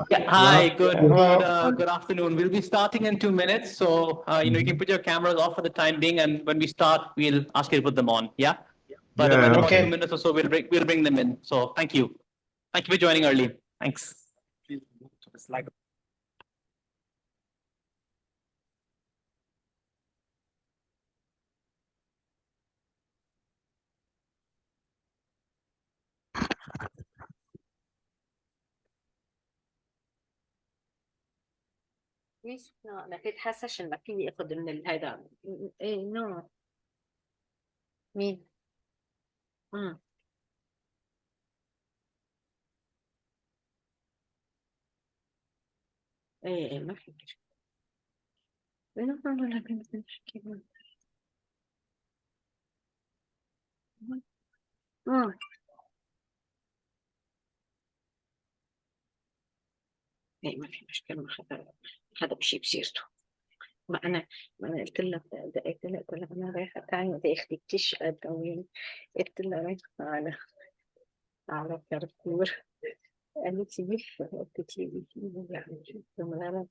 Yeah, hi, good afternoon. We'll be starting in 2 minutes. So, you can put your cameras off for the time being. And when we start, we'll ask you to put them on. Yeah. But in about Okay. 2 minutes or so, we'll bring them in. So thank you. Thank you for joining early. Thanks. ماشي. ما تتحسش انك فيني اخذ من هذا. ايه نو. مين؟ امم ايه ما في مشكلة. لا لا لا لا ما في مشكلة. امم ايه ما في مشكلة. ما هذا بشي بسيرته. ما انا قلت لك قلت لك انا رايحة تعالي بدي اختي بتشقد قوي. قلت لها رايحة على كارفور. قالت لي قلت لي يعني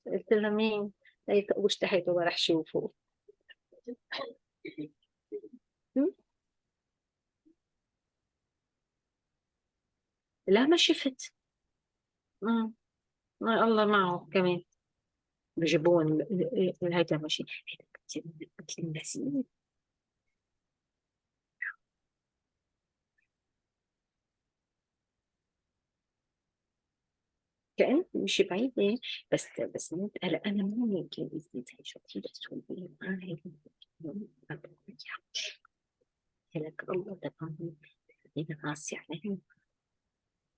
قلت لها مين؟ قالت واشتهيت وراح اشوفه. لا ما شفت. مم. ما الله معه كمان. بجيبون هيدا ماشي. قلت النسيم. كأن مش بعيدة. بس مو هلا أنا مو ممكن إذا شفتي بتسوي معي. لك الله تفهم. إذا قاسي عليهم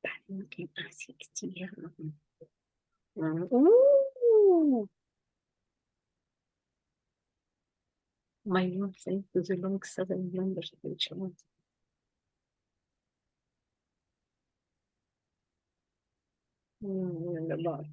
بعدين ممكن قاسي كتير. أوه. My lord, thank you the long southern members of the church. الله.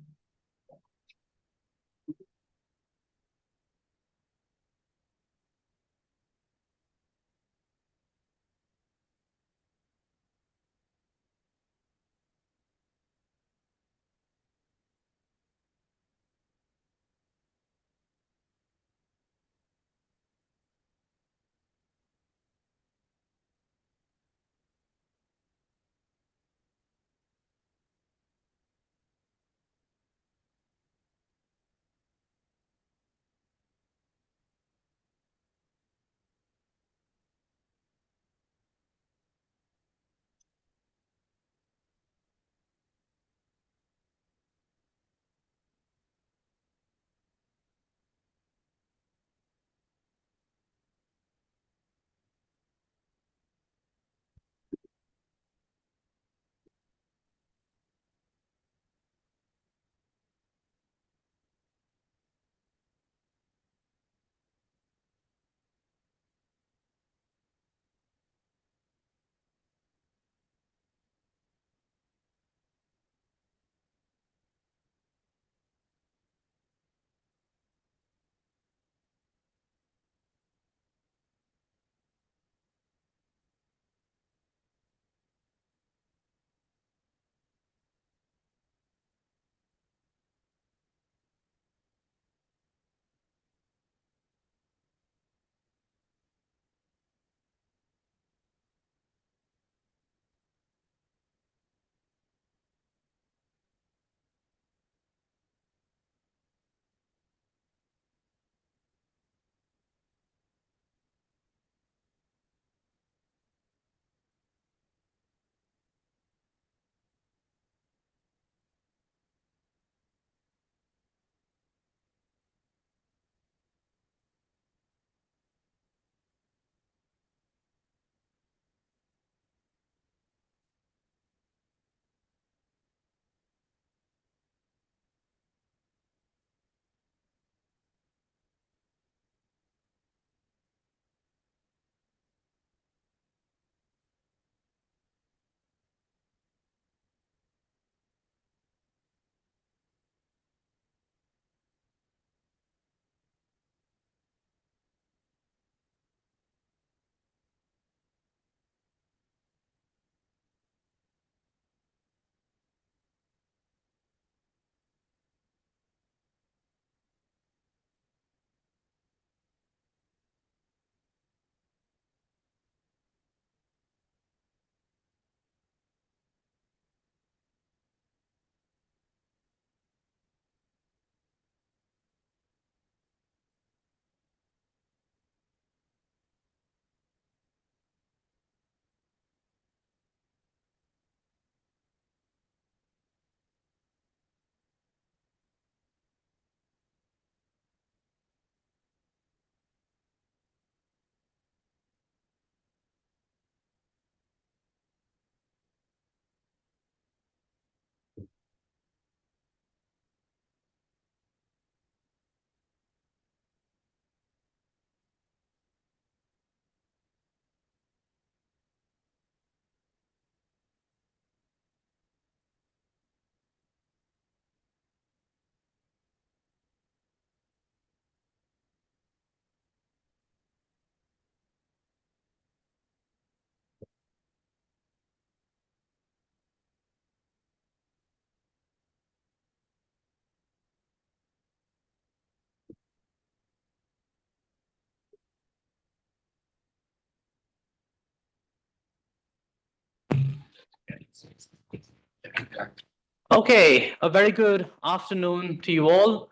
Okay, a very good afternoon to you all.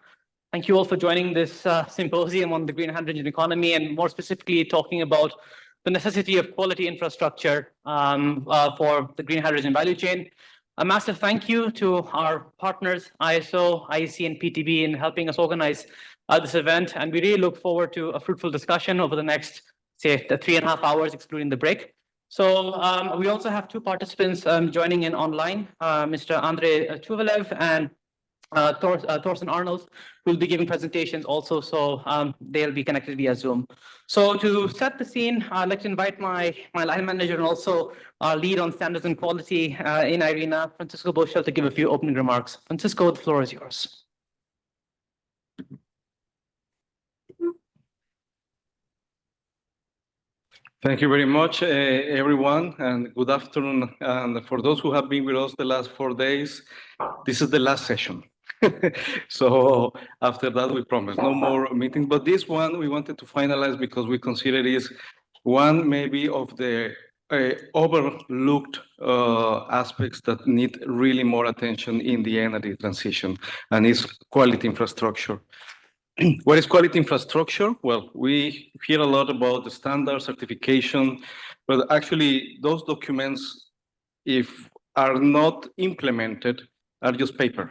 Thank you all for joining this symposium on the green hydrogen economy, and more specifically talking about the necessity of quality infrastructure for the green hydrogen value chain. A massive thank you to our partners, ISO, IEC, and PTB, in helping us organize this event. And we really look forward to a fruitful discussion over the next, say, 3.5 hours, excluding the break. So we also have two participants joining in online, Mr. Andrei Chuvalev and Thorsten Arnold, who will be giving presentations also, so they'll be connected via Zoom. So to set the scene, I'd like to invite my line manager and also our lead on standards and quality in IRENA, Francisco Boschel, to give a few opening remarks. Francisco, the floor is yours. Thank you very much, everyone, and good afternoon. And for those who have been with us the last 4 days, this is the last session. So after that, we promise no more meetings. But this one we wanted to finalize because we consider it is one maybe of the overlooked aspects that need really more attention in the energy transition, and is quality infrastructure. What is quality infrastructure? Well, we hear a lot about the standard certification, but actually those documents, if are not implemented, are just paper.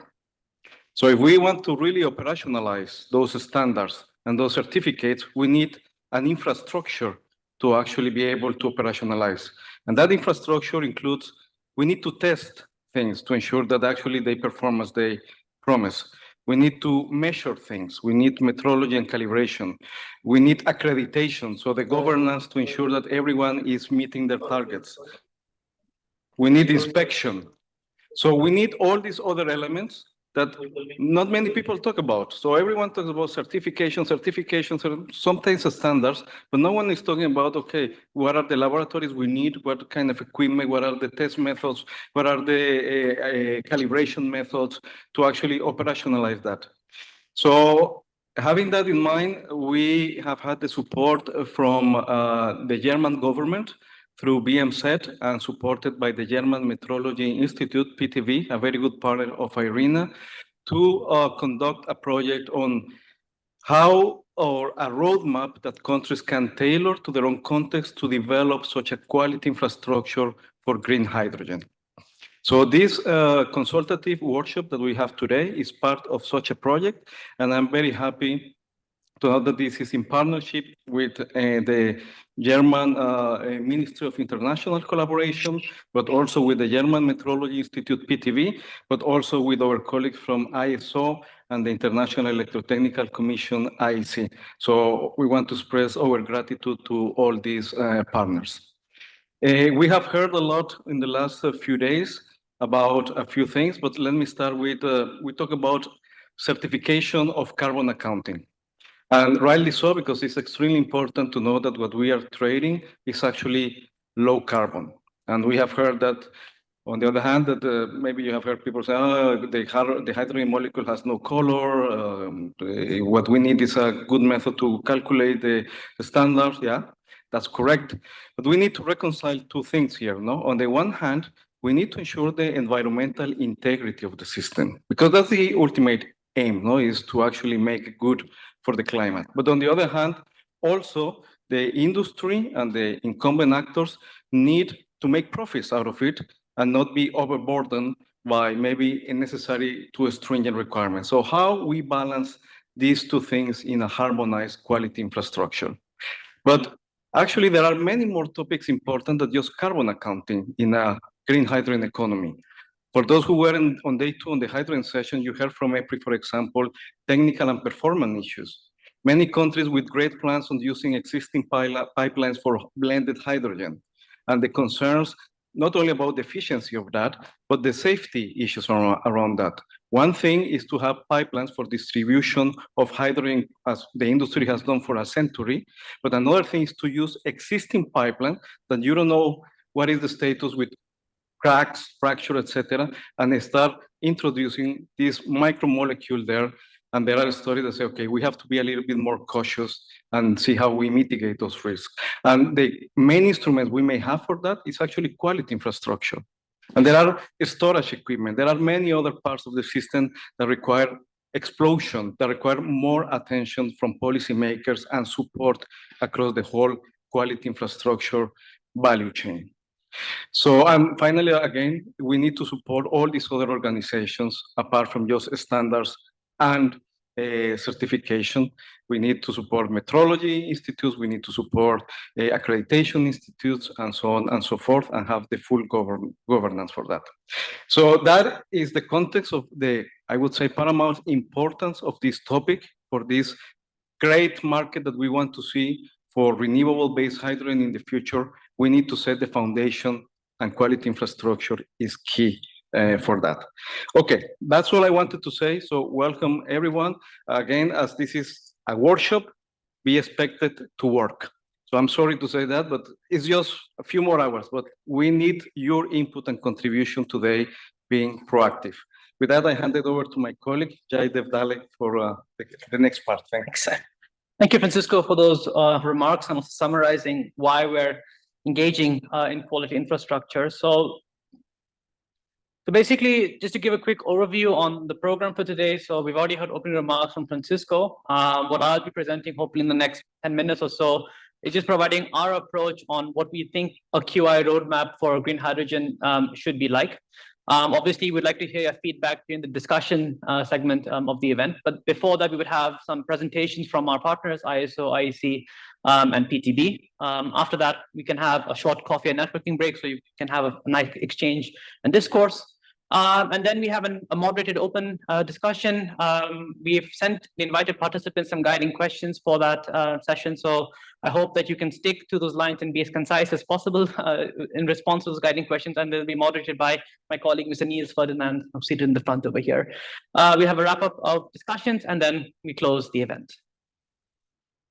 So if we want to really operationalize those standards and those certificates, we need an infrastructure to actually be able to operationalize. And that infrastructure includes, we need to test things to ensure that actually they perform as they promise. We need to measure things. We need metrology and calibration. We need accreditation, so the governance to ensure that everyone is meeting their targets. We need inspection. So we need all these other elements that not many people talk about. So everyone talks about certifications, sometimes standards, but no one is talking about, okay, what are the laboratories we need, what kind of equipment, what are the test methods, what are the calibration methods to actually operationalize that. So having that in mind, we have had the support from the German government through BMZ and supported by the German Metrology Institute, PTV, a very good partner of IRENA, to conduct a project on how or a roadmap that countries can tailor to their own context to develop such a quality infrastructure for green hydrogen. So this consultative workshop that we have today is part of such a project, and I'm very happy to know that this is in partnership with the German Ministry of International Collaboration, but also with the German Metrology Institute, PTV, but also with our colleagues from ISO and the International Electrotechnical Commission, IEC. So we want to express our gratitude to all these partners. We have heard a lot in the last few days about a few things, but let me start with, we talk about certification of carbon accounting. And rightly so, because it's extremely important to know that what we are trading is actually low carbon. And we have heard that, on the other hand, that maybe you have heard people say, oh, the hydrogen molecule has no color. What we need is a good method to calculate the standards. Yeah, that's correct. But we need to reconcile two things here. No? On the one hand, we need to ensure the environmental integrity of the system, because that's the ultimate aim, no, is to actually make it good for the climate. But on the other hand, also the industry and the incumbent actors need to make profits out of it and not be overburdened by maybe unnecessary too stringent requirements. So how we balance these two things in a harmonized quality infrastructure. But actually, there are many more topics important than just carbon accounting in a green hydrogen economy. For those who were on day 2 on the hydrogen session, you heard from EPRI, for example, technical and performance issues. Many countries with great plans on using existing pipelines for blended hydrogen, and the concerns not only about the efficiency of that, but the safety issues around that. One thing is to have pipelines for distribution of hydrogen, as the industry has done for a century, but another thing is to use existing pipeline that you don't know what is the status with cracks, fracture, etc., and start introducing this micromolecule there. And there are stories that say, okay, we have to be a little bit more cautious and see how we mitigate those risks. And the main instrument we may have for that is actually quality infrastructure. And there are storage equipment. There are many other parts of the system that require explosion, that require more attention from policymakers and support across the whole quality infrastructure value chain. So, and finally, again, we need to support all these other organizations apart from just standards and certification. We need to support metrology institutes, we need to support accreditation institutes, and so on and so forth, and have the full governance for that. So that is the context of the, I would say, paramount importance of this topic for this great market that we want to see for renewable-based hydrogen in the future. We need to set the foundation, and quality infrastructure is key for that. Okay, that's all I wanted to say. So welcome everyone. Again, as this is a workshop, be expected to work. So I'm sorry to say that, but it's just a few more hours, but we need your input and contribution today, being proactive. With that, I hand it over to my colleague, Jai Devdale, for the next part. Thanks. Thank you, Francisco, for those remarks and also summarizing why we're engaging in quality infrastructure. So basically, just to give a quick overview on the program for today. So we've already heard opening remarks from Francisco. What I'll be presenting hopefully in the next 10 minutes or so is just providing our approach on what we think a QI roadmap for green hydrogen should be like. Obviously, we'd like to hear your feedback during the discussion segment of the event. But before that, we would have some presentations from our partners, ISO, IEC, and PTB. After that, we can have a short coffee and networking break, so you can have a nice exchange and discourse. And then we have a moderated open discussion. We've sent the invited participants some guiding questions for that session. So I hope that you can stick to those lines and be as concise as possible in response to those guiding questions. And they'll be moderated by my colleague, Mr. Niels Ferdinand, who's seated in the front over here. We have a wrap up of discussions, and then we close the event.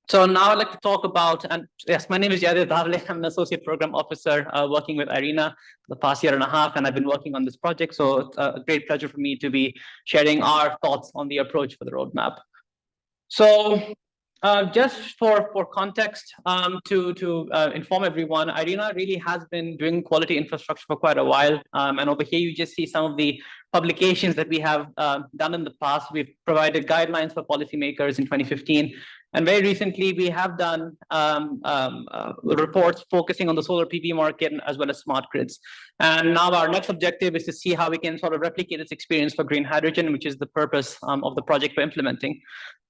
So now I'd like to talk about, and yes, my name is Yadiv Davle. I'm an associate program officer working with IRENA for the past year and a half, and I've been working on this project. So it's a great pleasure for me to be sharing our thoughts on the approach for the roadmap. So just for context, to inform everyone, IRENA really has been doing quality infrastructure for quite a while. And over here, you just see some of the publications that we have done in the past. We've provided guidelines for policymakers in 2015. And very recently, we have done reports focusing on the solar PV market as well as smart grids. And now our next objective is to see how we can sort of replicate this experience for green hydrogen, which is the purpose of the project we're implementing.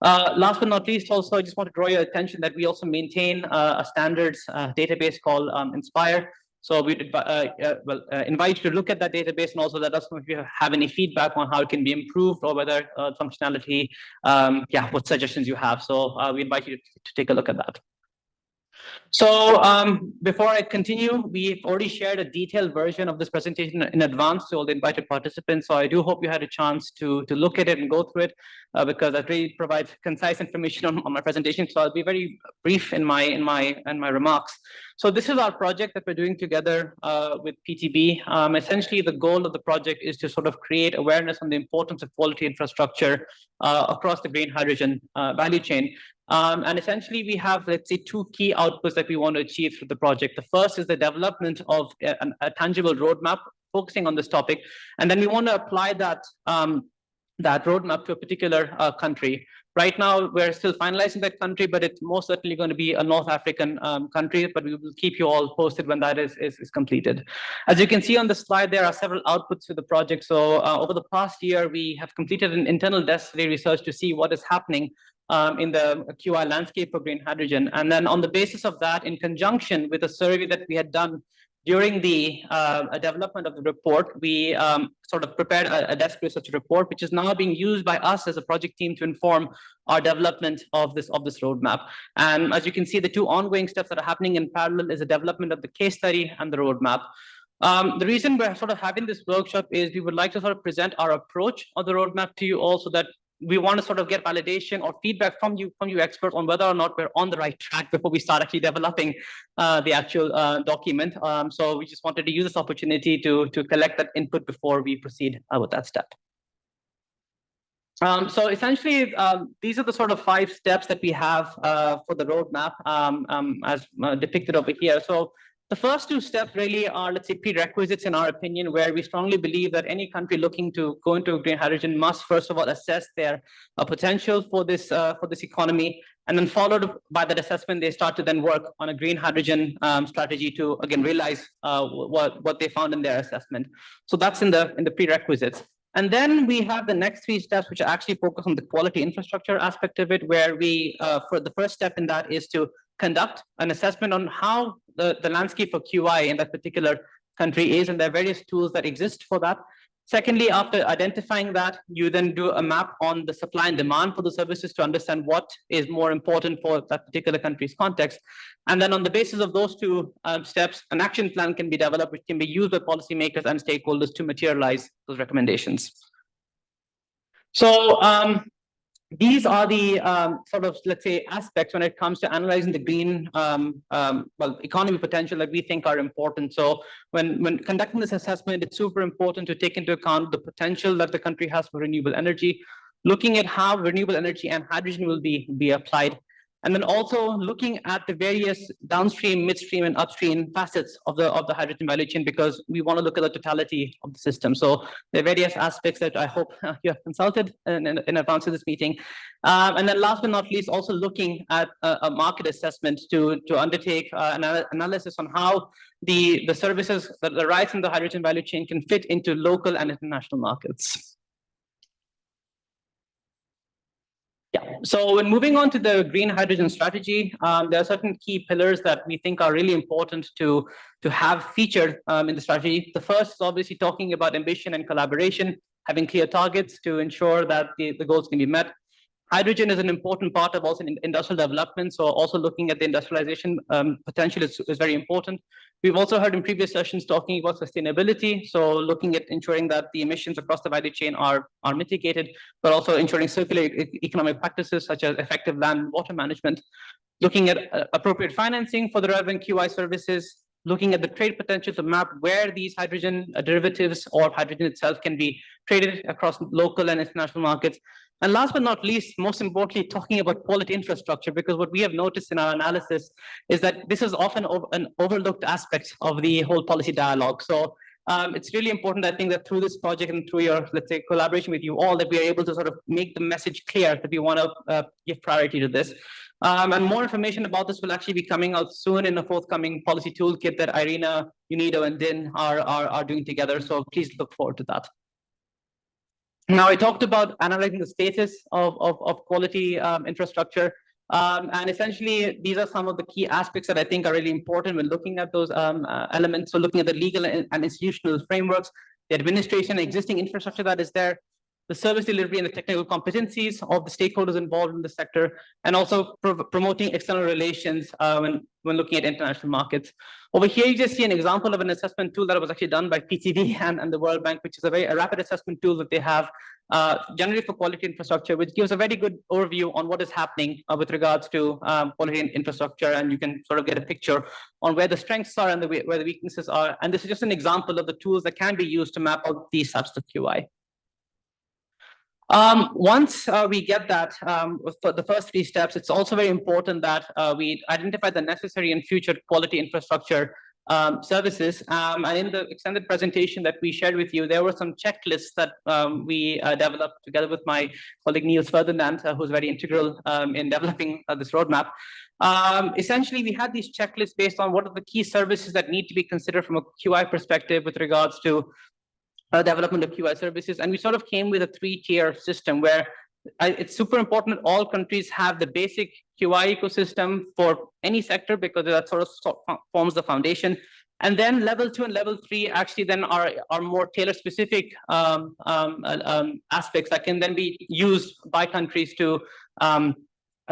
Last but not least, also, I just want to draw your attention that we also maintain a standards database called Inspire. So we'd invite you to look at that database and also let us know if you have any feedback on how it can be improved or whether functionality, what suggestions you have. So we invite you to take a look at that. So before I continue, we've already shared a detailed version of this presentation in advance to all the invited participants. So I do hope you had a chance to look at it and go through it because that really provides concise information on my presentation. So I'll be very brief in my remarks. So this is our project that we're doing together with PTB. Essentially, the goal of the project is to sort of create awareness on the importance of quality infrastructure across the green hydrogen value chain. And essentially, we have, let's say, two key outputs that we want to achieve through the project. The first is the development of a tangible roadmap focusing on this topic. And then we want to apply that roadmap to a particular country. Right now, we're still finalizing that country, but it's most certainly going to be a North African country, but we will keep you all posted when that is completed. As you can see on the slide, there are several outputs to the project. So over the past year, we have completed an internal necessary research to see what is happening in the QI landscape for green hydrogen. And then on the basis of that, in conjunction with a survey that we had done during the development of the report, we sort of prepared a desk research report, which is now being used by us as a project team to inform our development of this roadmap. And as you can see, the two ongoing steps that are happening in parallel is the development of the case study and the roadmap. The reason we're sort of having this workshop is we would like to sort of present our approach of the roadmap to you all so that we want to sort of get validation or feedback from you experts on whether or not we're on the right track before we start actually developing the actual document. So we just wanted to use this opportunity to collect that input before we proceed with that step. So essentially, these are the sort of 5 steps that we have for the roadmap as depicted over here. So The first two steps really are, let's say, prerequisites in our opinion, where we strongly believe that any country looking to go into green hydrogen must first of all assess their potential for this economy, and then followed by that assessment, they start to then work on a green hydrogen strategy to again realize what they found in their assessment. So that's in the prerequisites. And then we have the next three steps, which actually focus on the quality infrastructure aspect of it, where we, for the first step in that is to conduct an assessment on how the landscape for QI in that particular country is, and there are various tools that exist for that. Secondly, after identifying that, you then do a map on the supply and demand for the services to understand what is more important for that particular country's context. And then on the basis of those two steps, an action plan can be developed, which can be used by policymakers and stakeholders to materialize those recommendations. So these are the sort of, let's say, aspects when it comes to analyzing the green economy potential that we think are important. So when conducting this assessment, it's super important to take into account the potential that the country has for renewable energy, looking at how renewable energy and hydrogen will be applied, and then also looking at the various downstream, midstream, and upstream facets of the hydrogen value chain, because we want to look at the totality of the system. So there are various aspects that I hope you have consulted in advance of this meeting. And then last but not least, also looking at a market assessment to undertake an analysis on how the services that arise from the hydrogen value chain can fit into local and international markets. Yeah, so when moving on to the green hydrogen strategy, there are certain key pillars that we think are really important to have featured in the strategy. The first is obviously talking about ambition and collaboration, having clear targets to ensure that the goals can be met. Hydrogen is an important part of also industrial development, so also looking at the industrialization potential is very important. We've also heard in previous sessions talking about sustainability, so looking at ensuring that the emissions across the value chain are mitigated, but also ensuring circular economic practices such as effective land and water management, looking at appropriate financing for the relevant QI services, looking at the trade potential to map where these hydrogen derivatives or hydrogen itself can be traded across local and international markets. And last but not least, most importantly, talking about quality infrastructure, because what we have noticed in our analysis is that this is often an overlooked aspect of the whole policy dialogue. So it's really important, I think, that through this project and through your, let's say, collaboration with you all, that we are able to sort of make the message clear that we want to give priority to this. And more information about this will actually be coming out soon in a forthcoming policy toolkit that Irina, Unido, and Din are doing together. So please look forward to that. Now, I talked about analyzing the status of quality infrastructure. And essentially, these are some of the key aspects that I think are really important when looking at those elements. So looking at the legal and institutional frameworks, the administration, existing infrastructure that is there, the service delivery and the technical competencies of the stakeholders involved in the sector, and also promoting external relations when looking at international markets. Over here, you just see an example of an assessment tool that was actually done by PTV and the World Bank, which is a rapid assessment tool that they have generally for quality infrastructure, which gives a very good overview on what is happening with regards to quality infrastructure, and you can sort of get a picture on where the strengths are and where the weaknesses are. And this is just an example of the tools that can be used to map out these types of QI. Once we get that for the first three steps, it's also very important that we identify the necessary and future quality infrastructure services. And in the extended presentation that we shared with you, there were some checklists that we developed together with my colleague Niels Ferdinand, who's very integral in developing this roadmap. Essentially, we had these checklists based on what are the key services that need to be considered from a QI perspective with regards to development of QI services. And we sort of came with a three-tier system where it's super important that all countries have the basic QI ecosystem for any sector, because that sort of forms the foundation. And then level 2 and level 3 actually then are more tailor-specific aspects that can then be used by countries to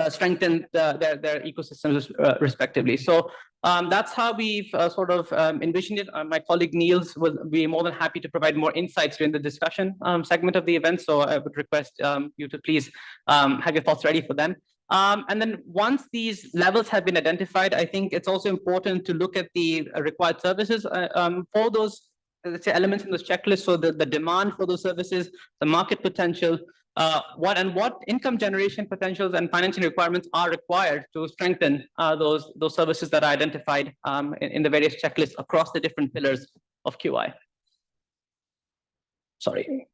strengthen their ecosystems respectively. So that's how we've sort of envisioned it. My colleague Niels will be more than happy to provide more insights during the discussion segment of the event. So I would request you to please have your thoughts ready for them. And then once these levels have been identified, I think it's also important to look at the required services for those, let's say, elements in this checklist. So the demand for those services, the market potential, what income generation potentials and financing requirements are required to strengthen those services that are identified in the various checklists across the different pillars of QI. Sorry.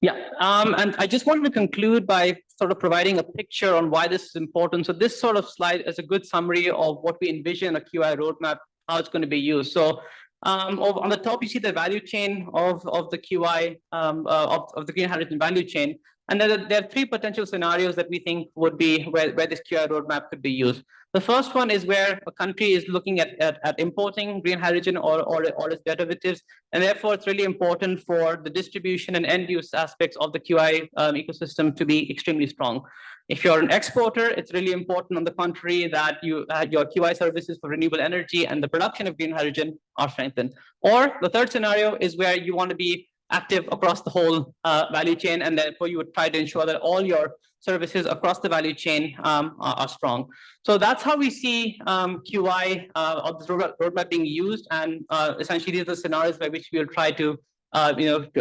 Yeah, and I just wanted to conclude by sort of providing a picture on why this is important. So this sort of slide is a good summary of what we envision a QI roadmap, how it's going to be used. So on the top, you see the value chain of the QI, of the green hydrogen value chain. And there are three potential scenarios that we think would be where this QI roadmap could be used. The first one is where a country is looking at importing green hydrogen or its derivatives, and therefore it's really important for the distribution and end use aspects of the QI ecosystem to be extremely strong. If you're an exporter, it's really important, on the contrary, that your QI services for renewable energy and the production of green hydrogen are strengthened. Or the third scenario is where you want to be active across the whole value chain, and therefore you would try to ensure that all your services across the value chain are strong. So that's how we see QI of this roadmap being used, and essentially these are the scenarios by which we will try to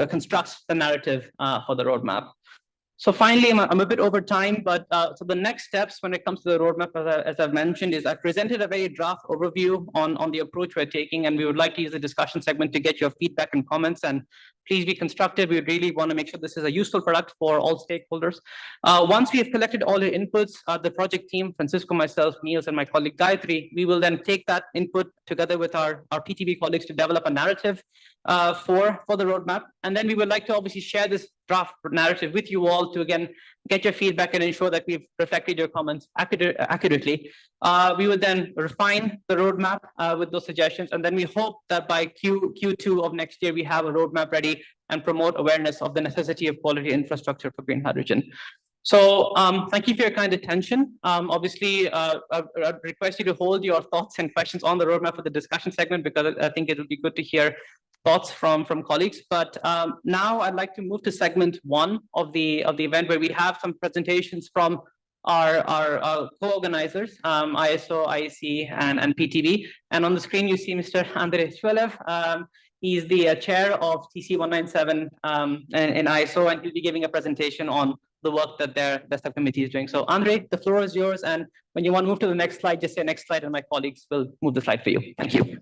construct the narrative for the roadmap. So finally, I'm a bit over time, but so the next steps when it comes to the roadmap, as I've mentioned, is I've presented a very draft overview on the approach we're taking, and we would like to use the discussion segment to get your feedback and comments, and please be constructive. We really want to make sure this is a useful product for all stakeholders. Once we have collected all your inputs, the project team, Francisco, myself, Niels, and my colleague Gayatri, we will then take that input together with our PTB colleagues to develop a narrative for the roadmap. And then we would like to obviously share this draft narrative with you all to, again, get your feedback and ensure that we've reflected your comments accurately. We will then refine the roadmap with those suggestions, and then we hope that by Q2 of next year, we have a roadmap ready and promote awareness of the necessity of quality infrastructure for green hydrogen. So thank you for your kind attention. Obviously, I request you to hold your thoughts and questions on the roadmap for the discussion segment, because I think it will be good to hear thoughts from colleagues. But now I'd like to move to segment one of the event, where we have some presentations from our co-organizers, ISO, IEC, and PTB. And on the screen, you see Mr. Andrei Shvelev. He's the chair of TC197 in ISO, and he'll be giving a presentation on the work that their subcommittee is doing. So Andrei, the floor is yours. And when you want to move to the next slide, just say next slide, and my colleagues will move the slide for you. Thank you.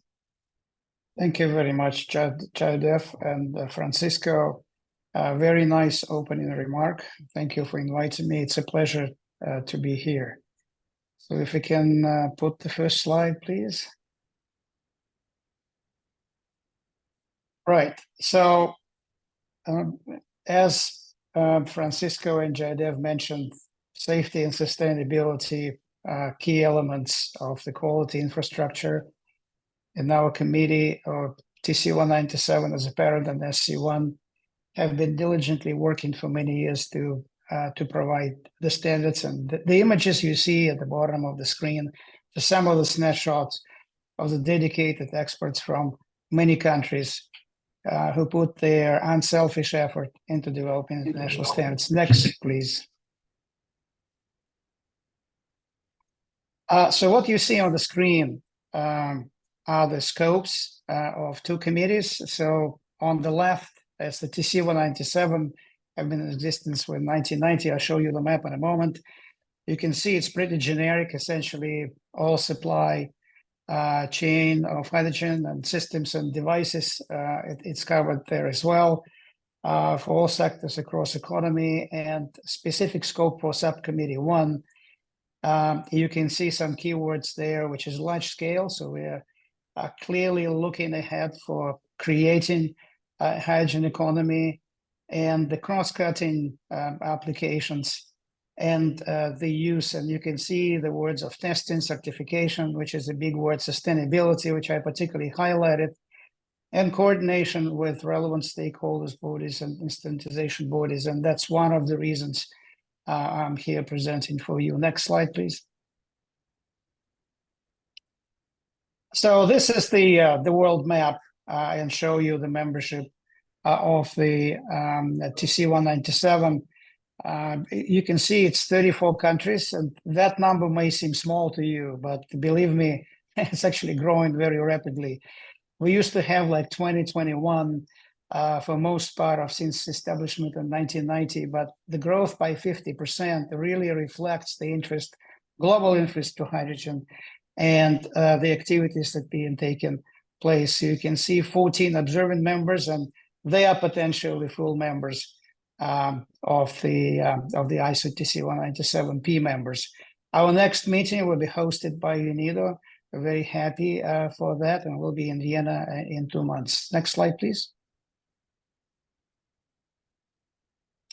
Thank you very much, Jadev and Francisco. Very nice opening remark. Thank you for inviting me. It's a pleasure to be here. So if we can put the first slide, please. Right. So as Francisco and Jadev mentioned, safety and sustainability are key elements of the quality infrastructure. In our committee, or TC197 as a parent and SC1, have been diligently working for many years to provide the standards. And the images you see at the bottom of the screen are some of the snapshots of the dedicated experts from many countries who put their unselfish effort into developing international standards. Next, please. So what you see on the screen are the scopes of two committees. So on the left, as the TC197 have been in existence with 1990. I'll show you the map in a moment. You can see it's pretty generic, essentially all supply chain of hydrogen and systems and devices. It's covered there as well for all sectors across economy, and specific scope for subcommittee one. You can see some keywords there, which is large scale. So we're clearly looking ahead for creating a hydrogen economy and the cross-cutting applications and the use. And you can see the words of testing, certification, which is a big word, sustainability, which I particularly highlighted, and coordination with relevant stakeholders, bodies, and instrumentalization bodies. And that's one of the reasons I'm here presenting for you. Next slide, please. So this is the world map and show you the membership of the TC197. You can see it's 34 countries, and that number may seem small to you, but believe me, it's actually growing very rapidly. We used to have like 20, 21 for most part of since establishment in 1990, but the growth by 50% really reflects the interest, global interest to hydrogen, and the activities that being taken place. So you can see 14 observant members, and they are potentially full members of the ISO TC 197P members. Our next meeting will be hosted by UNIDO. We're very happy for that, and we'll be in Vienna in 2 months. Next slide, please.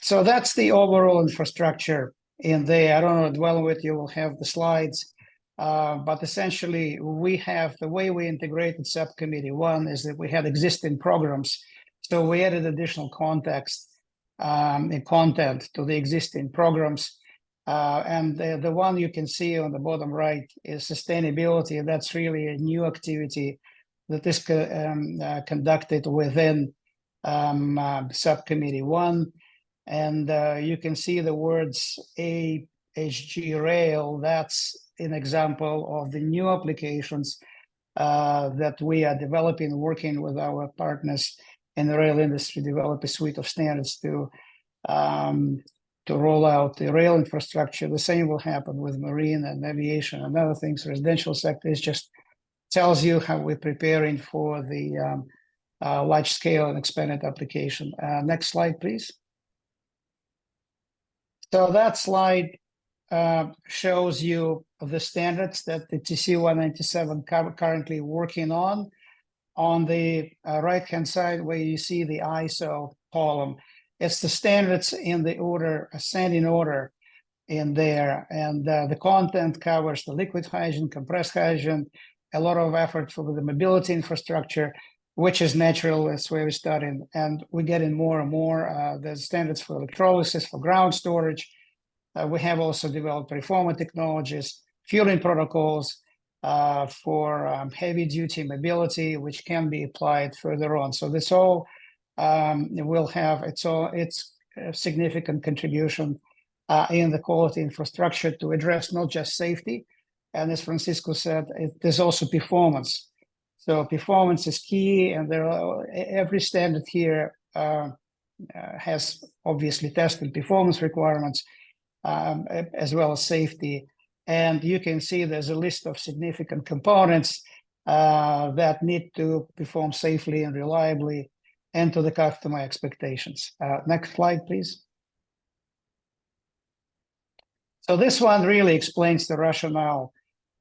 So that's the overall infrastructure in there. I don't know, dwell with you, we'll have the slides. But essentially, we have the way we integrated subcommittee. One is that we had existing programs. So we added additional context and content to the existing programs. And the one you can see on the bottom right is sustainability. That's really a new activity that is conducted within subcommittee one. And you can see the words AHG rail. That's an example of the new applications that we are developing, working with our partners in the rail industry, develop a suite of standards to roll out the rail infrastructure. The same will happen with marine and aviation and other things. Residential sector is just tells you how we're preparing for the large scale and expanded application. Next slide, please. So that slide shows you the standards that the TC 197 currently working on. On the right-hand side, where you see the ISO column, it's the standards in the order, ascending order in there. And the content covers the liquid hydrogen, compressed hydrogen, a lot of effort for the mobility infrastructure, which is natural. That's where we're starting. And we're getting more and more. There's standards for electrolysis, for ground storage. We have also developed reformer technologies, fueling protocols for heavy-duty mobility, which can be applied further on. So this all will have its significant contribution in the quality infrastructure to address not just safety, and as Francisco said, there's also performance. So performance is key, and every standard here has obviously tested performance requirements as well as safety. And you can see there's a list of significant components that need to perform safely and reliably and to the customer expectations. Next slide, please. So this one really explains the rationale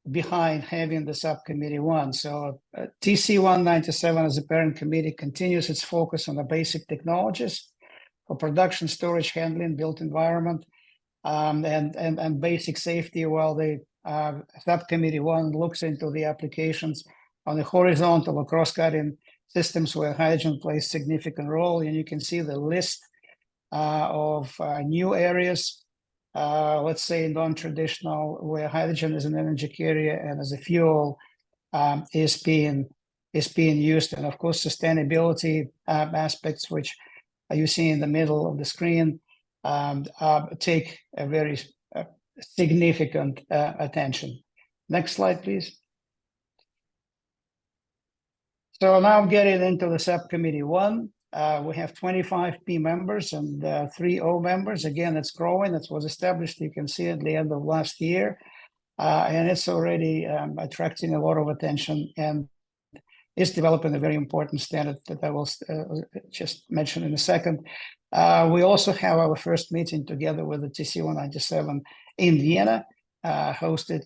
behind having the subcommittee one. So TC 197 as a parent committee continues its focus on the basic technologies for production, storage, handling, built environment, and basic safety, while the subcommittee one looks into the applications on the horizontal or cross-cutting systems where hydrogen plays significant role. And you can see the list of new areas, let's say non-traditional, where hydrogen as an energy carrier and as a fuel is being used. And of course, sustainability aspects, which you see in the middle of the screen, take a very significant attention. Next slide, please. So now getting into the subcommittee one, we have 25 P members and 3 O members. Again, it's growing. It was established, you can see at the end of last year, and it's already attracting a lot of attention and is developing a very important standard that I will just mention in a second. We also have our first meeting together with the TC 197 in Vienna, hosted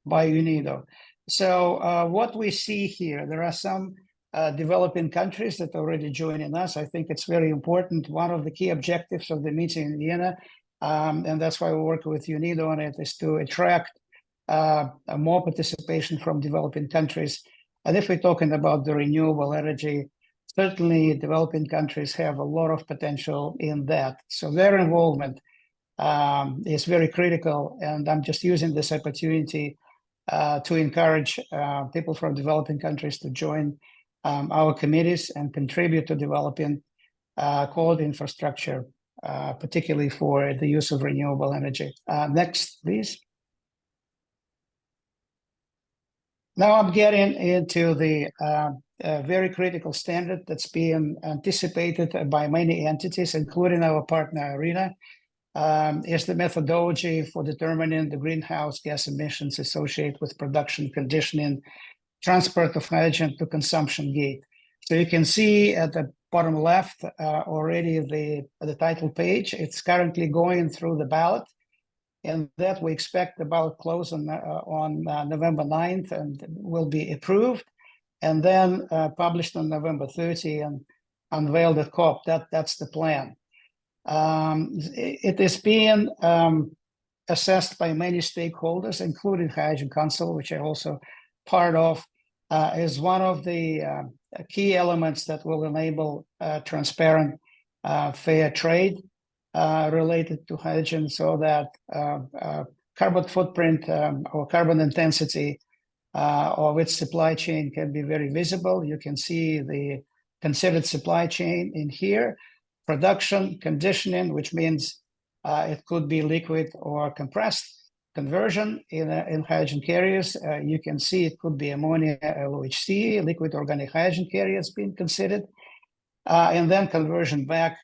by UNIDO. So what we see here, there are some developing countries that are already joining us. I think it's very important. One of the key objectives of the meeting in Vienna, and that's why we work with UNIDO on it, is to attract more participation from developing countries. And if we're talking about the renewable energy, certainly developing countries have a lot of potential in that. So their involvement is very critical. And I'm just using this opportunity to encourage people from developing countries to join our committees and contribute to developing quality infrastructure, particularly for the use of renewable energy. Next, please. Now I'm getting into the very critical standard that's being anticipated by many entities, including our partner ARENA, is the methodology for determining the greenhouse gas emissions associated with production, conditioning, transport of hydrogen to consumption gate. So you can see at the bottom left already the title page. It's currently going through the ballot, and that we expect the ballot close on November 9th and will be approved, and then published on November 30 and unveiled at COP. That's the plan. It is being assessed by many stakeholders, including Hydrogen Council, which I'm also part of, is one of the key elements that will enable transparent, fair trade related to hydrogen, so that carbon footprint or carbon intensity of its supply chain can be very visible. You can see the considered supply chain in here. Production, conditioning, which means it could be liquid or compressed. Conversion in hydrogen carriers, you can see it could be ammonia, LOHC, liquid organic hydrogen carriers being considered. And then conversion back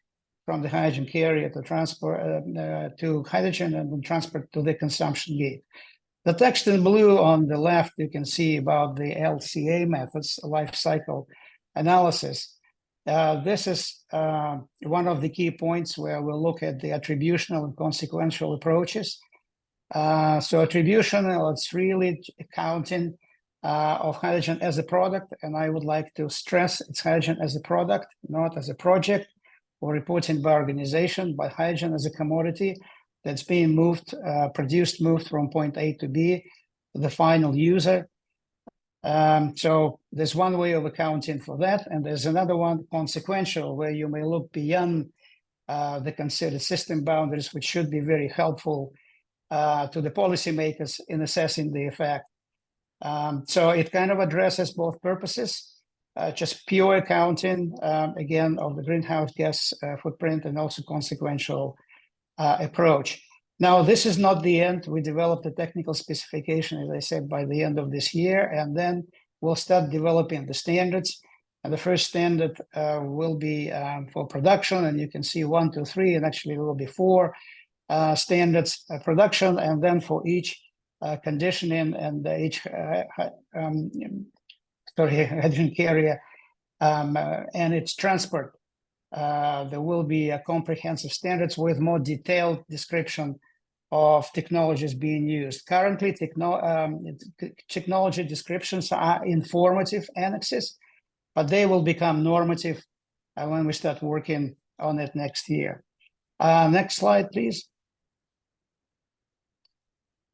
from the hydrogen carrier to transport to hydrogen and then transport to the consumption gate. The text in blue on the left, you can see about the LCA methods, life cycle analysis. This is one of the key points where we'll look at the attributional and consequential approaches. So attributional, it's really accounting of hydrogen as a product, and I would like to stress it's hydrogen as a product, not as a project or reporting by organization, but hydrogen as a commodity that's being moved from point A to B to the final user. So there's one way of accounting for that, and there's another one, consequential, where you may look beyond the considered system boundaries, which should be very helpful to the policymakers in assessing the effect. So it kind of addresses both purposes, just pure accounting, again, of the greenhouse gas footprint, and also consequential approach. Now, this is not the end. We developed a technical specification, as I said, by the end of this year, and then we'll start developing the standards. And the first standard will be for production, and you can see 1, 2, 3, and actually there will be 4 standards production, and then for each conditioning and each hydrogen carrier and its transport. There will be a comprehensive standards with more detailed description of technologies being used. Currently, technology descriptions are informative annexes, but they will become normative when we start working on it next year. Next slide, please.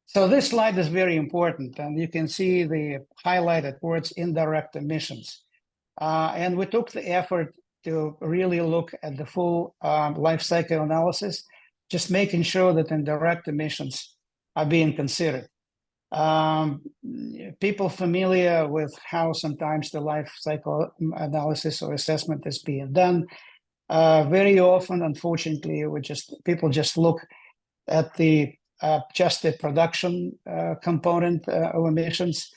So this slide is very important, and you can see the highlighted words, indirect emissions. And we took the effort to really look at the full life cycle analysis, just making sure that indirect emissions are being considered. People familiar with how sometimes the life cycle analysis or assessment is being done, very often, unfortunately, people just look at the just the production component of emissions,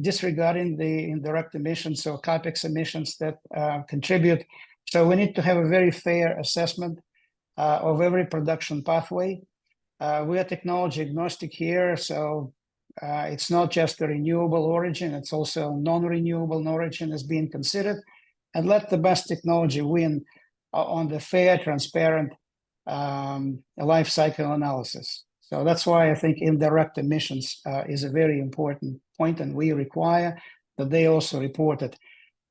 disregarding the indirect emissions or CAPEX emissions that contribute. So we need to have a very fair assessment of every production pathway. We are technology agnostic here, so it's not just the renewable origin, it's also non-renewable origin is being considered, and let the best technology win on the fair, transparent life cycle analysis. So that's why I think indirect emissions is a very important point, and we require that they also report it.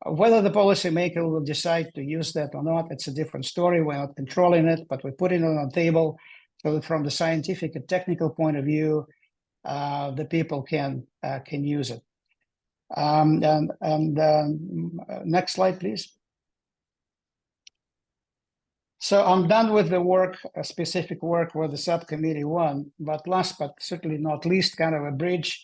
Whether the policymaker will decide to use that or not, it's a different story. We're not controlling it, but we're putting it on the table so that from the scientific and technical point of view, the people can use it. Next slide, please. So I'm done with the work, specific work where the subcommittee won, but last but certainly not least, kind of a bridge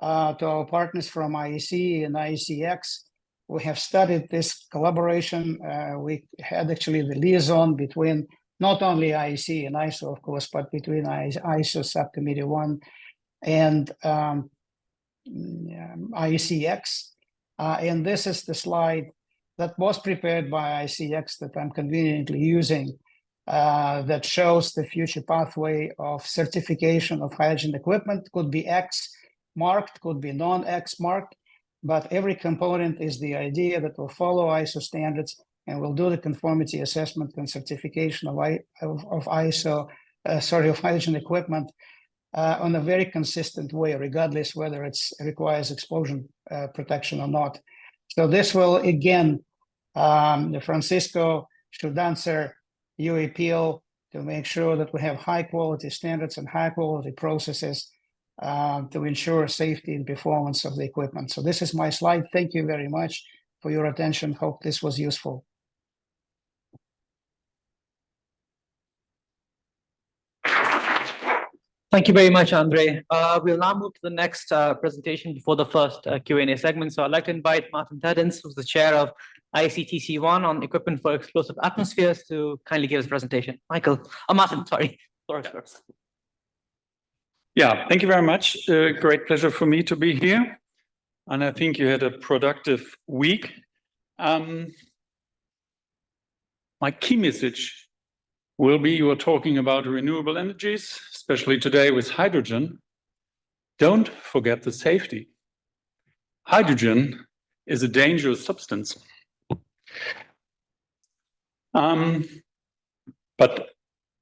to our partners from IEC and IECX. We have studied this collaboration. We had actually the liaison between not only IEC and ISO, of course, but between ISO Subcommittee 1 and ICX. And this is the slide that was prepared by ICX that I'm conveniently using, that shows the future pathway of certification of hydrogen equipment. Could be X marked, could be non-X marked, but every component is the idea that will follow ISO standards and will do the conformity assessment and certification of hydrogen equipment on a very consistent way, regardless whether it requires explosion protection or not. So this will, again, Francisco should answer your appeal to make sure that we have high quality standards and high quality processes to ensure safety and performance of the equipment. So this is my slide. Thank you very much for your attention. Hope this was useful. Thank you very much, Andre. We'll now move to the next presentation before the first Q&A segment. So I'd like to invite Martin Teddens, who's the chair of ICTC1 on equipment for explosive atmospheres, to kindly give his presentation. Martin, sorry. First. Yeah, thank you very much. Great pleasure for me to be here. And I think you had a productive week. My key message will be, you are talking about renewable energies, especially today with hydrogen. Don't forget the safety. Hydrogen is a dangerous substance. But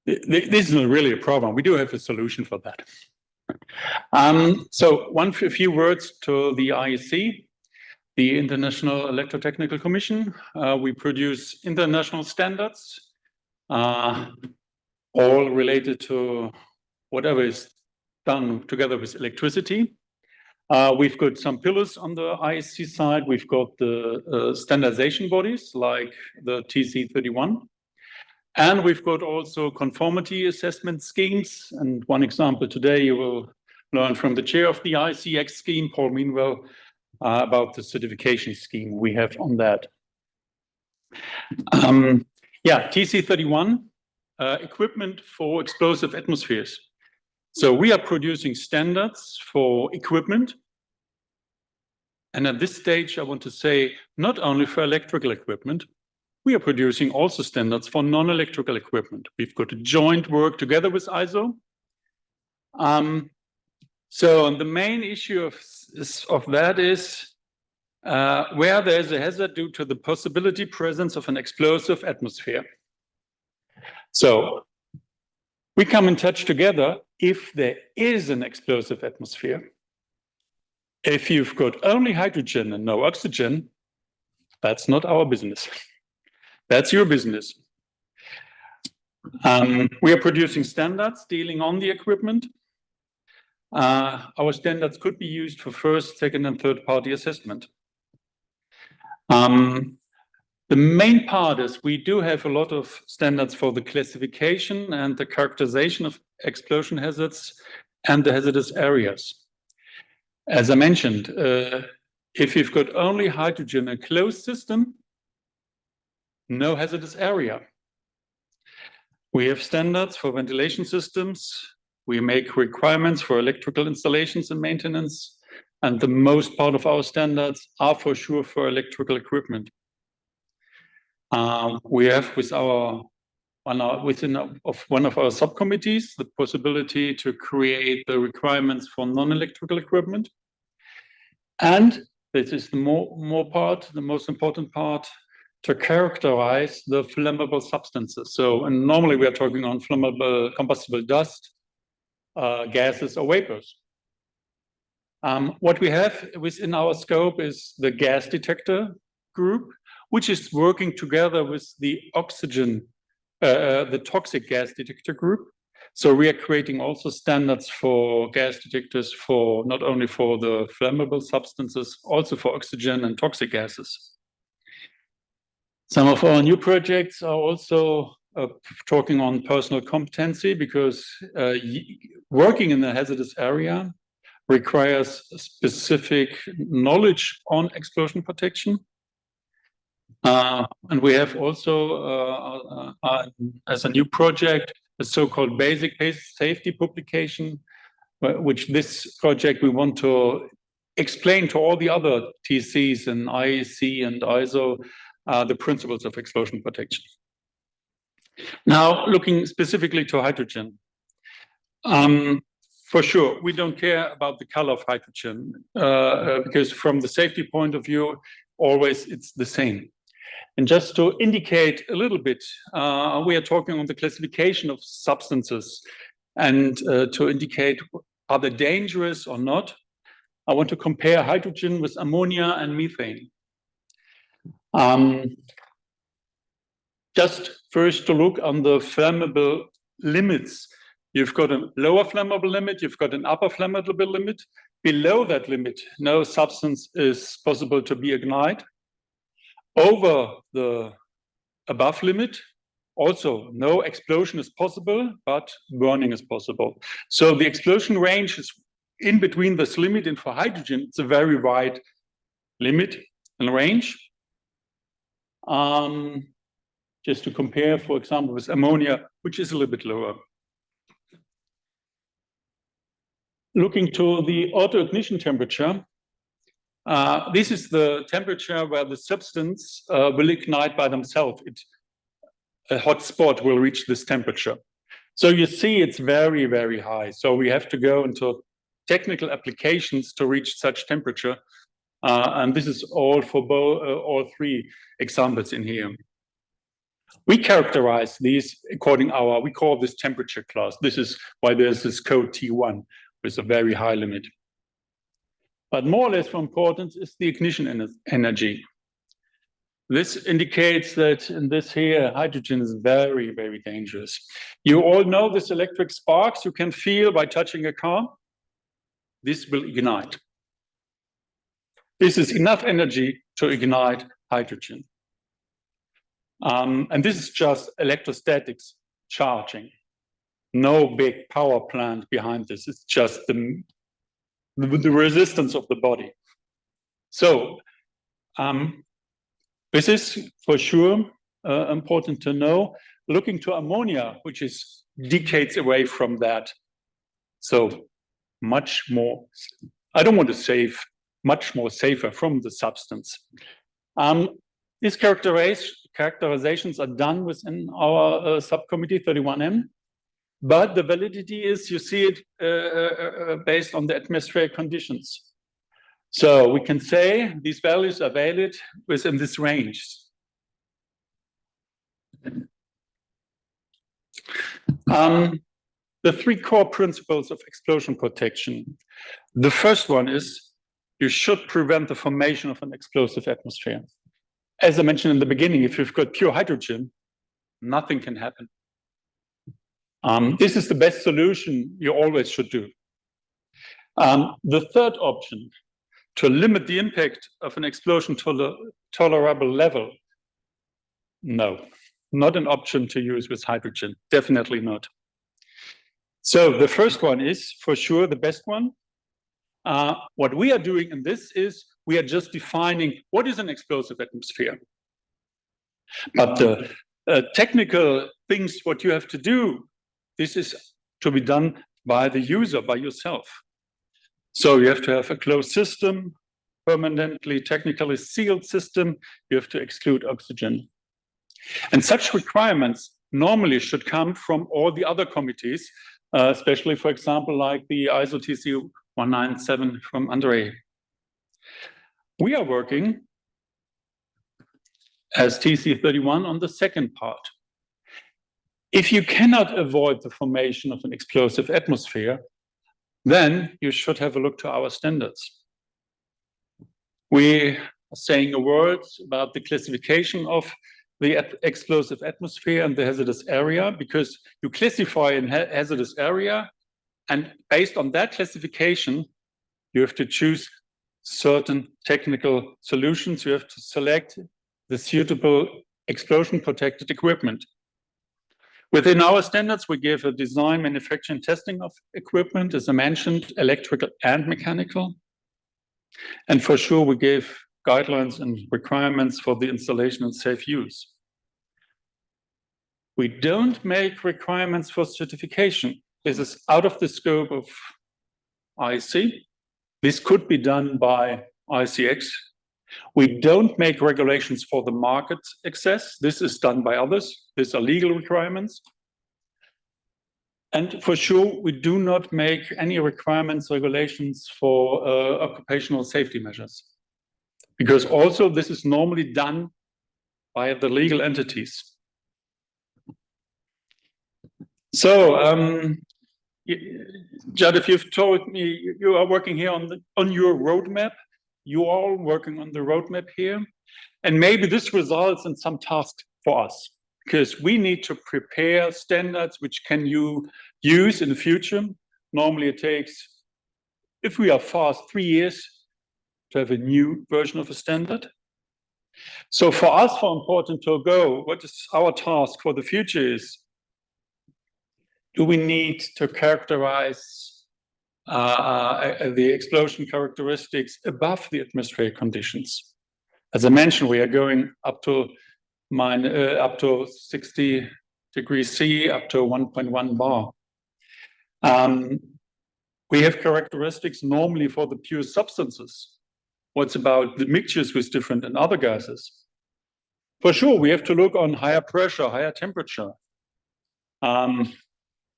this isn't really a problem. We do have a solution for that. So a few words to the IEC, the International Electrotechnical Commission. We produce international standards, all related to whatever is done together with electricity. We've got some pillars on the IEC side. We've got the standardization bodies like the TC31. And we've got also conformity assessment schemes. And one example today, you will learn from the chair of the ICX scheme, Paul Meanwell, about the certification scheme we have on that. TC31, equipment for explosive atmospheres. So we are producing standards for equipment. And at this stage, I want to say, not only for electrical equipment, we are producing also standards for non-electrical equipment. We've got a joint work together with ISO. So the main issue of that is where there's a hazard due to the possibility presence of an explosive atmosphere. So we come in touch together if there is an explosive atmosphere. If you've got only hydrogen and no oxygen, that's not our business. That's your business. We are producing standards dealing on the equipment. Our standards could be used for first, second, and third party assessment. The main part is we do have a lot of standards for the classification and the characterization of explosion hazards and the hazardous areas. As I mentioned, if you've got only hydrogen, a closed system, no hazardous area. We have standards for ventilation systems. We make requirements for electrical installations and maintenance. And the most part of our standards are for sure for electrical equipment. We have within one of our subcommittees the possibility to create the requirements for non-electrical equipment. And this is the most important part, to characterize the flammable substances. So, and normally we are talking on flammable combustible dust, gases or vapors. What we have within our scope is the gas detector group, which is working together with the the toxic gas detector group. So we are creating also standards for gas detectors for not only for the flammable substances, also for oxygen and toxic gases. Some of our new projects are also talking on personal competency, because working in a hazardous area requires specific knowledge on explosion protection. And we have also, as a new project, a so-called basic safety publication, which this project we want to explain to all the other TCs and IEC and ISO the principles of explosion protection. Now, looking specifically to hydrogen. For sure, we don't care about the color of hydrogen because from the safety point of view, always it's the same. And just to indicate a little bit, we are talking on the classification of substances and to indicate are they dangerous or not. I want to compare hydrogen with ammonia and methane. Just first to look on the flammable limits. You've got a lower flammable limit, you've got an upper flammable limit. Below that limit, no substance is possible to be ignited. Over the above limit, also no explosion is possible, but burning is possible. So the explosion range is in between this limit, and for hydrogen, it's a very wide limit and range. Just to compare, for example, with ammonia, which is a little bit lower. Looking to the auto-ignition temperature, this is the temperature where the substance will ignite by themselves. A hot spot will reach this temperature. So you see it's very, very high. So we have to go into technical applications to reach such temperature. And this is all for all three examples in here. We characterize these according we call this temperature class. This is why there's this code T1 with a very high limit. But more or less of importance is the ignition energy. This indicates that in this here, hydrogen is very, very dangerous. You all know this electric sparks you can feel by touching a car. This will ignite. This is enough energy to ignite hydrogen. And this is just electrostatics charging. No big power plant behind this. It's just the resistance of the body. So this is for sure important to know. Looking to ammonia, which is decades away from that. So much more, I don't want to say much more safer from the substance. These characterizations are done within our subcommittee 31M, but the validity is you see it based on the atmospheric conditions. So we can say these values are valid within this range. The three core principles of explosion protection. The first one is you should prevent the formation of an explosive atmosphere. As I mentioned in the beginning, if you've got pure hydrogen, nothing can happen. This is the best solution you always should do. The third option, to limit the impact of an explosion to a tolerable level. No, not an option to use with hydrogen, definitely not. So the first one is for sure the best one. What we are doing in this is we are just defining what is an explosive atmosphere. But the technical things, what you have to do, this is to be done by the user, by yourself. So you have to have a closed system, permanently technically sealed system. You have to exclude oxygen. And such requirements normally should come from all the other committees, especially, for example, like the ISO TC 197 from Andre. We are working as TC 31 on the second part. If you cannot avoid the formation of an explosive atmosphere, then you should have a look to our standards. We are saying a word about the classification of the explosive atmosphere and the hazardous area, because you classify in hazardous area, and based on that classification, you have to choose certain technical solutions. You have to select the suitable explosion protected equipment. Within our standards, we give a design, manufacturing, testing of equipment, as I mentioned, electrical and mechanical. And for sure, we gave guidelines and requirements for the installation and safe use. We don't make requirements for certification. This is out of the scope of IEC. This could be done by ICX. We don't make regulations for the market access. This is done by others. These are legal requirements. And for sure, we do not make any requirements, regulations for occupational safety measures. Because also this is normally done by the legal entities. So, Judd, if you've told me you are working here on your roadmap, you are all working on the roadmap here, and maybe this results in some task for us, because we need to prepare standards which can you use in the future. Normally it takes, if we are fast, 3 years to have a new version of a standard. So for us, for important to go, what is our task for the future is, do we need to characterize the explosion characteristics above the atmospheric conditions? As I mentioned, we are going up to 60 degrees C, up to 1.1 bar. We have characteristics normally for the pure substances. What's about the mixtures with different and other gases? For sure, we have to look on higher pressure, higher temperature.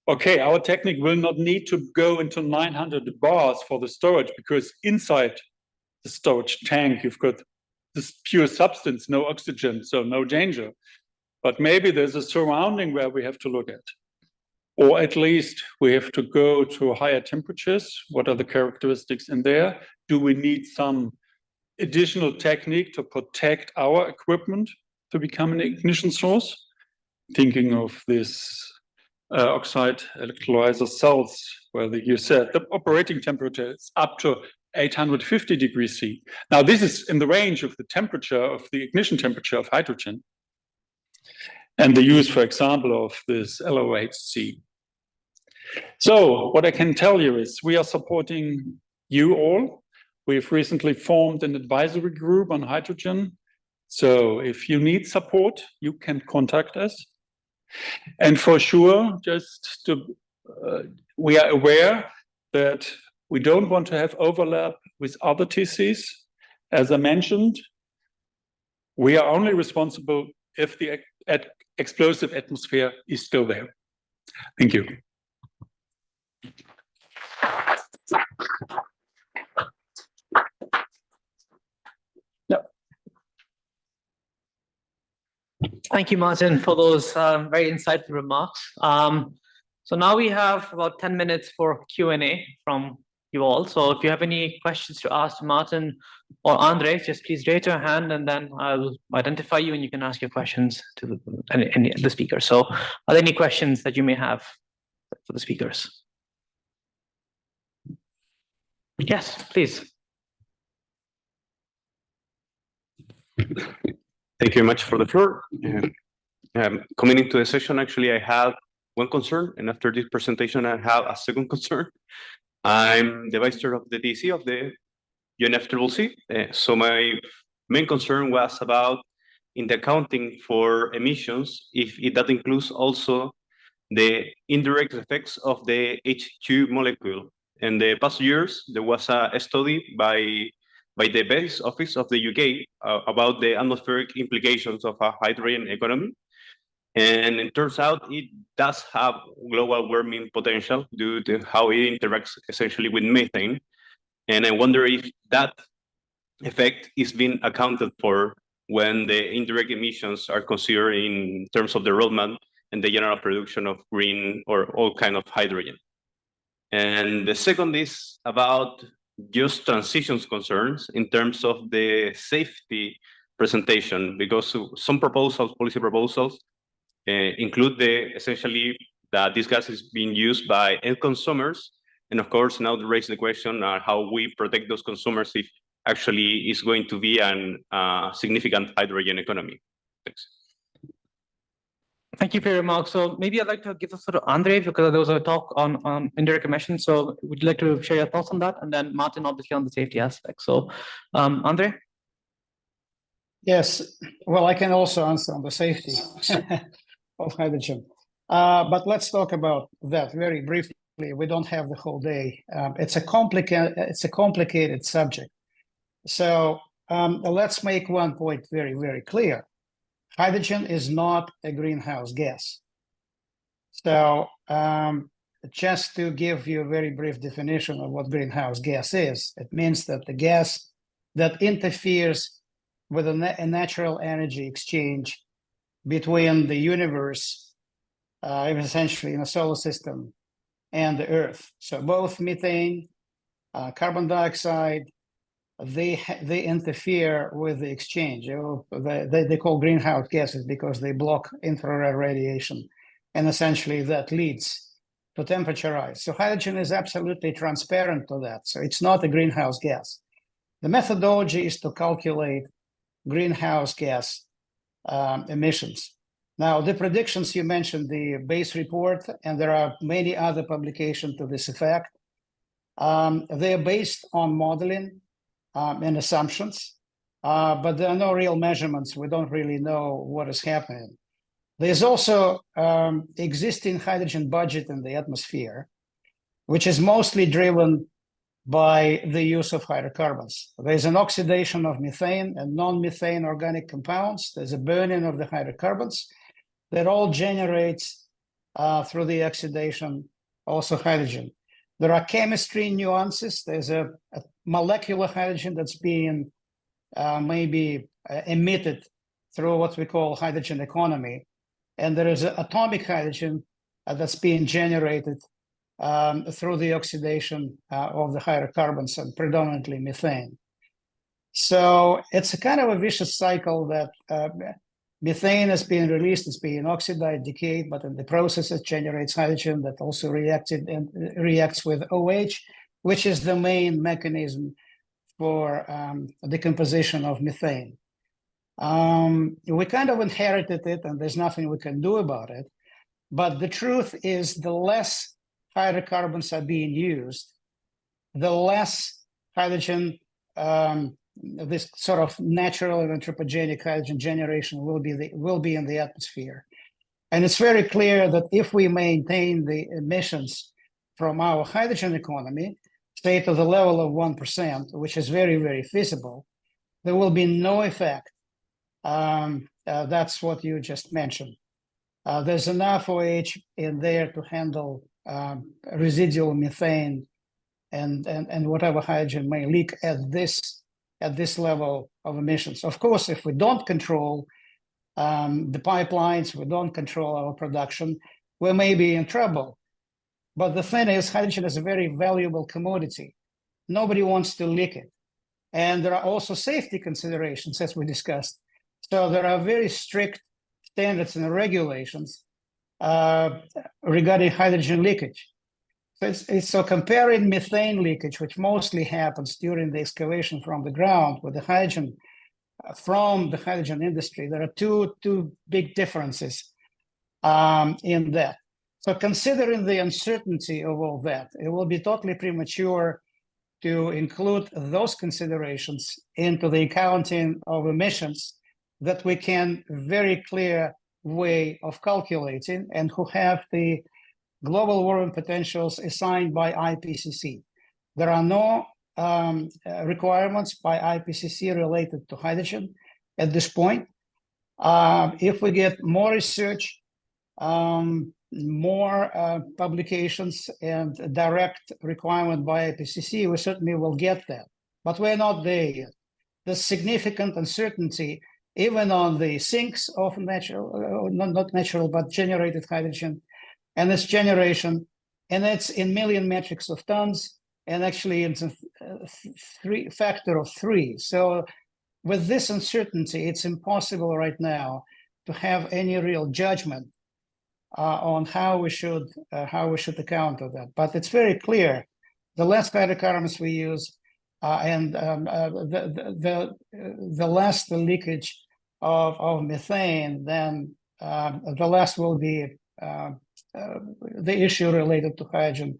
Okay, our technique will not need to go into 900 bars for the storage, because inside the storage tank, you've got this pure substance, no oxygen, so no danger. But maybe there's a surrounding where we have to look at. Or at least we have to go to higher temperatures. What are the characteristics in there? Do we need some additional technique to protect our equipment to become an ignition source? Thinking of this oxide electrolyzer cells, where you said the operating temperature is up to 850 degrees C. Now, this is in the range of the temperature of the ignition temperature of hydrogen. And the use, for example, of this LOHC. So what I can tell you is we are supporting you all. We've recently formed an advisory group on hydrogen. So if you need support, you can contact us. And for sure, we are aware that we don't want to have overlap with other TCs. As I mentioned, we are only responsible if the explosive atmosphere is still there. Thank you. Thank you, Martin, for those very insightful remarks. So now we have about 10 minutes for Q&A from you all. So if you have any questions to ask Martin or Andre, just please raise your hand and then I'll identify you and you can ask your questions to any of the speakers. So are there any questions that you may have for the speakers? Yes, please. Thank you very much for the floor. Coming into the session, actually, I have one concern, and after this presentation, I have a second concern. I'm the vice chair of the DC of the UNFCCC. So my main concern was about in the accounting for emissions, if that includes also the indirect effects of the H2 molecule. In the past years, there was a study by the base office of the UK about the atmospheric implications of a hydrogen economy. And it turns out it does have global warming potential due to how it interacts essentially with methane. And I wonder if that effect is being accounted for when the indirect emissions are considered in terms of the roadmap and the general production of green or all kind of hydrogen. And the second is about just transitions concerns in terms of the safety presentation, because some proposals, policy proposals, include essentially that this gas is being used by end consumers. And of course, now raise the question how we protect those consumers if actually is going to be a significant hydrogen economy. Thanks. Thank you for your remarks. So maybe I'd like to give this to Andre, because there was a talk on indirect emissions. So would you like to share your thoughts on that? And then Martin, obviously, on the safety aspect. So Andre? Yes, well, I can also answer on the safety of hydrogen. But let's talk about that very briefly. we don't have the whole day. It's a complicated subject. So let's make one point very, very clear. Hydrogen is not a greenhouse gas. So just to give you a very brief definition of what greenhouse gas is, it means that the gas that interferes with a natural energy exchange between the universe, essentially in a solar system, and the Earth. So both methane, carbon dioxide, they interfere with the exchange. They call greenhouse gases because they block infrared radiation, and essentially that leads to temperature rise. So hydrogen is absolutely transparent to that. So it's not a greenhouse gas. The methodology is to calculate greenhouse gas emissions. Now, the predictions you mentioned, the base report, and there are many other publications to this effect. They are based on modeling and assumptions, but there are no real measurements. We don't really know what is happening. There's also existing hydrogen budget in the atmosphere, which is mostly driven by the use of hydrocarbons. There's an oxidation of methane and non-methane organic compounds. There's a burning of the hydrocarbons that all generates through the oxidation also hydrogen. There are chemistry nuances. There's a molecular hydrogen that's being maybe emitted through what we call hydrogen economy. And there is atomic hydrogen that's being generated through the oxidation of the hydrocarbons and predominantly methane. So it's a kind of a vicious cycle that methane is being released, it's being oxidized, decayed, but in the process it generates hydrogen that also reacts with OH, which is the main mechanism for decomposition of methane. We kind of inherited it, and there's nothing we can do about it. But the truth is, the less hydrocarbons are being used, the less hydrogen, this sort of natural and anthropogenic hydrogen generation will be in the atmosphere. And it's very clear that if we maintain the emissions from our hydrogen economy, say to the level of 1%, which is very, very feasible, there will be no effect. That's what you just mentioned. There's enough OH in there to handle residual methane and whatever hydrogen may leak at this level of emissions. Of course, if we don't control the pipelines, we don't control our production, we may be in trouble. But the thing is, hydrogen is a very valuable commodity. Nobody wants to leak it. And there are also safety considerations, as we discussed. So there are very strict standards and regulations regarding hydrogen leakage. So comparing methane leakage, which mostly happens during the excavation from the ground, with the hydrogen from the hydrogen industry, there are two big differences in that. So considering the uncertainty of all that, it will be totally premature to include those considerations into the accounting of emissions that we can very clear way of calculating and who have the global warming potentials assigned by IPCC. There are no requirements by IPCC related to hydrogen at this point. If we get more research, more publications and direct requirement by IPCC, we certainly will get that. But we're not there yet. There's significant uncertainty even on the sinks of natural, not natural, but generated hydrogen, and its generation, and it's in million metrics of tons, and actually it's a factor of 3. So with this uncertainty, it's impossible right now to have any real judgment on how we should account for that. But it's very clear, the less hydrocarbons we use, and the less the leakage of methane, then the less will be the issue related to hydrogen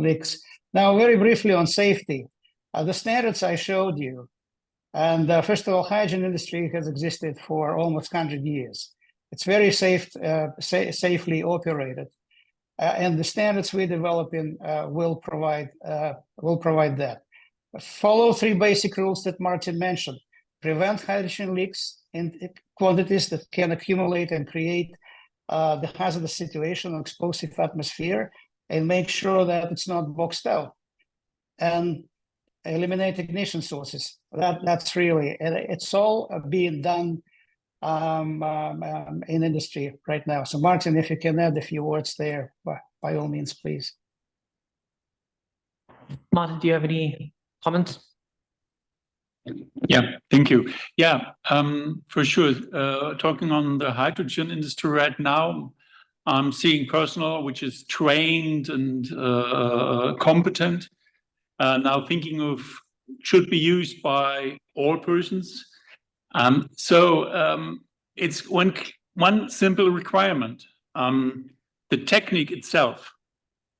leaks. Now, very briefly on safety, the standards I showed you, and first of all, hydrogen industry has existed for almost 100 years. It's very safe, safely operated. and the standards we're developing will provide that. Follow 3 basic rules that Martin mentioned. Prevent hydrogen leaks in quantities that can accumulate and create the hazardous situation, explosive atmosphere, and make sure that it's not boxed out. And eliminate ignition sources. That's really, it's all being done in industry right now. So Martin, if you can add a few words there, by all means, please. Martin, do you have any comments? Yeah, thank you. Yeah, for sure. Talking on the hydrogen industry right now, I'm seeing personnel which is trained and competent. Now thinking of should be used by all persons. It's one simple requirement. The technique itself,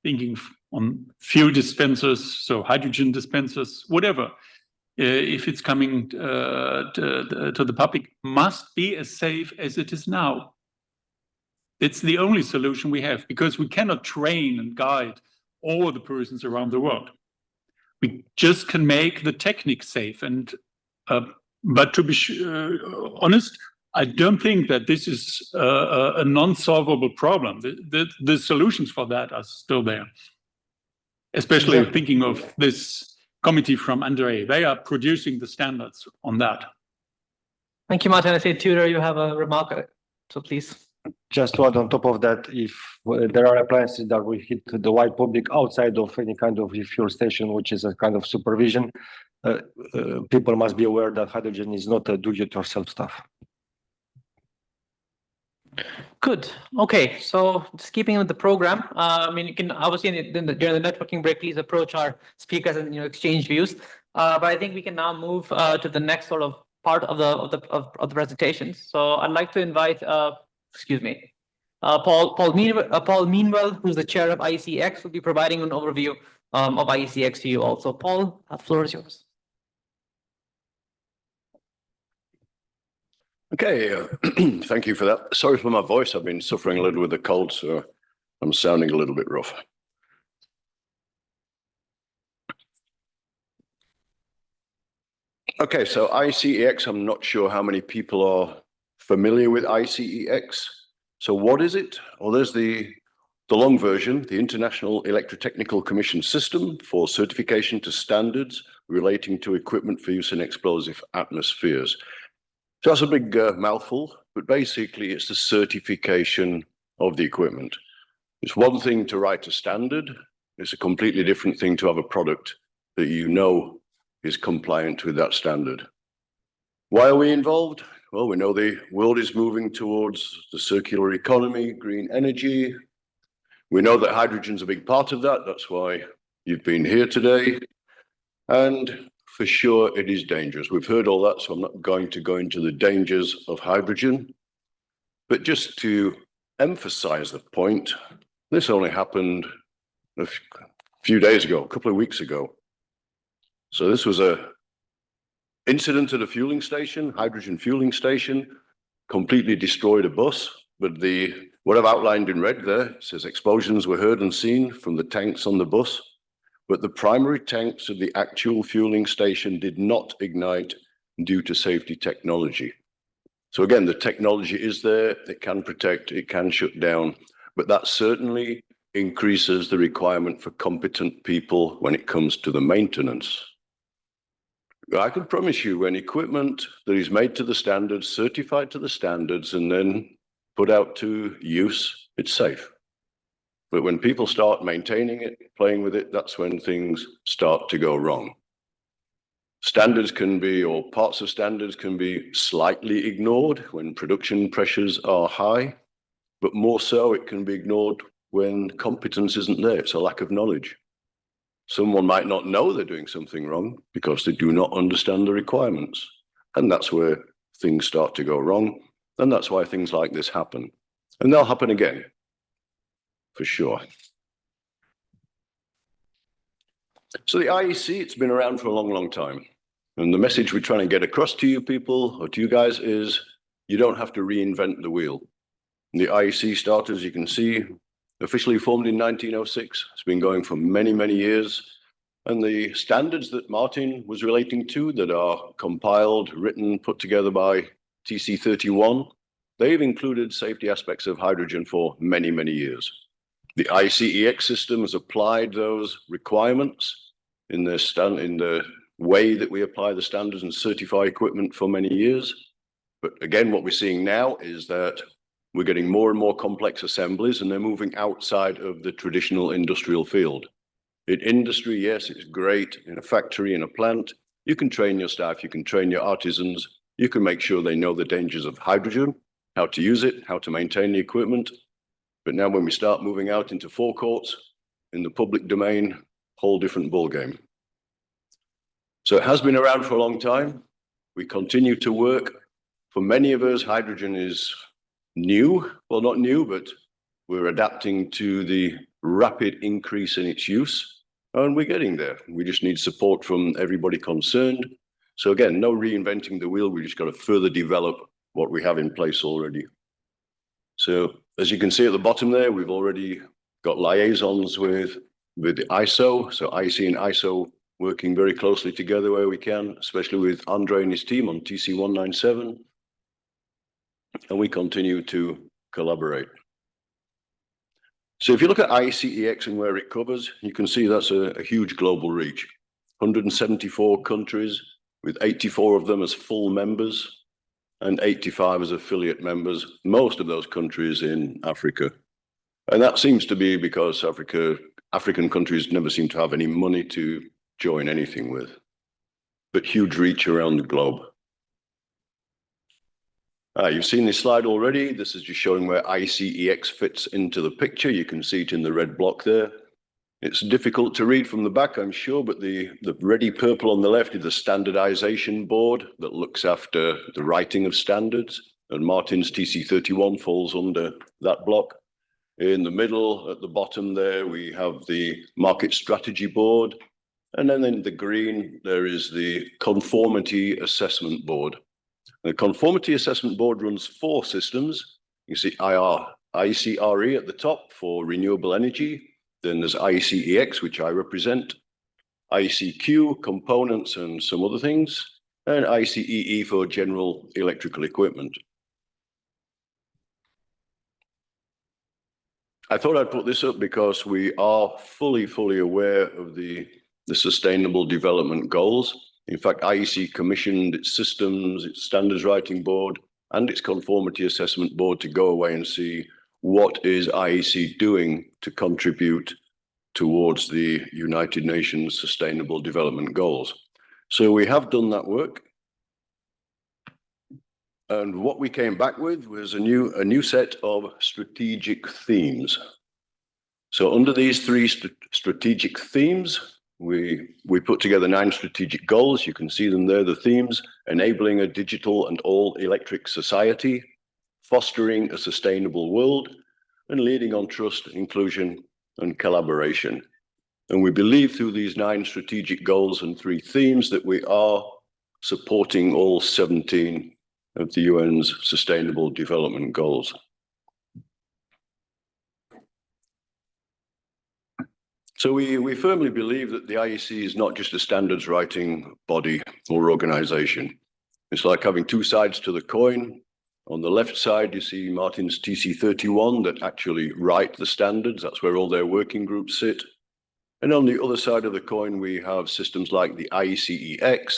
thinking on fuel dispensers, so hydrogen dispensers, whatever, if it's coming to the public, must be as safe as it is now. It's the only solution we have, because we cannot train and guide all the persons around the world. We just can make the technique safe. And but to be honest, I don't think that this is a non-solvable problem. The solutions for that are still there. Especially thinking of this committee from Andre, they are producing the standards on that. Thank you, Martin. I see, Tudor, you have a remark, so please. Just to add on top of that, if there are appliances that will hit the wide public outside of any kind of refuel station, which is a kind of supervision, people must be aware that hydrogen is not a do-it-yourself stuff. Good. Okay. So just keeping with the program, I mean, you can obviously during the networking break, please approach our speakers and exchange views. But I think we can now move to the next sort of part of the presentation. So I'd like to invite, Paul Meanwell, who's the chair of IECX, will be providing an overview of IECX to you all. So Paul, the floor is yours. Okay, thank you for that. Sorry for my voice. I've been suffering a little with a cold, so I'm sounding a little bit rough. Okay, so ICEX, I'm not sure how many people are familiar with ICEX. So what is it? Well, there's the long version, the International Electrotechnical Commission System for certification to standards relating to equipment for use in explosive atmospheres. So that's a big mouthful, but basically it's the certification of the equipment. It's one thing to write a standard. It's a completely different thing to have a product that you know is compliant with that standard. Why are we involved? Well, we know the world is moving towards the circular economy, green energy. We know that hydrogen's a big part of that. That's why you've been here today. And for sure, it is dangerous. We've heard all that, so I'm not going to go into the dangers of hydrogen. But just to emphasize the point, this only happened a few days ago, a couple of weeks ago. So this was an incident at a fueling station, hydrogen fueling station, completely destroyed a bus. But what I've outlined in red there says explosions were heard and seen from the tanks on the bus. But the primary tanks of the actual fueling station did not ignite due to safety technology. So again, the technology is there, it can protect, it can shut down, but that certainly increases the requirement for competent people when it comes to the maintenance. I can promise you when equipment that is made to the standards, certified to the standards, and then put out to use, it's safe. But when people start maintaining it, playing with it, that's when things start to go wrong. Standards can be, or parts of standards can be slightly ignored when production pressures are high, but more so it can be ignored when competence isn't there. It's a lack of knowledge. Someone might not know they're doing something wrong because they do not understand the requirements. And that's where things start to go wrong. And that's why things like this happen. And they'll happen again. For sure. So the IEC, it's been around for a long, long time. And the message we're trying to get across to you people, or to you guys, is you don't have to reinvent the wheel. And the IEC started, as you can see, officially formed in 1906. It's been going for many, many years. And the standards that Martin was relating to that are compiled, written, put together by TC31, they've included safety aspects of hydrogen for many, many years. The ICEX system has applied those requirements in the way that we apply the standards and certify equipment for many years. But again, what we're seeing now is that we're getting more and more complex assemblies, and they're moving outside of the traditional industrial field. In industry, yes, it's great. In a factory, in a plant, you can train your staff, you can train your artisans, you can make sure they know the dangers of hydrogen, how to use it, how to maintain the equipment. But now when we start moving out into forecourts, in the public domain, whole different ballgame. So it has been around for a long time. We continue to work. For many of us, hydrogen is new. Well, not new, but we're adapting to the rapid increase in its use, and we're getting there. We just need support from everybody concerned. So again, no reinventing the wheel. We just got to further develop what we have in place already. So as you can see at the bottom there, we've already got liaisons with the ISO. So IC and ISO working very closely together where we can, especially with Andre and his team on TC197. And we continue to collaborate. So if you look at ICEX and where it covers, you can see that's a huge global reach. 174 countries with 84 of them as full members and 85 as affiliate members, most of those countries in Africa. And that seems to be because African countries never seem to have any money to join anything with, but huge reach around the globe. You've seen this slide already. This is just showing where ICEX fits into the picture. You can see it in the red block there. It's difficult to read from the back, I'm sure, but the reddy purple on the left is the standardization board that looks after the writing of standards, and Martin's TC31 falls under that block. In the middle, at the bottom there, we have the market strategy board, and then in the green, there is the conformity assessment board. The conformity assessment board runs 4 systems. You see ICRE at the top for renewable energy. Then there's ICEX, which I represent, ICQ, components and some other things, and ICEE for general electrical equipment. I thought I'd put this up because we are fully aware of the Sustainable Development Goals. In fact, IEC commissioned its systems, its standards writing board, and its conformity assessment board to go away and see what is IEC doing to contribute towards the United Nations Sustainable Development Goals. So we have done that work. And what we came back with was a new set of strategic themes. So under these 3 strategic themes, we put together 9 strategic goals. You can see them there, the themes: enabling a digital and all-electric society, fostering a sustainable world, and leading on trust, inclusion, and collaboration. And we believe through these 9 strategic goals and 3 themes that we are supporting all 17 of the UN's Sustainable Development Goals. So we firmly believe that the IEC is not just a standards writing body or organization. It's like having 2 sides to the coin. On the left side, you see Martin's TC31 that actually write the standards. That's where all their working groups sit. And on the other side of the coin, we have systems like the ICEX.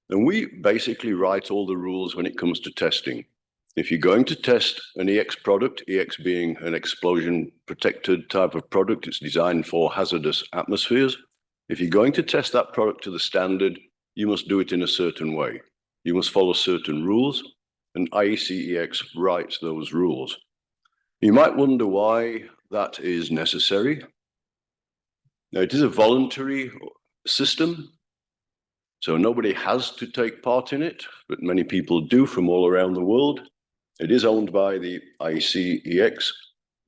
And we basically write all the rules when it comes to testing. If you're going to test an EX product, EX being an explosion protected type of product, it's designed for hazardous atmospheres. If you're going to test that product to the standard, you must do it in a certain way. You must follow certain rules, and ICEX writes those rules. You might wonder why that is necessary. Now, it is a voluntary system, so nobody has to take part in it, but many people do from all around the world. It is owned by the ICEX,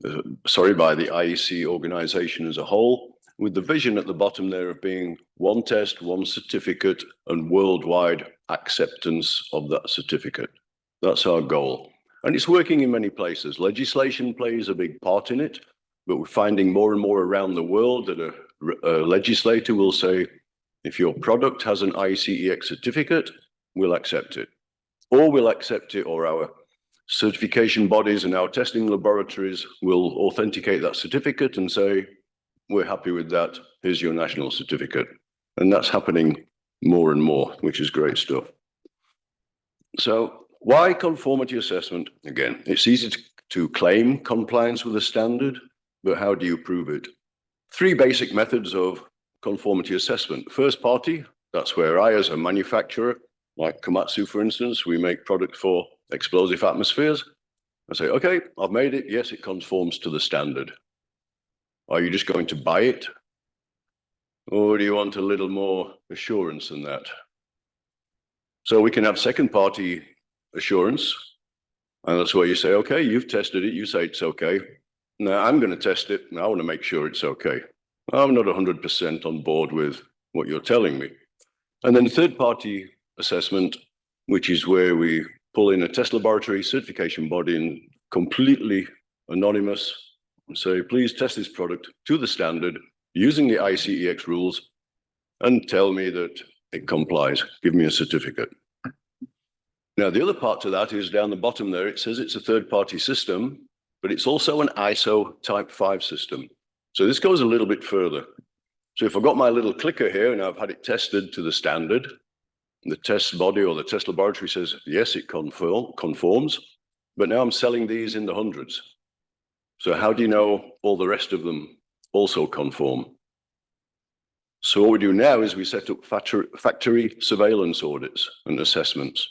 by the IEC organization as a whole, with the vision at the bottom there of being 1 test, 1 certificate, and worldwide acceptance of that certificate. That's our goal. And it's working in many places. Legislation plays a big part in it. but we're finding more and more around the world that a legislator will say, if your product has an ICEX certificate, we'll accept it. Or we'll accept it, or our certification bodies and our testing laboratories will authenticate that certificate and say, we're happy with that, here's your national certificate. And that's happening more and more, which is great stuff. So why conformity assessment? Again, it's easy to claim compliance with a standard, but how do you prove it? Three basic methods of conformity assessment. First party, that's where I, as a manufacturer, like Komatsu, for instance, we make products for explosive atmospheres. I say, okay, I've made it. Yes, it conforms to the standard. Are you just going to buy it? Or do you want a little more assurance than that? So we can have second party assurance. And that's where you say, okay, you've tested it. You say it's okay. Now I'm going to test it. And I want to make sure it's okay. I'm not 100% on board with what you're telling me. And then third party assessment, which is where we pull in a test laboratory certification body and completely anonymous and say, please test this product to the standard using the ICEX rules and tell me that it complies. Give me a certificate. Now, the other part to that is down the bottom there. It says it's a third party system, but it's also an ISO type 5 system. So this goes a little bit further. So if I've got my little clicker here and I've had it tested to the standard, the test body or the test laboratory says, yes, it conforms, but now I'm selling these in the hundreds. So how do you know all the rest of them also conform? So what we do now is we set up factory surveillance audits and assessments.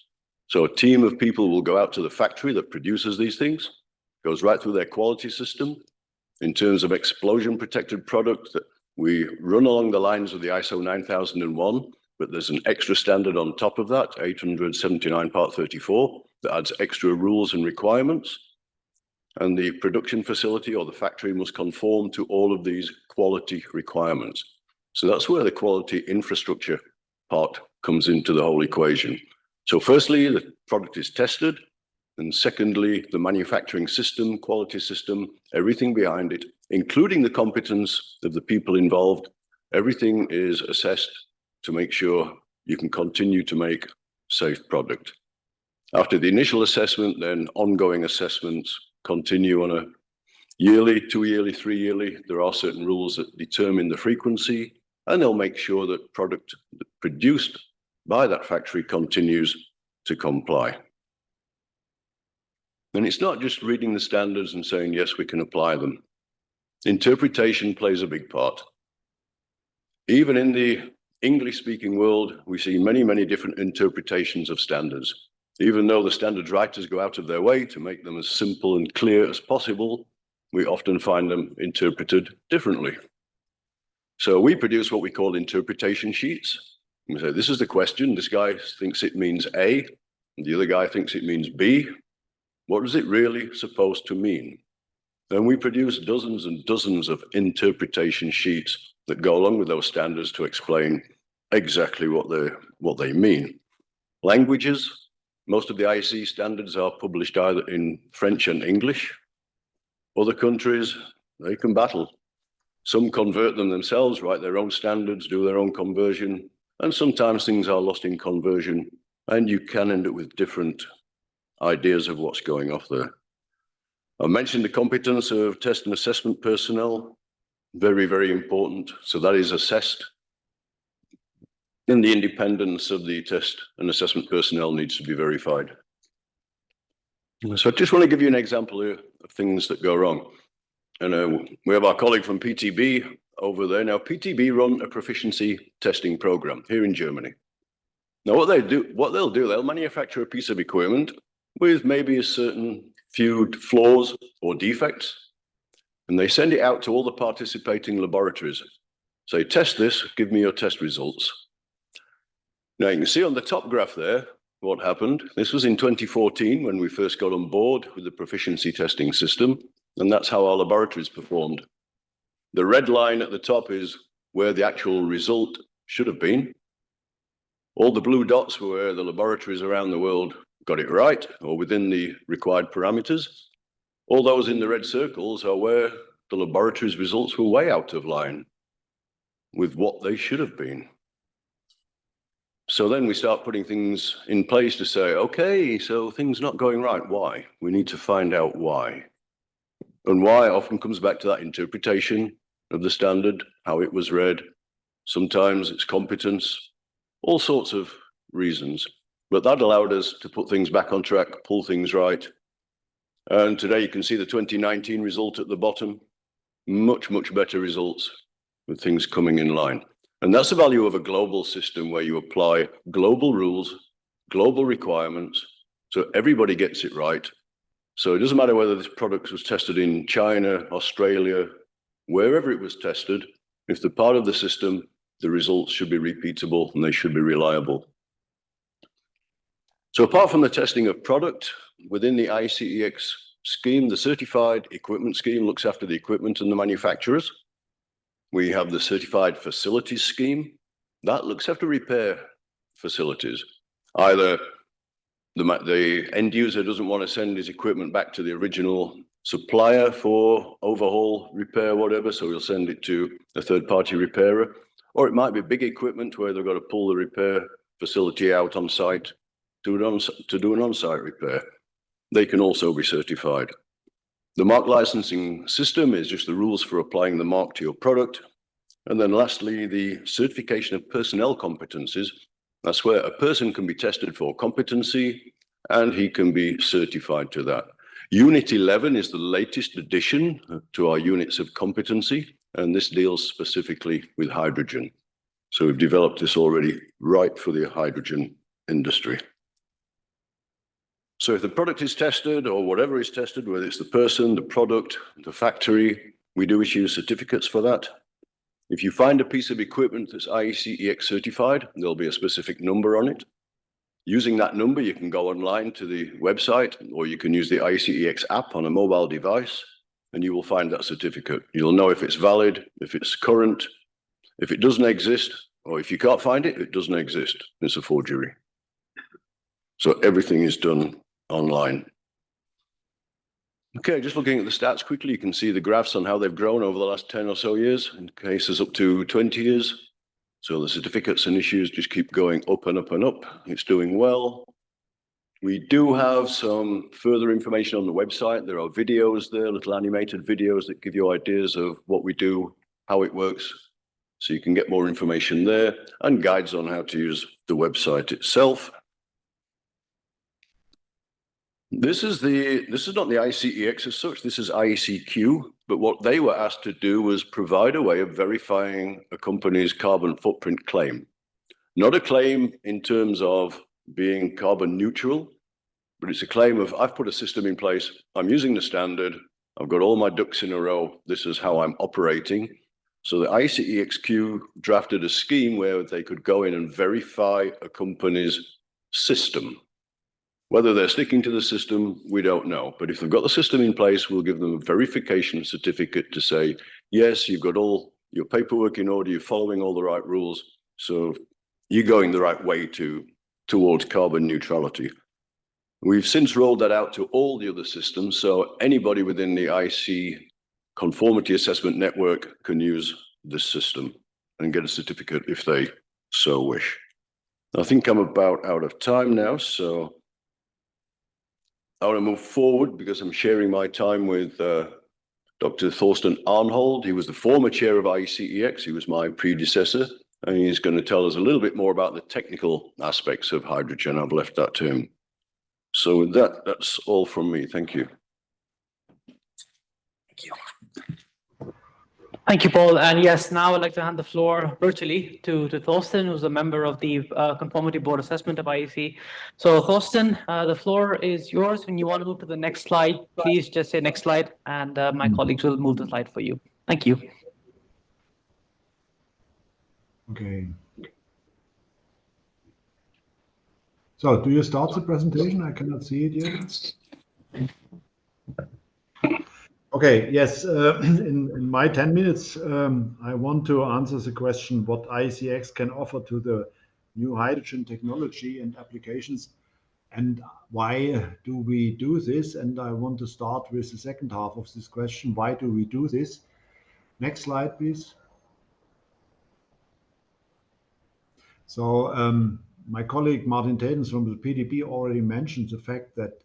So a team of people will go out to the factory that produces these things, goes right through their quality system. In terms of explosion protected product, that we run along the lines of the ISO 9001, but there's an extra standard on top of that, 879 part 34, that adds extra rules and requirements. And the production facility or the factory must conform to all of these quality requirements. So that's where the quality infrastructure part comes into the whole equation. So firstly, the product is tested. And secondly, the manufacturing system, quality system, everything behind it, including the competence of the people involved, everything is assessed to make sure you can continue to make safe product. After the initial assessment, then ongoing assessments continue on a yearly, 2 yearly, 3 yearly. There are certain rules that determine the frequency, and they'll make sure that product produced by that factory continues to comply. And it's not just reading the standards and saying, yes, we can apply them. Interpretation plays a big part. Even in the English-speaking world, we see many, many different interpretations of standards. Even though the standards writers go out of their way to make them as simple and clear as possible, we often find them interpreted differently. So we produce what we call interpretation sheets. We say, this is the question. This guy thinks it means A, and the other guy thinks it means B. What is it really supposed to mean? Then we produce dozens and dozens of interpretation sheets that go along with those standards to explain exactly what they mean. Languages, most of the IEC standards are published either in French and English. Other countries, they can battle. Some convert them themselves, write their own standards, do their own conversion, and sometimes things are lost in conversion, and you can end up with different ideas of what's going off there. I mentioned the competence of test and assessment personnel, very, very important. So that is assessed. And the independence of the test and assessment personnel needs to be verified. So I just want to give you an example here of things that go wrong. And we have our colleague from PTB over there. Now, PTB run a proficiency testing program here in Germany. Now, what they'll do, they'll manufacture a piece of equipment with maybe a certain few flaws or defects, and they send it out to all the participating laboratories. Say, test this, give me your test results. Now, you can see on the top graph there what happened. This was in 2014 when we first got on board with the proficiency testing system, and that's how our laboratories performed. The red line at the top is where the actual result should have been. All the blue dots were where the laboratories around the world got it right or within the required parameters. All those in the red circles are where the laboratory's results were way out of line with what they should have been. So then we start putting things in place to say, okay, so things not going right. Why? We need to find out why. And why often comes back to that interpretation of the standard, how it was read. Sometimes it's competence, all sorts of reasons. But that allowed us to put things back on track, pull things right. And today you can see the 2019 result at the bottom. Much, much better results with things coming in line. And that's the value of a global system where you apply global rules, global requirements, so everybody gets it right. So it doesn't matter whether this product was tested in China, Australia, wherever it was tested, if they're part of the system, the results should be repeatable and they should be reliable. So apart from the testing of product, within the ICEX scheme, the certified equipment scheme looks after the equipment and the manufacturers. We have the certified facilities scheme that looks after repair facilities. Either the end user doesn't want to send his equipment back to the original supplier for overhaul, repair, whatever, so he'll send it to a third-party repairer. Or it might be big equipment where they've got to pull the repair facility out on site to do an on-site repair. They can also be certified. The mark licensing system is just the rules for applying the mark to your product. And then lastly, the certification of personnel competencies. That's where a person can be tested for competency and he can be certified to that. Unit 11 is the latest addition to our units of competency, and this deals specifically with hydrogen. So we've developed this already right for the hydrogen industry. So if the product is tested or whatever is tested, whether it's the person, the product, the factory, we do issue certificates for that. If you find a piece of equipment that's IECEX certified, there'll be a specific number on it. Using that number, you can go online to the website, or you can use the IECEX app on a mobile device, and you will find that certificate. You'll know if it's valid, if it's current, if it doesn't exist, or if you can't find it, it doesn't exist. It's a forgery. So everything is done online. Okay, just looking at the stats quickly, you can see the graphs on how they've grown over the last 10 or so years, in cases up to 20 years. So the certificates and issues just keep going up and up and up. It's doing well. We do have some further information on the website. There are videos there, little animated videos that give you ideas of what we do, how it works. So you can get more information there and guides on how to use the website itself. This is not the ICEX as such, this is IECQ, but what they were asked to do was provide a way of verifying a company's carbon footprint claim. Not a claim in terms of being carbon neutral, but it's a claim of, I've put a system in place, I'm using the standard, I've got all my ducks in a row, this is how I'm operating. So the ICEXQ drafted a scheme where they could go in and verify a company's system. Whether they're sticking to the system, we don't know. But if they've got the system in place, we'll give them a verification certificate to say, yes, you've got all your paperwork in order, you're following all the right rules. So you're going the right way towards carbon neutrality. We've since rolled that out to all the other systems. So anybody within the IC conformity assessment network can use this system and get a certificate if they so wish. I think I'm about out of time now, so I want to move forward because I'm sharing my time with Dr. Thorsten Arnhold. He was the former chair of IECEX. He was my predecessor, and he's going to tell us a little bit more about the technical aspects of hydrogen. I've left that to him. So with that, that's all from me. Thank you. Thank you. Thank you, Paul. And yes, now I'd like to hand the floor virtually to Thorsten, who's a member of the Conformity Board Assessment of IEC. So Thorsten, the floor is yours. When you want to move to the next slide, please just say next slide, and my colleagues will move the slide for you. Thank you. Okay. So do you start the presentation? I cannot see it yet. Okay, yes, in my 10 minutes, I want to answer the question what ICEX can offer to the new hydrogen technology and applications. And why do we do this? And I want to start with the second half of this question. Why do we do this? Next slide, please. So my colleague Martin Tedens from the PDB already mentioned the fact that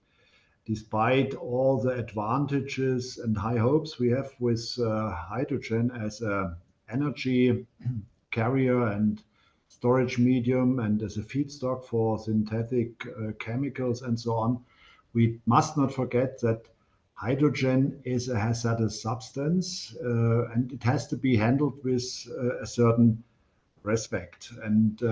despite all the advantages and high hopes we have with hydrogen as an energy carrier and storage medium and as a feedstock for synthetic chemicals and so on, we must not forget that hydrogen is a hazardous substance and it has to be handled with a certain respect. And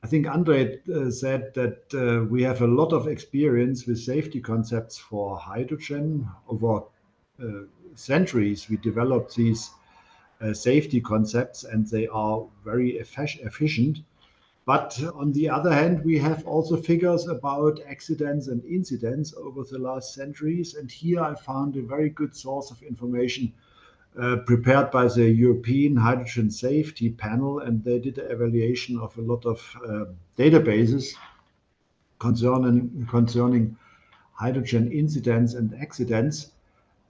I think Andre said that we have a lot of experience with safety concepts for hydrogen. Over centuries, we developed these safety concepts and they are very efficient. But on the other hand, we have also figures about accidents and incidents over the last centuries. And here I found a very good source of information prepared by the European Hydrogen Safety Panel, and they did an evaluation of a lot of databases concerning hydrogen incidents and accidents.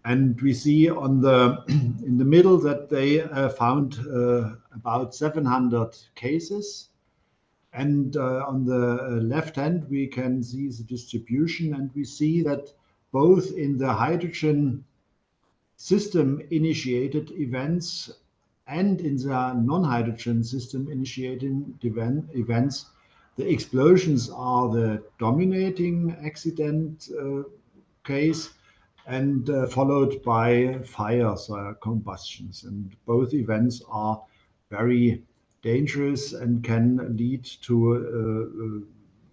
And we see on the in the middle that they found about 700 cases. And on the left hand, we can see the distribution, and we see that both in the hydrogen system-initiated events and in the non-hydrogen system-initiated events, the explosions are the dominating accident case, and followed by fires or combustions. And both events are very dangerous and can lead to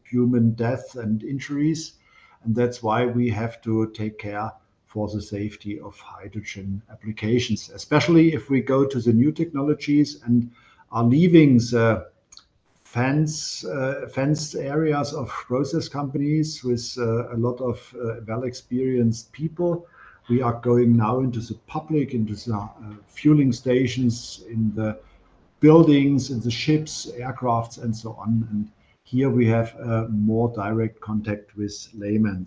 human death and injuries. And that's why we have to take care for the safety of hydrogen applications, especially if we go to the new technologies and are leaving the fenced areas of process companies with a lot of well-experienced people. We are going now into the public, into the fueling stations, in the buildings, in the ships, aircrafts, and so on. And here we have more direct contact with laymen.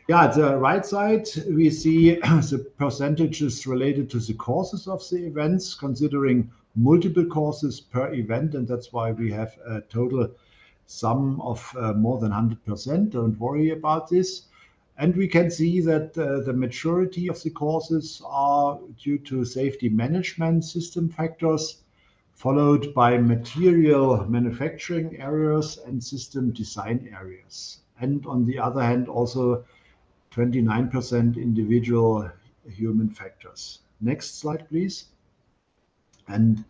Yeah, at the right side, we see the percentages related to the causes of the events, considering multiple causes per event, and that's why we have a total sum of more than 100%. Don't worry about this. And we can see that the majority of the causes are due to safety management system factors, followed by material manufacturing areas and system design areas. And on the other hand, also 29% individual human factors. Next slide, please. And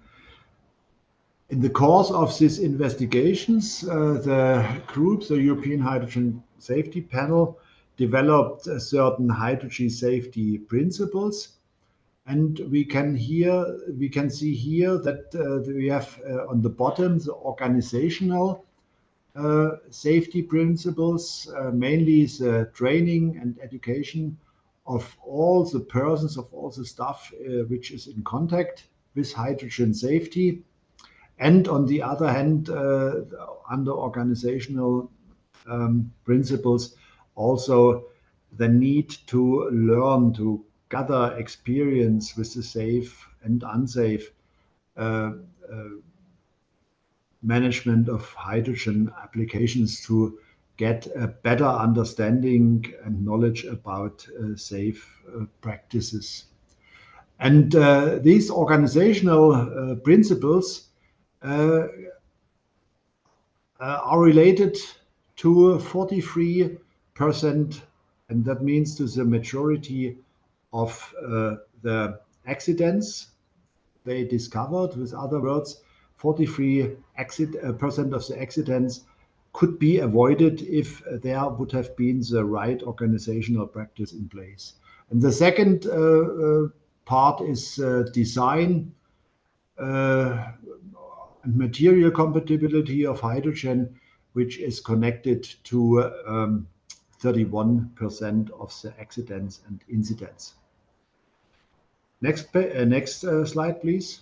in the course of these investigations, the group, the European Hydrogen Safety Panel, developed certain hydrogen safety principles. And we can see here that we have on the bottom the organizational safety principles, mainly the training and education of all the persons, of all the staff which is in contact with hydrogen safety. And on the other hand, under organizational principles, also the need to learn to gather experience with the safe and unsafe management of hydrogen applications to get a better understanding and knowledge about safe practices. And these organizational principles are related to 43%, and that means to the majority of the accidents they discovered. With other words, 43% of the accidents could be avoided if there would have been the right organizational practice in place. And the second part is design and material compatibility of hydrogen, which is connected to 31% of the accidents and incidents. Next slide, please.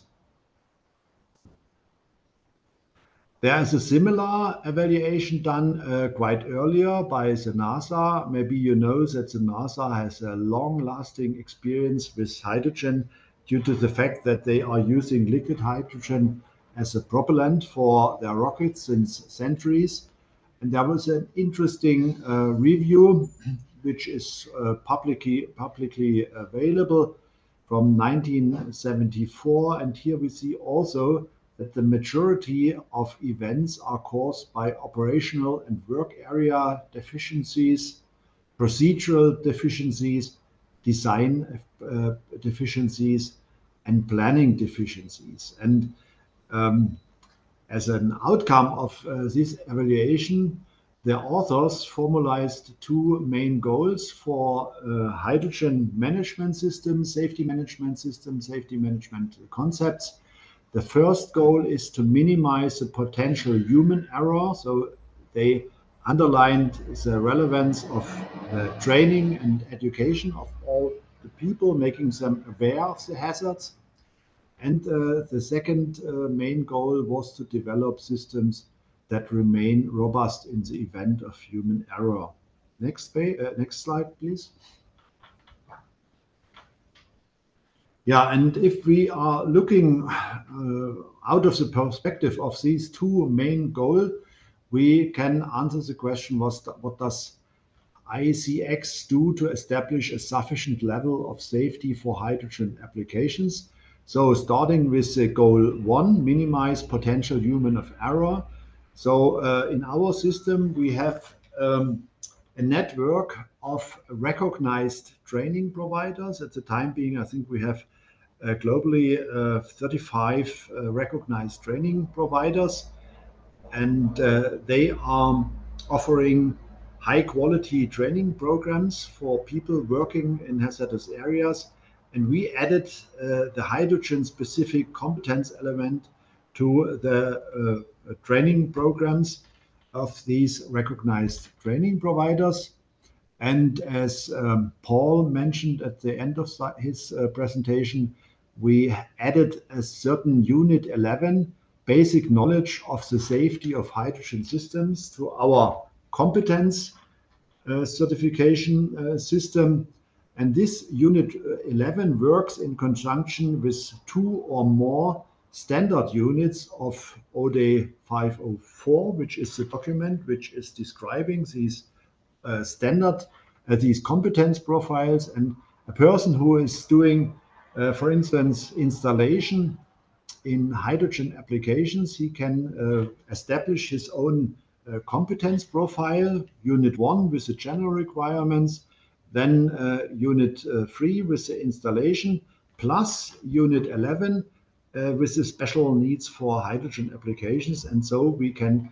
There is a similar evaluation done quite earlier by the NASA. Maybe you know that the NASA has a long-lasting experience with hydrogen due to the fact that they are using liquid hydrogen as a propellant for their rockets since centuries. And there was an interesting review, which is publicly available from 1974. And here we see also that the majority of events are caused by operational and work area deficiencies, procedural deficiencies, design deficiencies, and planning deficiencies. And as an outcome of this evaluation, the authors formalized two main goals for hydrogen management systems, safety management concepts. The first goal is to minimize the potential human error. So they underlined the relevance of the training and education of all the people, making them aware of the hazards. And the second main goal was to develop systems that remain robust in the event of human error. Next slide, please. Yeah, and if we are looking out of the perspective of these two main goals, we can answer the question, what does ICX do to establish a sufficient level of safety for hydrogen applications? So starting with goal 1, minimize potential human error. So in our system, we have a network of recognized training providers. At the time being, I think we have globally 35 recognized training providers, and they are offering high quality training programs for people working in hazardous areas. And we added the hydrogen specific competence element to the training programs of these recognized training providers. And as Paul mentioned at the end of his presentation, we added a certain Unit 11 basic knowledge of the safety of hydrogen systems to our competence certification system. And this Unit 11 works in conjunction with 2 or more standard units of ODE 504, which is the document which is describing these these competence profiles. And a person who is doing, for instance, installation in hydrogen applications, he can establish his own competence profile, Unit 1 with the general requirements, then Unit 3 with the installation, plus Unit 11 with the special needs for hydrogen applications. And so we can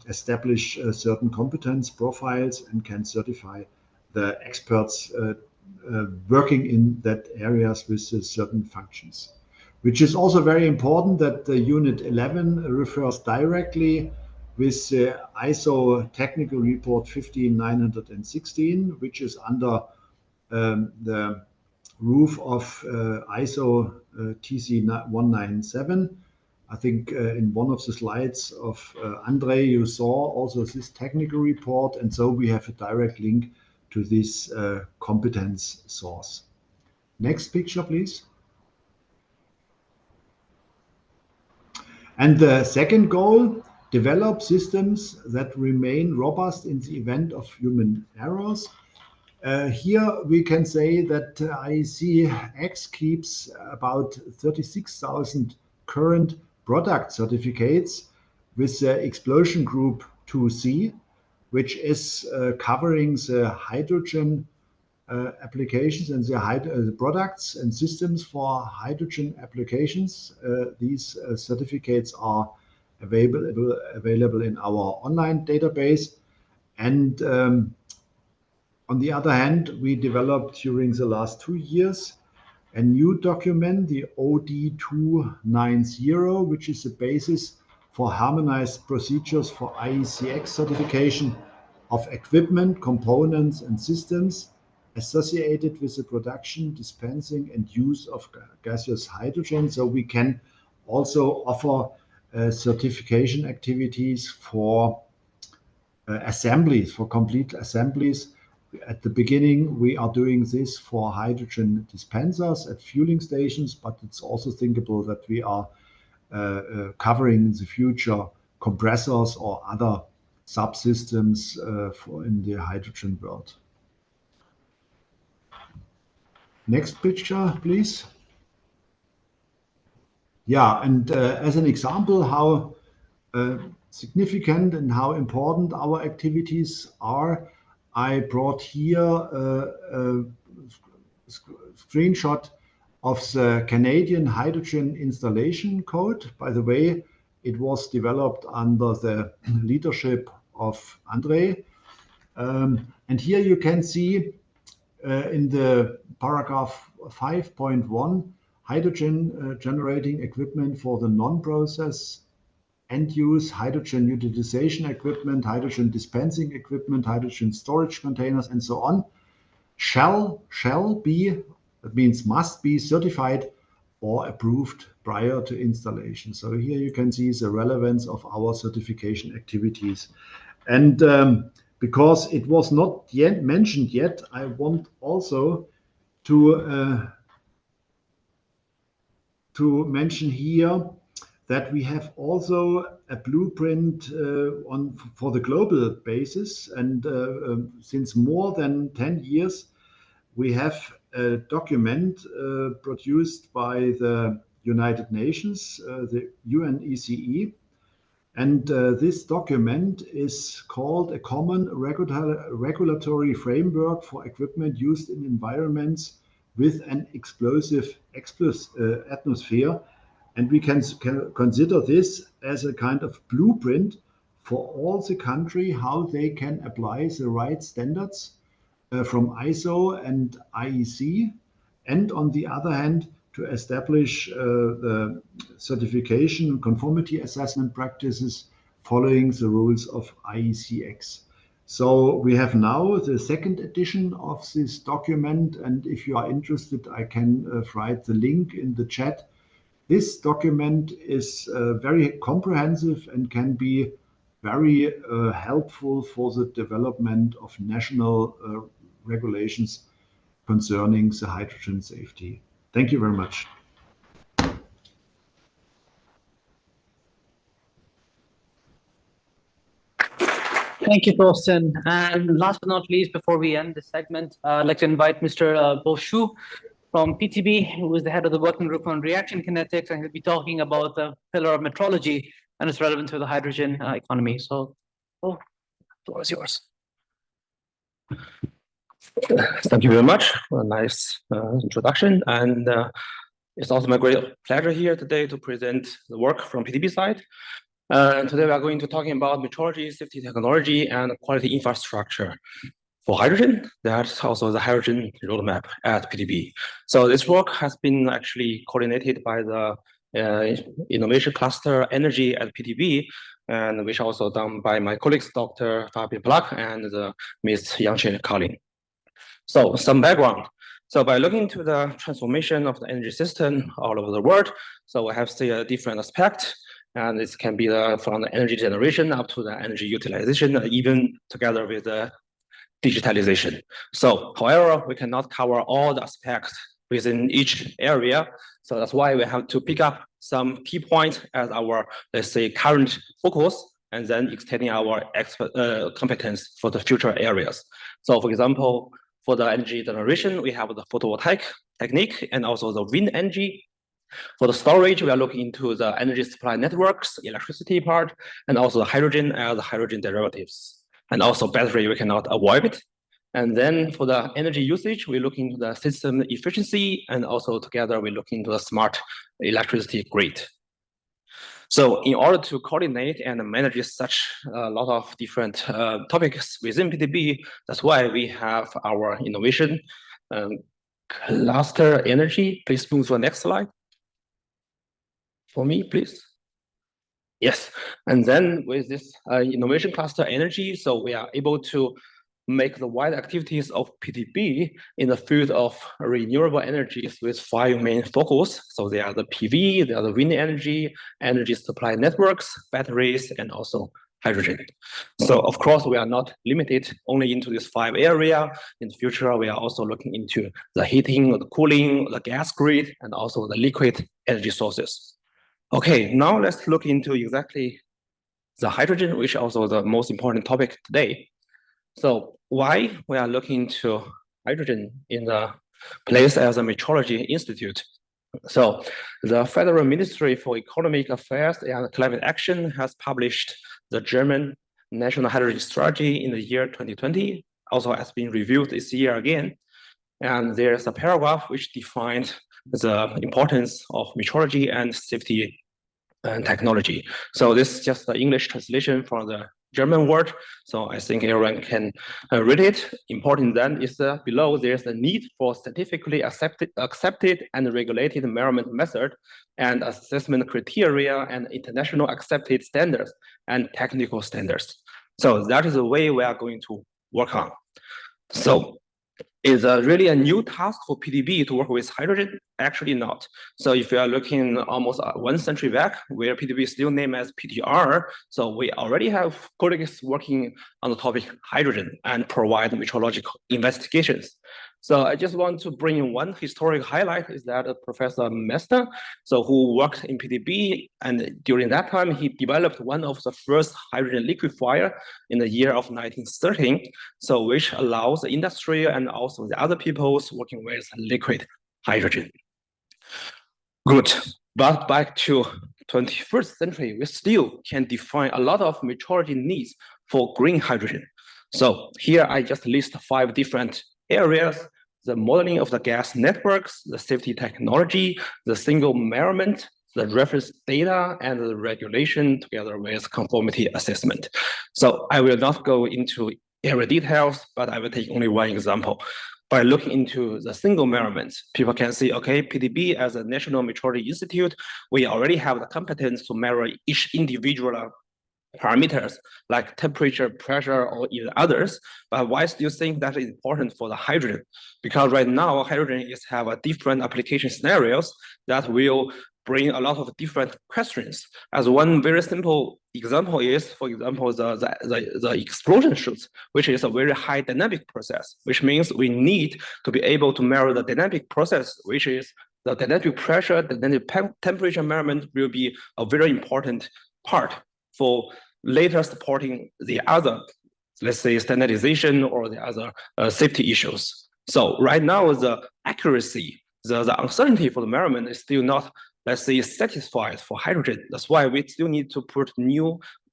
establish certain competence profiles and can certify the experts working in that areas with certain functions. Which is also very important that the Unit 11 refers directly with the ISO technical report 15916, which is under the roof of ISO TC 197. I think in one of the slides of Andre, you saw also this technical report, and so we have a direct link to this competence source. Next picture, please. And the second goal, develop systems that remain robust in the event of human errors. Here we can say that ICX keeps about 36,000 current product certificates with the explosion group 2C, which is covering the hydrogen applications and the products and systems for hydrogen applications. These certificates are available in our online database. And on the other hand, we developed during the last 2 years a new document, the OD290, which is the basis for harmonized procedures for IECX certification of equipment, components, and systems associated with the production, dispensing, and use of gaseous hydrogen. So we can also offer certification activities for assemblies, for complete assemblies. At the beginning, we are doing this for hydrogen dispensers at fueling stations, but it's also thinkable that we are covering in the future compressors or other subsystems for in the hydrogen world. Next picture, please. Yeah, and as an example how significant and how important our activities are, I brought here a screenshot of the Canadian Hydrogen Installation Code. By the way, it was developed under the leadership of Andre. And here you can see in the paragraph 5.1, hydrogen generating equipment for the non-process end-use hydrogen utilization equipment, hydrogen dispensing equipment, hydrogen storage containers, and so on, shall be, that means must be certified or approved prior to installation. So here you can see the relevance of our certification activities. And because it was not yet mentioned yet, I want also to mention here that we have also a blueprint for the global basis. And since more than 10 years, we have a document produced by the United Nations, the UNECE. And this document is called a Common Regulatory Framework for Equipment Used in Environments with an Explosive Atmosphere. And we can consider this as a kind of blueprint for all the country, how they can apply the right standards from ISO and IEC. And on the other hand, to establish the certification conformity assessment practices following the rules of IECX. So we have now the second edition of this document, and if you are interested, I can write the link in the chat. This document is very comprehensive and can be very helpful for the development of national regulations concerning the hydrogen safety. Thank you very much. Thank you, Thorsten. And last but not least, before we end this segment, I'd like to invite Mr. Bo Shu from PTB, who is the head of the working group on reaction kinetics, and he'll be talking about the pillar of metrology and its relevance to the hydrogen economy. So, the floor is yours. Thank you very much for a nice introduction. And it's also my great pleasure here today to present the work from PTB side. Today we are going to talking about metrology, safety technology, and quality infrastructure for hydrogen. That's also the hydrogen roadmap at PTB. So this work has been actually coordinated by the innovation cluster energy at PTB, and which also done by my colleagues, Dr. Fabian Black and Ms. Yangchen Colin. So some background. So by looking to the transformation of the energy system all over the world, so we have a different aspect, and this can be from the energy generation up to the energy utilization, even together with the digitalization. So however, we cannot cover all the aspects within each area. So that's why we have to pick up some key points as our, let's say, current focus, and then extending our competence for the future areas. So for example, for the energy generation, we have the photovoltaic technique and also the wind energy. For the storage, we are looking into the energy supply networks, electricity part, and also the hydrogen and the hydrogen derivatives. And also battery, we cannot avoid it. And then for the energy usage, we look into the system efficiency, and also together we look into the smart electricity grid. So in order to coordinate and manage such a lot of different topics within PTB, that's why we have our innovation cluster energy. Please move to the next slide. For me, please. Yes, and then with this innovation cluster energy, so we are able to make the wide activities of PTB in the field of renewable energies with 5 main focus. So they are the PV, they are the wind energy supply networks, batteries, and also hydrogen. So of course, we are not limited only into this 5 area. In the future, we are also looking into the heating, the cooling, the gas grid, and also the liquid energy sources. Okay, now let's look into exactly the hydrogen, which is also the most important topic today. So why we are looking to hydrogen in the place as a metrology institute? So the Federal Ministry for Economic Affairs and Climate Action has published the German National Hydrogen Strategy in the year 2020, also has been reviewed this year again. And there's a paragraph which defines the importance of metrology and safety and technology. So this is just the English translation from the German word. So I think everyone can read it. Important then is below there's a need for scientifically accepted and regulated measurement method and assessment criteria and international accepted standards and technical standards. So that is the way we are going to work on. So is really a new task for PTB to work with hydrogen? Actually not. So if you are looking almost 1 century back, where PTB is still named as PTR, so we already have colleagues working on the topic hydrogen and provide metrological investigations. So I just want to bring in one historic highlight is that Professor Mester, so who worked in PTB, and during that time, he developed one of the first hydrogen liquefier in the year of 1913, so which allows the industry and also the other peoples working with liquid hydrogen. Good, but back to 21st century, we still can define a lot of metrology needs for green hydrogen. So here I just list 5 different areas: the modeling of the gas networks, the safety technology, the single measurement, the reference data, and the regulation together with conformity assessment. So I will not go into area details, but I will take only one example. By looking into the single measurements, people can see, okay, PTB as a National Metrology Institute, we already have the competence to measure each individual parameters like temperature, pressure, or even others. But why do you think that is important for the hydrogen? Because right now, hydrogen is have a different application scenarios that will bring a lot of different questions. As one very simple example is, for example, the explosion chutes, which is a very high dynamic process, which means we need to be able to measure the dynamic process, which is the dynamic pressure, the dynamic temperature measurement will be a very important part for later supporting the other, let's say, standardization or the other safety issues. So right now, the accuracy, the uncertainty for the measurement is still not, let's say, satisfied for hydrogen. That's why we still need to put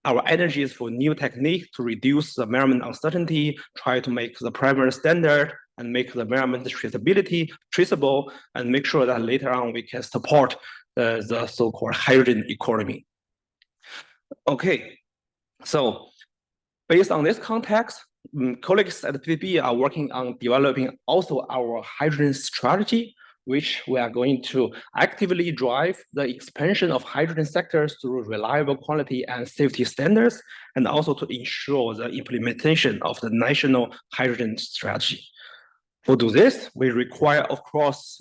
our energies for new technique to reduce the measurement uncertainty, try to make the primary standard and make the measurement traceable, and make sure that later on we can support the so-called hydrogen economy. Okay, so based on this context, colleagues at PTB are working on developing also our hydrogen strategy, which we are going to actively drive the expansion of hydrogen sectors through reliable quality and safety standards, and also to ensure the implementation of the national hydrogen strategy. To do this, we require, of course,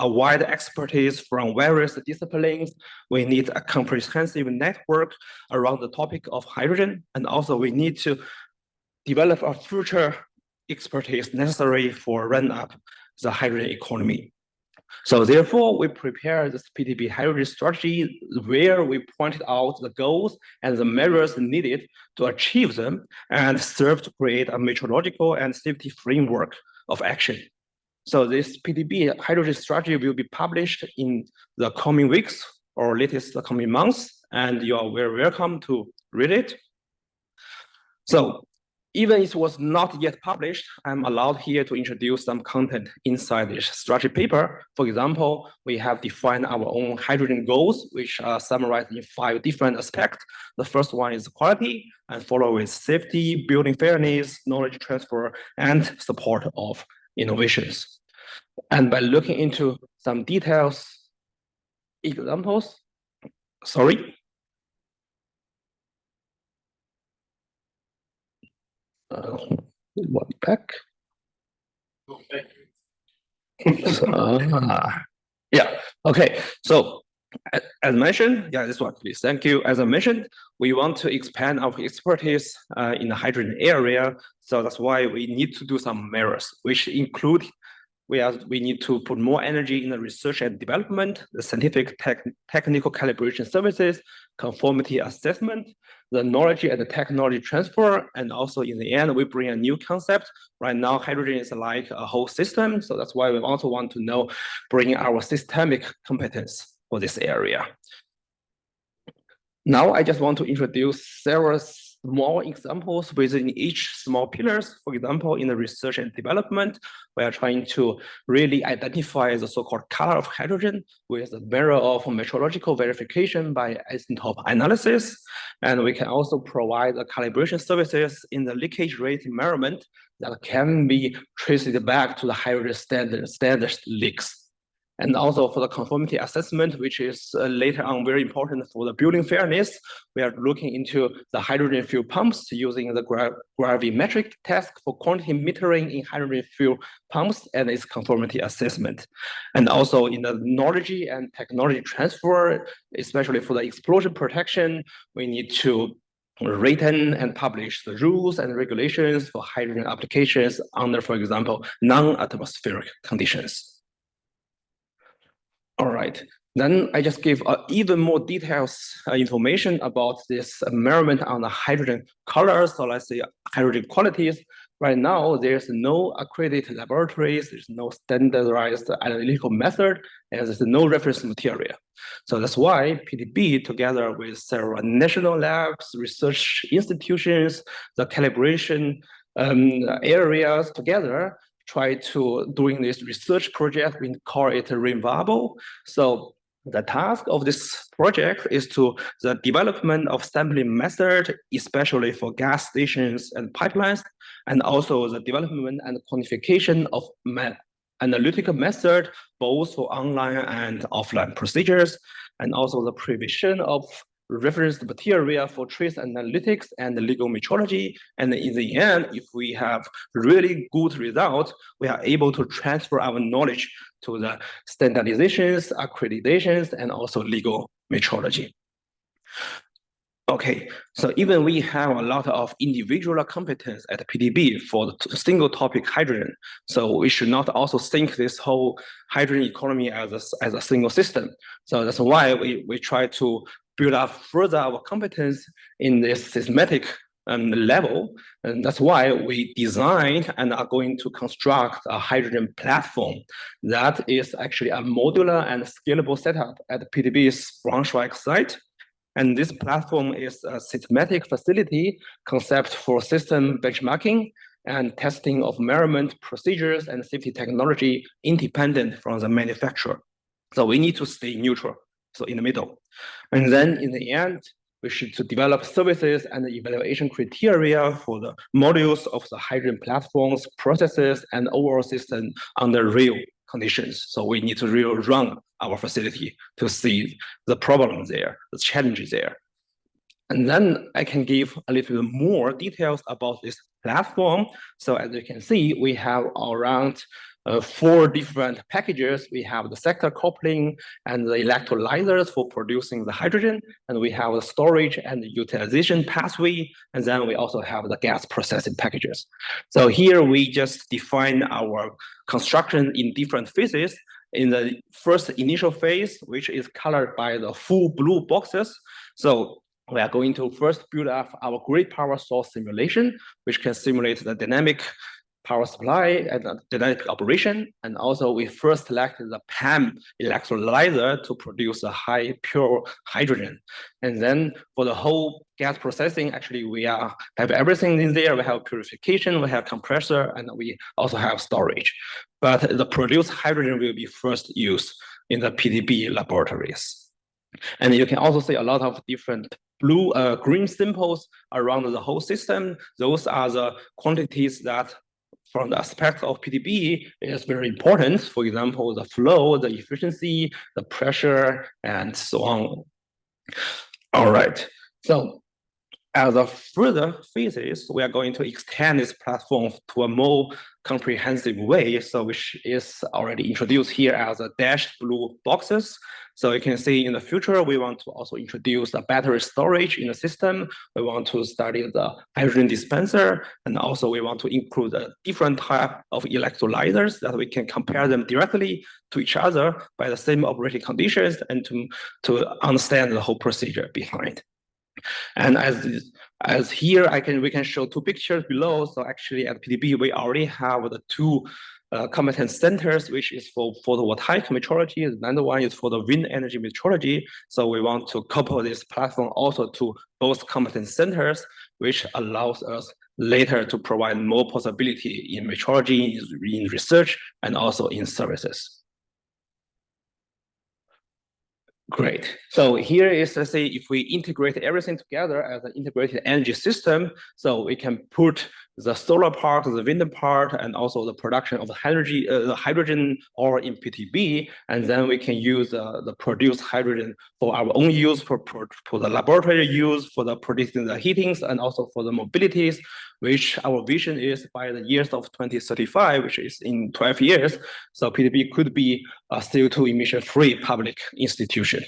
a wide expertise from various disciplines. We need a comprehensive network around the topic of hydrogen, and also we need to develop a future expertise necessary for run up the hydrogen economy. So therefore, we prepare this PTB hydrogen strategy where we pointed out the goals and the measures needed to achieve them and serve to create a metrological and safety framework of action. So this PTB hydrogen strategy will be published in the coming weeks or latest the coming months, and you are very welcome to read it. So even if it was not yet published, I'm allowed here to introduce some content inside this strategy paper. For example, we have defined our own hydrogen goals, which are summarized in 5 different aspects. The first one is quality, and followed with safety, building fairness, knowledge transfer, and support of innovations. And by looking into some details, examples, sorry. One back. Yeah, okay. So as mentioned, yeah, this one, please. Thank you. As I mentioned, we want to expand our expertise in the hydrogen area. So that's why we need to do some measures, which include we need to put more energy in the research and development, the scientific technical calibration services, conformity assessment, the knowledge and the technology transfer, and also in the end, we bring a new concept. Right now, hydrogen is like a whole system. So that's why we also want to know, bring our systemic competence for this area. Now, I just want to introduce several small examples within each small pillars. For example, in the research and development, we are trying to really identify the so-called color of hydrogen with the mirror of metrological verification by isotope analysis. And we can also provide the calibration services in the leakage rate measurement that can be traced back to the hydrogen standard leaks. And also for the conformity assessment, which is later on very important for the building fairness, we are looking into the hydrogen fuel pumps using the gravimetric test for quantity metering in hydrogen fuel pumps and its conformity assessment. And also in the knowledge and technology transfer, especially for the explosion protection, we need to written and publish the rules and regulations for hydrogen applications under, for example, non-atmospheric conditions. All right, then I just give even more details information about this measurement on the hydrogen colors, so let's say hydrogen qualities. Right now, there's no accredited laboratories, there's no standardized analytical method, and there's no reference material. So that's why PDB, together with several national labs, research institutions, the calibration areas together, try to doing this research project, we call it Renvable. So the task of this project is to the development of sampling method, especially for gas stations and pipelines, and also the development and quantification of analytical method, both for online and offline procedures, and also the provision of reference material for trace analytics and legal metrology. And in the end, if we have really good results, we are able to transfer our knowledge to the standardizations, accreditations, and also legal metrology. Okay, so even we have a lot of individual competence at PDB for the single topic hydrogen. So we should not also think this whole hydrogen economy as a single system. So that's why we try to build up further our competence in this systematic level. And that's why we designed and are going to construct a hydrogen platform that is actually a modular and scalable setup at PDB's Braunschweig site. And this platform is a systematic facility concept for system benchmarking and testing of measurement procedures and safety technology independent from the manufacturer. So we need to stay neutral, so in the middle. And then in the end, we should develop services and evaluation criteria for the modules of the hydrogen platforms, processes, and overall system under real conditions. So we need to really run our facility to see the problem there, the challenges there. And then I can give a little bit more details about this platform. So as you can see, we have around 4 different packages. We have the sector coupling and the electrolyzers for producing the hydrogen, and we have the storage and the utilization pathway, and then we also have the gas processing packages. So here we just define our construction in different phases. In the first initial phase, which is colored by the full blue boxes. So we are going to first build up our grid power source simulation, which can simulate the dynamic power supply and dynamic operation. And also we first selected the PAM electrolyzer to produce a high pure hydrogen. And then for the whole gas processing, actually we have everything in there. We have purification, we have compressor, and we also have storage. But the produced hydrogen will be first used in the PDB laboratories. And you can also see a lot of different blue, green symbols around the whole system. Those are the quantities that from the aspect of PDB is very important. For example, the flow, the efficiency, the pressure, and so on. All right, so as a further phases, we are going to extend this platform to a more comprehensive way, so which is already introduced here as a dashed blue boxes. So you can see in the future, we want to also introduce a battery storage in the system. We want to study the hydrogen dispenser, and also we want to include a different type of electrolyzers that we can compare them directly to each other by the same operating conditions and to understand the whole procedure behind. And as here, we can show two pictures below. So actually at PDB, we already have the two competence centers, which is for photovoltaic metrology, and another one is for the wind energy metrology. So we want to couple this platform also to both competence centers, which allows us later to provide more possibility in metrology, in research, and also in services. Great. So here is, let's say, if we integrate everything together as an integrated energy system, so we can put the solar part, the wind part, and also the production of the hydrogen ore in PTB, and then we can use the produced hydrogen for our own use, for the laboratory use, for the producing the heatings, and also for the mobilities, which our vision is by the years of 2035, which is in 12 years. So PTB could be a CO2 emission-free public institution.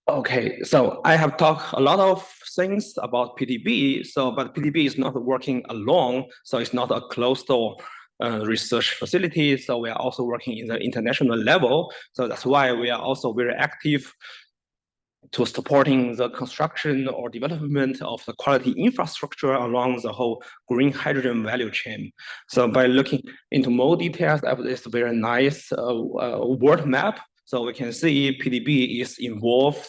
Okay, so I have talked a lot of things about PDB, but PDB is not working alone, so it's not a closed-door research facility, so we are also working in the international level, so that's why we are also very active to supporting the construction or development of the quality infrastructure along the whole green hydrogen value chain. So by looking into more details of this very nice world map, so we can see PDB is involved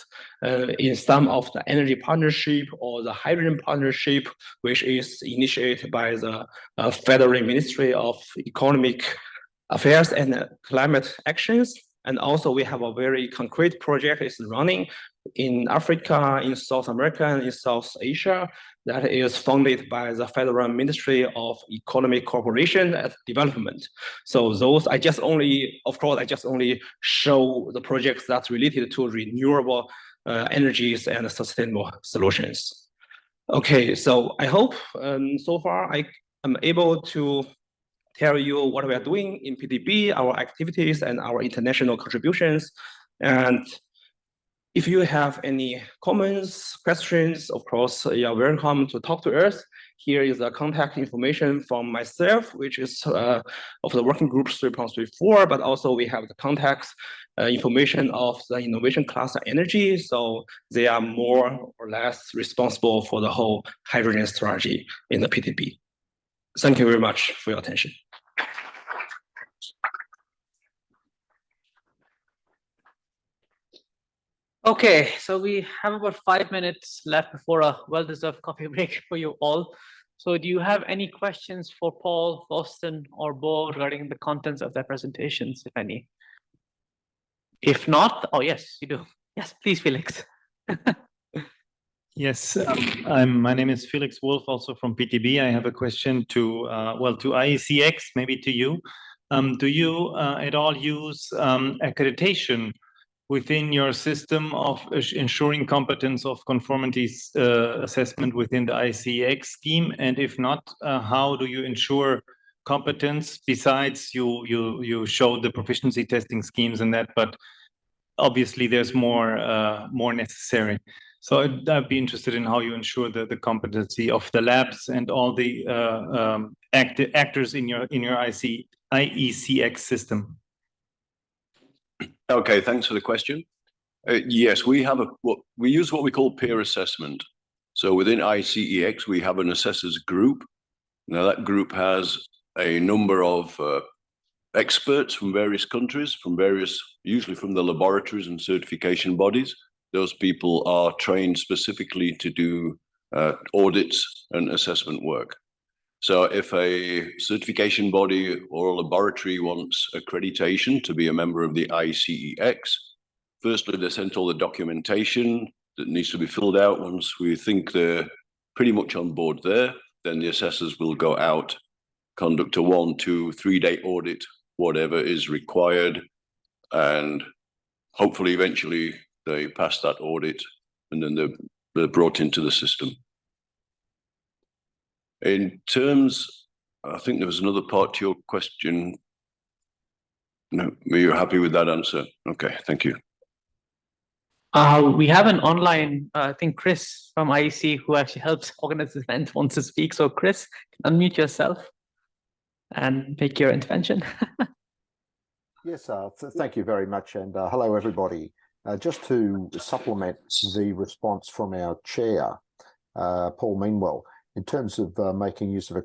in some of the energy partnership or the hydrogen partnership, which is initiated by the Federal Ministry of Economic Affairs and Climate Actions. And also we have a very concrete project is running in Africa, in South America, and in South Asia that is funded by the Federal Ministry of Economic Cooperation and Development. So those, I just only show the projects that's related to renewable energies and sustainable solutions. Okay, so I hope so far I am able to tell you what we are doing in PDB, our activities, and our international contributions. And if you have any comments, questions, of course, you are welcome to talk to us. Here is the contact information from myself, which is of the working group 3.34, but also we have the contact information of the innovation cluster energy. So they are more or less responsible for the whole hydrogen strategy in the PDB. Thank you very much for your attention. Okay, so we have about 5 minutes left before a well-deserved coffee break for you all. So do you have any questions for Paul, Austin, or Bo regarding the contents of their presentations, if any? If not, oh yes, you do. Yes, please, Felix. Yes, my name is Felix Wolf, also from PTB. I have a question to, to IECX, maybe to you. Do you at all use accreditation within your system of ensuring competence of conformities assessment within the IECX scheme? And if not, how do you ensure competence? Besides, you showed the proficiency testing schemes and that, but obviously there's more necessary. So I'd be interested in how you ensure the competency of the labs and all the actors in your IECX system. Okay, thanks for the question. Yes, we have we use what we call peer assessment. So within ICEX, we have an assessors group. Now that group has a number of experts from various countries, usually from the laboratories and certification bodies. Those people are trained specifically to do audits and assessment work. So if a certification body or a laboratory wants accreditation to be a member of the ICEX, firstly, they send all the documentation that needs to be filled out. Once we think they're pretty much on board there, then the assessors will go out, conduct a 1, 2, 3-day audit, whatever is required, and hopefully eventually they pass that audit, and then brought into the system. In terms, I think there was another part to your question. No, were you happy with that answer? Okay, thank you. We have an online, I think Chris from IEC, who actually helps organize this event, wants to speak. So Chris, unmute yourself and make your intervention. Yes, thank you very much, and hello everybody. Just to supplement the response from our chair, Paul Meanwell, in terms of making use of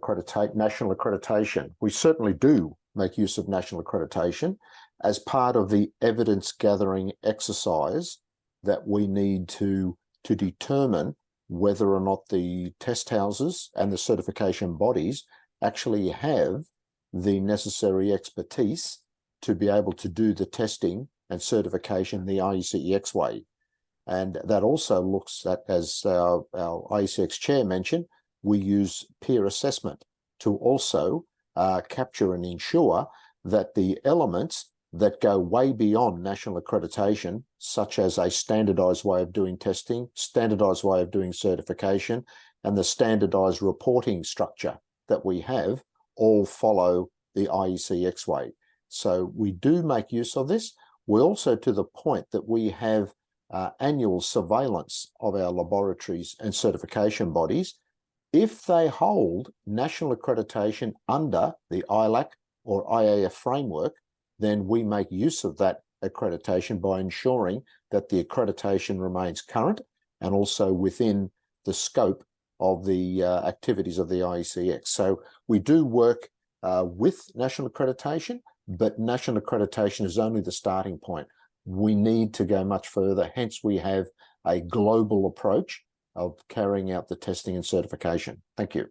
national accreditation, we certainly do make use of national accreditation as part of the evidence gathering exercise that we need to determine whether or not the test houses and the certification bodies actually have the necessary expertise to be able to do the testing and certification the IECEX way. And that also looks at, as our IECEX chair mentioned, we use peer assessment to also capture and ensure that the elements that go way beyond national accreditation, such as a standardized way of doing testing, standardized way of doing certification, and the standardized reporting structure that we have, all follow the IECEX way. So we do make use of this. We're also to the point that we have annual surveillance of our laboratories and certification bodies. If they hold national accreditation under the ILAC or IAF framework, then we make use of that accreditation by ensuring that the accreditation remains current and also within the scope of the activities of the IECX. So we do work with national accreditation, but national accreditation is only the starting point. We need to go much further. Hence, we have a global approach of carrying out the testing and certification. Thank you.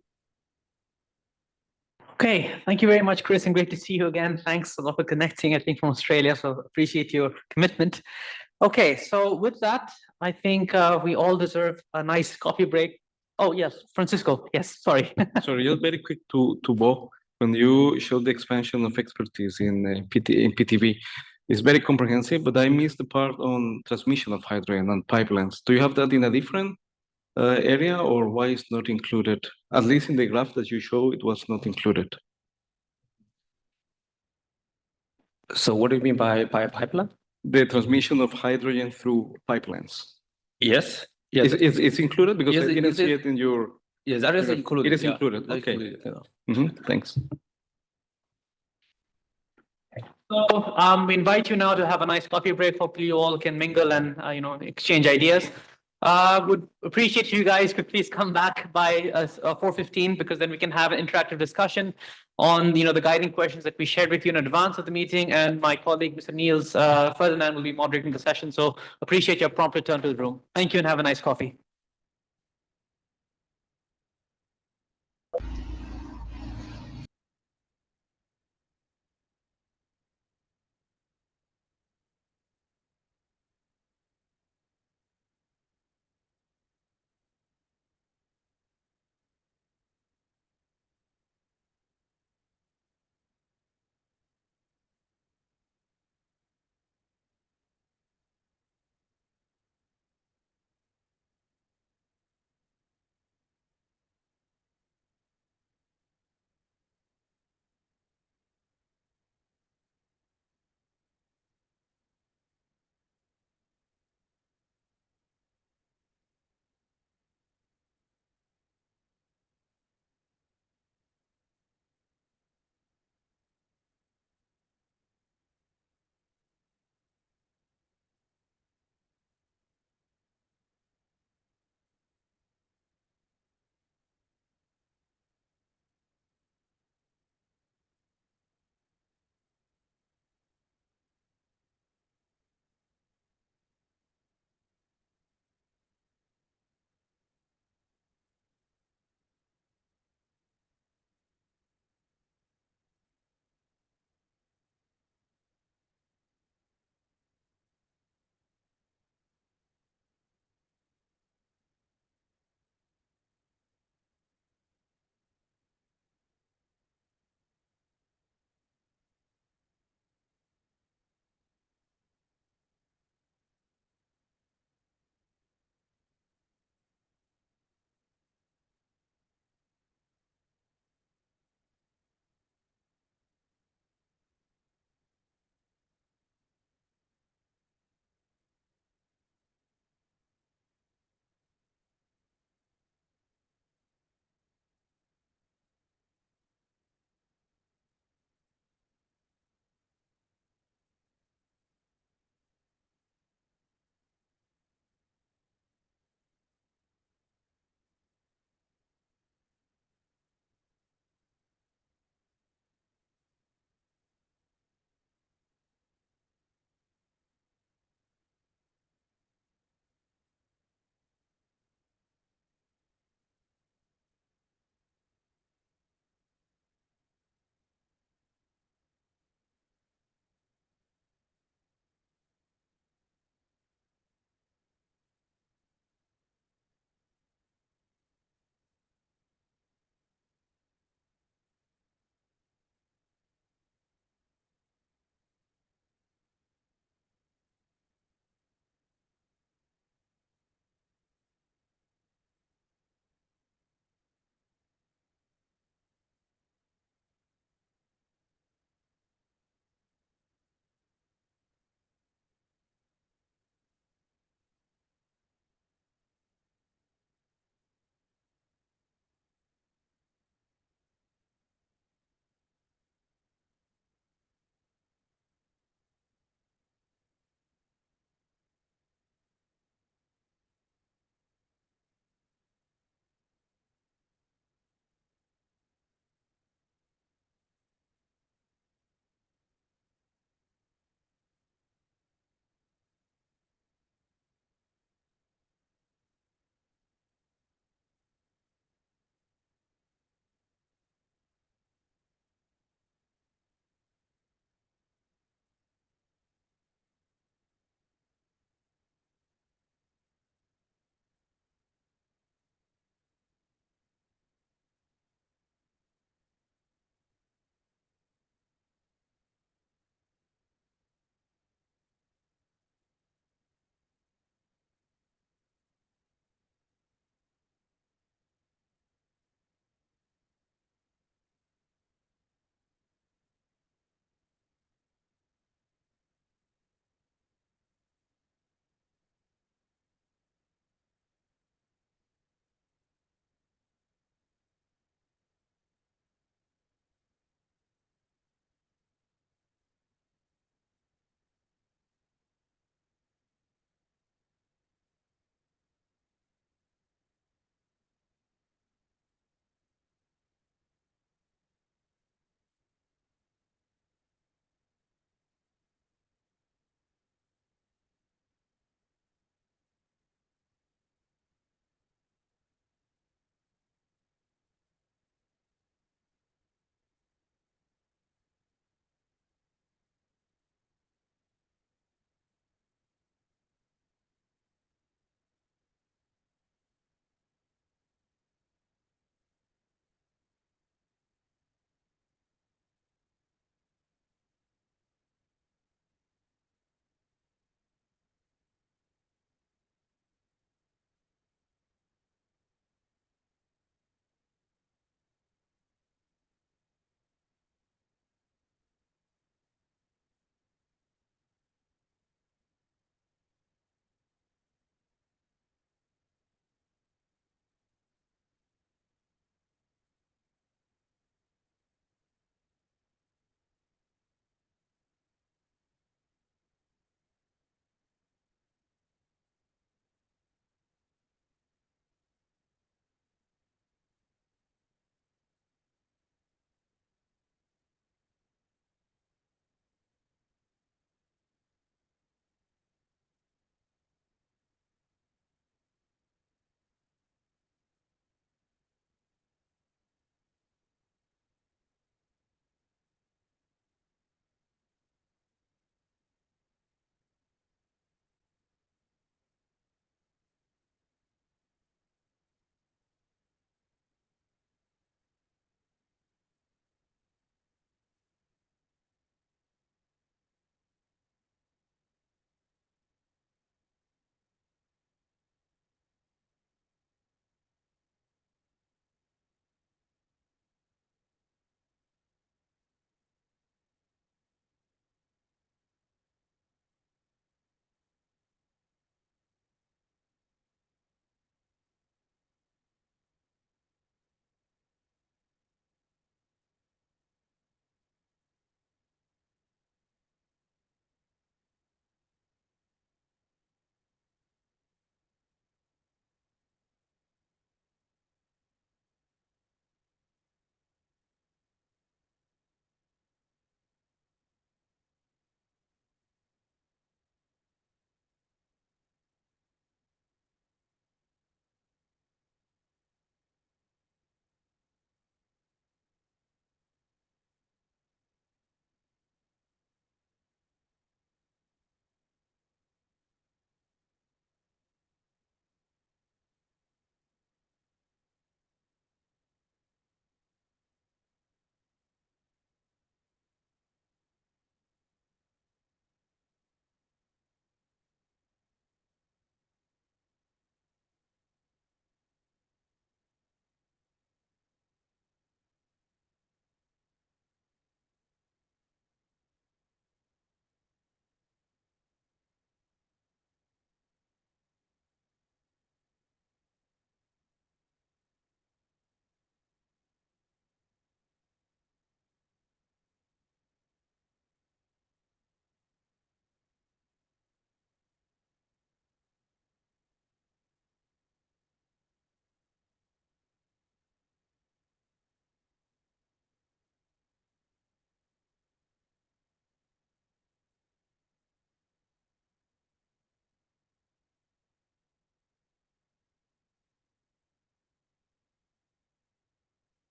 Okay, thank you very much, Chris, and great to see you again. Thanks a lot for connecting, I think, from Australia, so appreciate your commitment. Okay, so with that, I think we all deserve a nice coffee break. Oh, yes, Francisco, yes, sorry. Sorry, just very quick to Bob. When you showed the expansion of expertise in PTV, it's very comprehensive, but I missed the part on transmission of hydrogen and pipelines. Do you have that in a different area, or why is not included? At least in the graph that you show, it was not included. So what do you mean by pipeline? The transmission of hydrogen through pipelines. Yes. Yes. It's included because Yes, I didn't see it in your. Yes, that is included. It is yeah. included. That's Okay. included, yeah. Thanks. So we invite you now to have a nice coffee break. Hopefully you all can mingle and exchange ideas. Would appreciate you guys could please come back by 4:15 because then we can have an interactive discussion on the guiding questions that we shared with you in advance of the meeting, and my colleague Mr. Niels Ferdinand will be moderating the session. So appreciate your prompt return to the room. Thank you and have a nice coffee.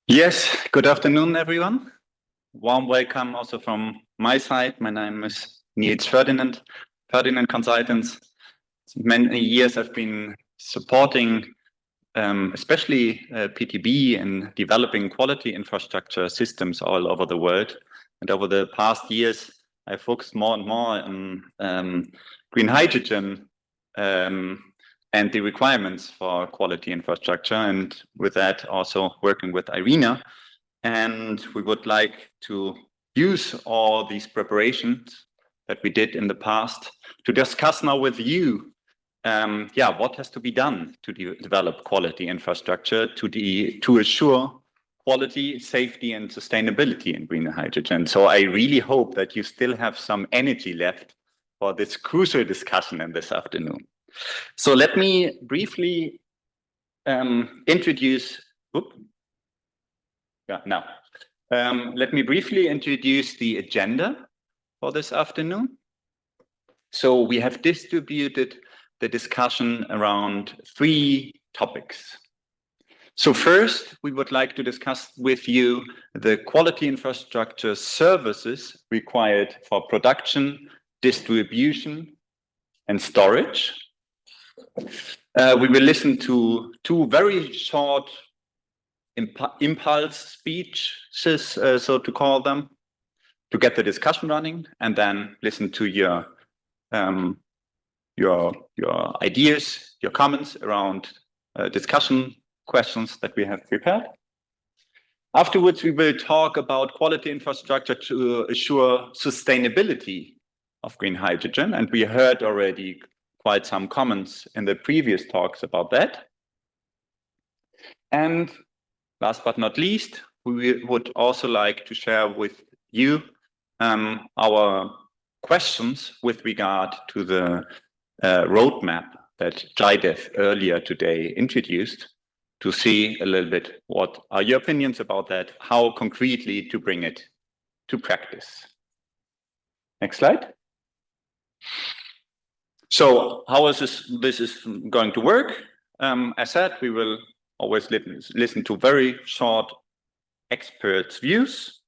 Yes, good afternoon, everyone. Warm welcome also from my side. My name is Niels Ferdinand, Ferdinand Consultants. Many years I've been supporting especially PTB in developing quality infrastructure systems all over the world. And over the past years, I focused more and more on green hydrogen and the requirements for quality infrastructure. And with that, also working with IRENA. And we would like to use all these preparations that we did in the past to discuss now with you what has to be done to develop quality infrastructure to assure quality, safety, and sustainability in green hydrogen. So I really hope that you still have some energy left for this crucial discussion in this afternoon. So let me briefly introduce. Let me briefly introduce the agenda for this afternoon. So we have distributed the discussion around 3 topics. So first, we would like to discuss with you the quality infrastructure services required for production, distribution, and storage. We will listen to 2 very short impulse speeches, so to call them, to get the discussion running, and then listen to your ideas, your comments around discussion questions that we have prepared. Afterwards, we will talk about quality infrastructure to assure sustainability of green hydrogen, and we heard already quite some comments in the previous talks about that. And last but not least, we would also like to share with you our questions with regard to the roadmap that Jaidev earlier today introduced, to see a little bit what are your opinions about that, how concretely to bring it to practice. Next slide. So how is this is going to work? As said, we will always listen to very short experts' views.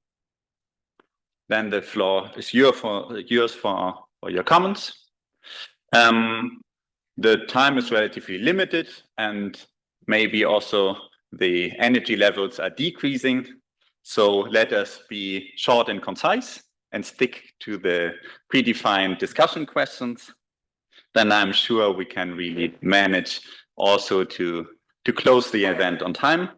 Then the floor is yours for your comments. The time is relatively limited, and maybe also the energy levels are decreasing. So let us be short and concise and stick to the predefined discussion questions. Then I'm sure we can really manage also to close the event on time.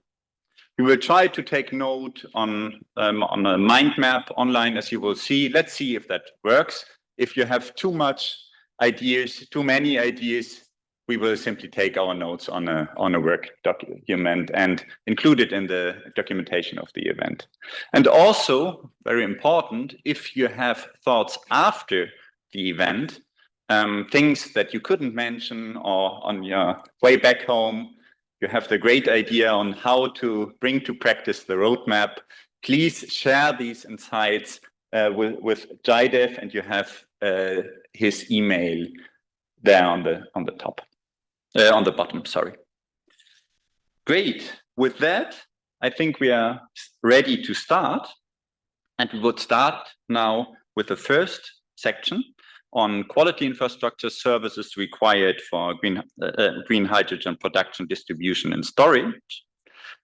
We will try to take note on a mind map online, as you will see. Let's see if that works. If you have too many ideas, we will simply take our notes on a work document and include it in the documentation of the event. And also, very important, if you have thoughts after the event, things that you couldn't mention, or on your way back home, you have the great idea on how to bring to practice the roadmap, please share these insights with Jaidev, and you have his email there on the top. On the bottom, sorry. Great. With that, I think we are ready to start. And we would start now with the first section on quality infrastructure services required for green hydrogen production, distribution, and storage.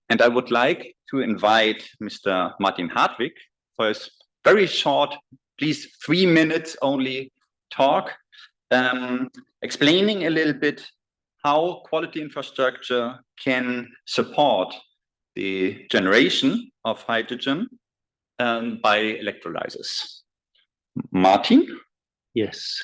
And I would like to invite Mr. Martin Hartwig for his very short, please 3 minutes only talk, explaining a little bit how quality infrastructure can support the generation of hydrogen by electrolyzers. Martin? Yes.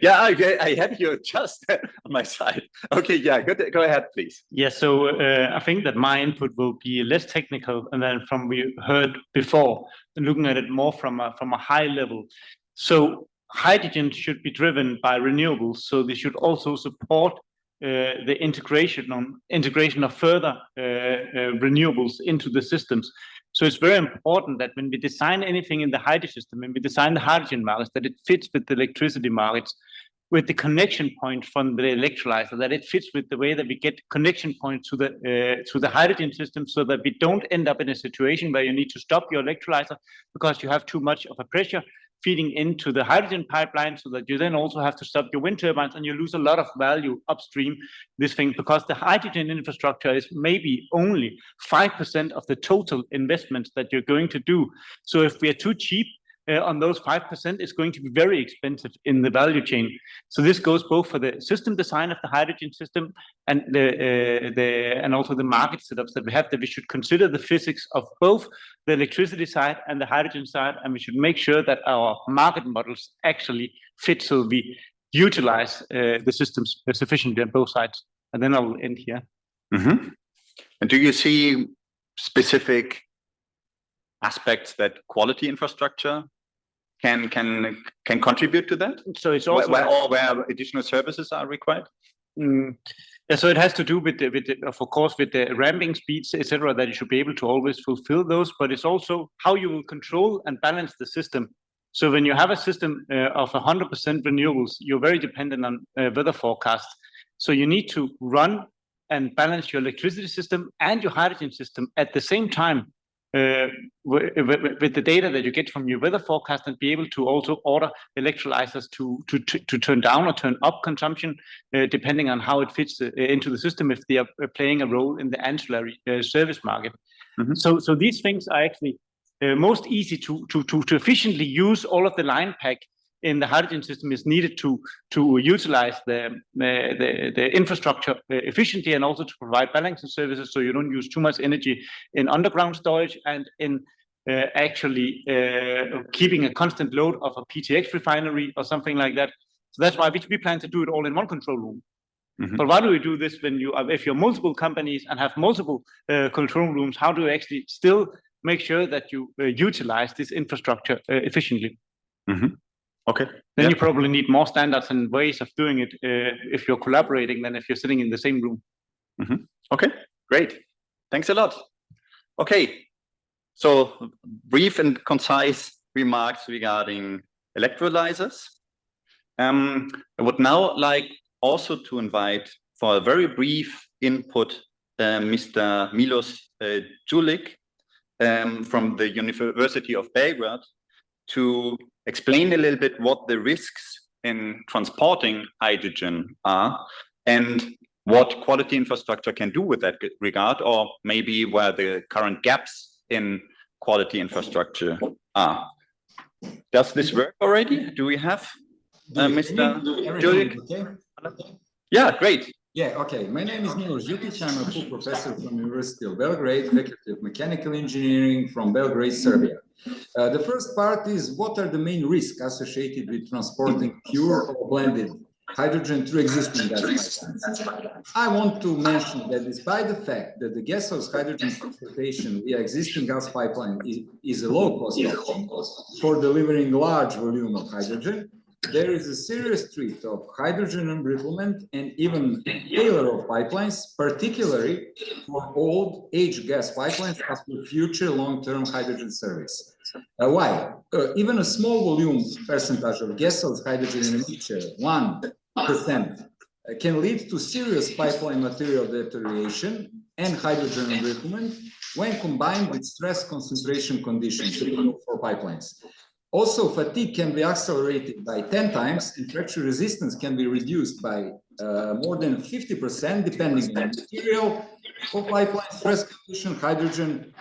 Yeah, I have you just on my side. Okay, yeah, go ahead, please. Yeah, so I think that my input will be less technical than from we heard before, and looking at it more from a high level. So hydrogen should be driven by renewables, so they should also support the integration of further renewables into the systems. So it's very important that when we design anything in the hydrogen system, when we design the hydrogen markets, that it fits with the electricity markets. with the connection point from the electrolyzer, that it fits with the way that we get connection points to the hydrogen system, so that we don't end up in a situation where you need to stop your electrolyzer because you have too much of a pressure feeding into the hydrogen pipeline, so that you then also have to stop your wind turbines and you lose a lot of value upstream this thing, because the hydrogen infrastructure is maybe only 5% of the total investments that you're going to do. So if we are too cheap on those 5%, it's going to be very expensive in the value chain. So this goes both for the system design of the hydrogen system and and also the market setups that we have, that we should consider the physics of both the electricity side and the hydrogen side, and we should make sure that our market models actually fit, so we utilize the systems sufficiently on both sides. And then I will end here. Mm-hmm. And do you see specific aspects that quality infrastructure can contribute to that? So it's also where additional services are required. Yeah, so it has to do with of course, with the ramping speeds, etc., that you should be able to always fulfill those. But it's also how you will control and balance the system. So when you have a system of 100% renewables, you're very dependent on weather forecasts. So you need to run and balance your electricity system and your hydrogen system at the same time, with the data that you get from your weather forecast, and be able to also order electrolyzers to turn down or turn up consumption, depending on how it fits into the system, if they are playing a role in the ancillary service market. Mm-hmm. So these things are actually most easy to efficiently use. All of the line pack in the hydrogen system is needed to utilize the infrastructure efficiently, and also to provide balancing services, so you don't use too much energy in underground storage and in actually keeping a constant load of a PTX refinery or something like that. So that's why we plan to do it all in one control room. Mm-hmm. But why do we do this when if you're multiple companies and have multiple control rooms? How do you actually still make sure that you utilize this infrastructure efficiently? Mm-hmm. Okay. Then you probably need more standards and ways of doing it if you're collaborating than if you're sitting in the same room. Mm-hmm. Okay, great. Thanks a lot. Okay, so brief and concise remarks regarding electrolyzers. I would now like also to invite for a very brief input Mr. Milos Julik from the University of Belgrade, to explain a little bit what the risks in transporting hydrogen are, and what quality infrastructure can do with that regard, or maybe where the current gaps in quality infrastructure are. Does this work already? Do we have Mr. Julik? Okay. Yeah, great. Yeah, okay. My name is Milos Jukic. I'm a full professor from University of Belgrade, Faculty of Mechanical Engineering from Belgrade, Serbia. The first part is, what are the main risks associated with transporting pure or blended hydrogen through existing gas pipelines? I want to mention that despite the fact that the gaseous hydrogen transportation via existing gas pipeline is a low-cost option for delivering large volume of hydrogen, there is a serious threat of hydrogen embrittlement and even failure of pipelines, particularly for old age gas pipelines after future long-term hydrogen service. Why? Even a small volume percentage of gaseous hydrogen in a mixture, 1%, can lead to serious pipeline material deterioration and hydrogen embrittlement when combined with stress concentration conditions for pipelines. Also, fatigue can be accelerated by 10 times, and fracture resistance can be reduced by more than 50%, depending on the material of pipeline, stress condition, hydrogen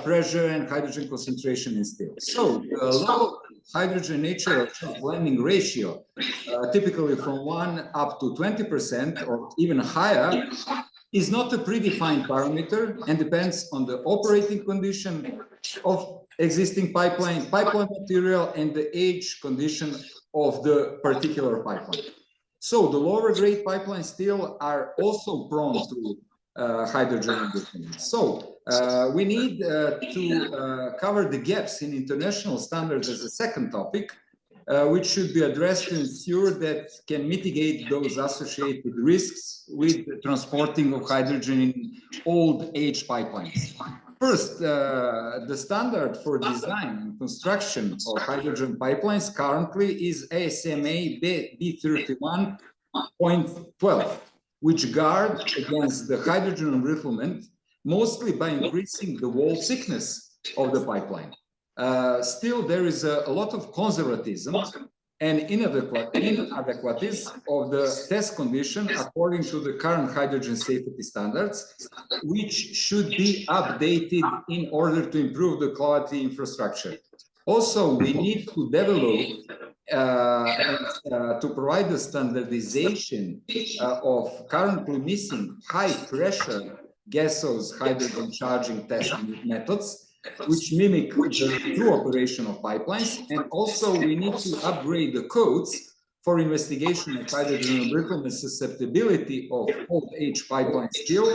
pressure, and hydrogen concentration in steel. So, low hydrogen nature of blending ratio, typically from 1 up to 20% or even higher, is not a predefined parameter and depends on the operating condition of existing pipeline material and the age condition of the particular pipeline. So the lower grade pipelines still are also prone to hydrogen embrittlement. So we need to cover the gaps in international standards as a second topic, which should be addressed to ensure that can mitigate those associated risks with the transporting of hydrogen in old age pipelines. First, the standard for design and construction of hydrogen pipelines currently is ASME B31.12, which guard against the hydrogen embrittlement, mostly by increasing the wall thickness of the pipeline. Still, there is a lot of conservatism and inadequacies of the test condition according to the current hydrogen safety standards, which should be updated in order to improve the quality infrastructure. Also, we need to develop to provide the standardization of currently missing high-pressure gaseous hydrogen charging test methods, which mimic the true operation of pipelines. And also we need to upgrade the codes for investigation of hydrogen embrittlement susceptibility of old age pipeline steel,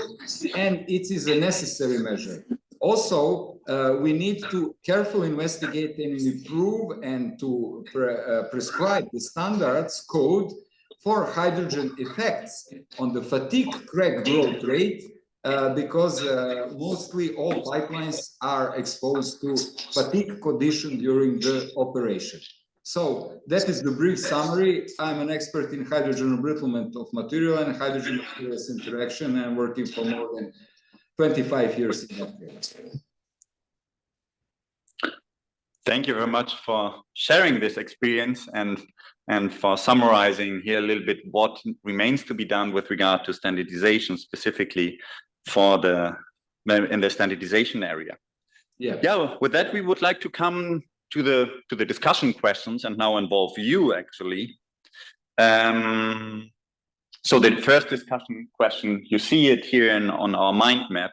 and it is a necessary measure. Also, we need to carefully investigate and improve and to prescribe the standards code for hydrogen effects on the fatigue crack growth rate, because mostly all pipelines are exposed to fatigue condition during the operation. So that is the brief summary. I'm an expert in hydrogen embrittlement of material and hydrogen materials interaction, and working for more than 25 years in that field. Thank you very much for sharing this experience and for summarizing here a little bit what remains to be done with regard to standardization, specifically for in the standardization area. Yeah. With that, we would like to come to the discussion questions and now involve you actually. So the first discussion question, you see it here on our mind map,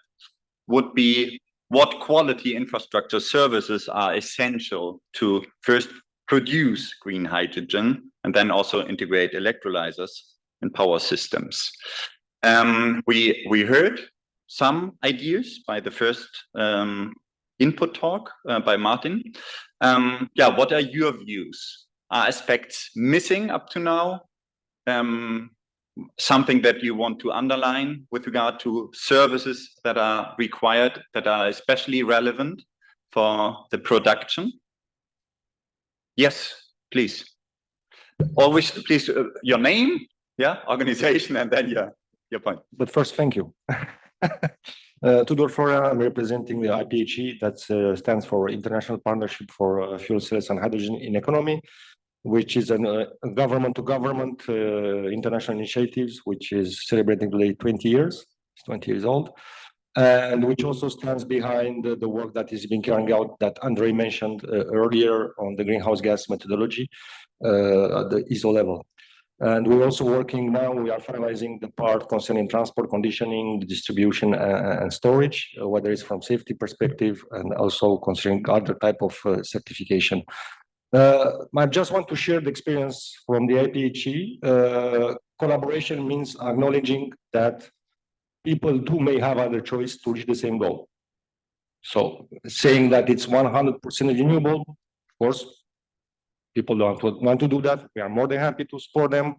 would be what quality infrastructure services are essential to first produce green hydrogen and then also integrate electrolyzers and power systems. We heard some ideas by the first input talk by Martin. Yeah, what are your views? Are aspects missing up to now? Something that you want to underline with regard to services that are required, that are especially relevant for the production? Yes, please. Always, please, your name, yeah, organization, and then your point. But first, thank you. Tudor Flora, I'm representing the IPHE, that stands for International Partnership for Fuel Cells and Hydrogen in Economy, which is a government-to-government international initiatives, which is celebrating today 20 years. It's 20 years old, and which also stands behind the work that is being carried out that Andrei mentioned earlier on the greenhouse gas methodology at the ISO level. And we're also working now, we are finalizing the part concerning transport conditioning, the distribution and storage, whether it's from safety perspective and also considering other type of certification. I just want to share the experience from the IPHE. Collaboration means acknowledging that people too may have other choice to reach the same goal. So saying that it's 100% renewable, of course, people don't want to do that. We are more than happy to support them.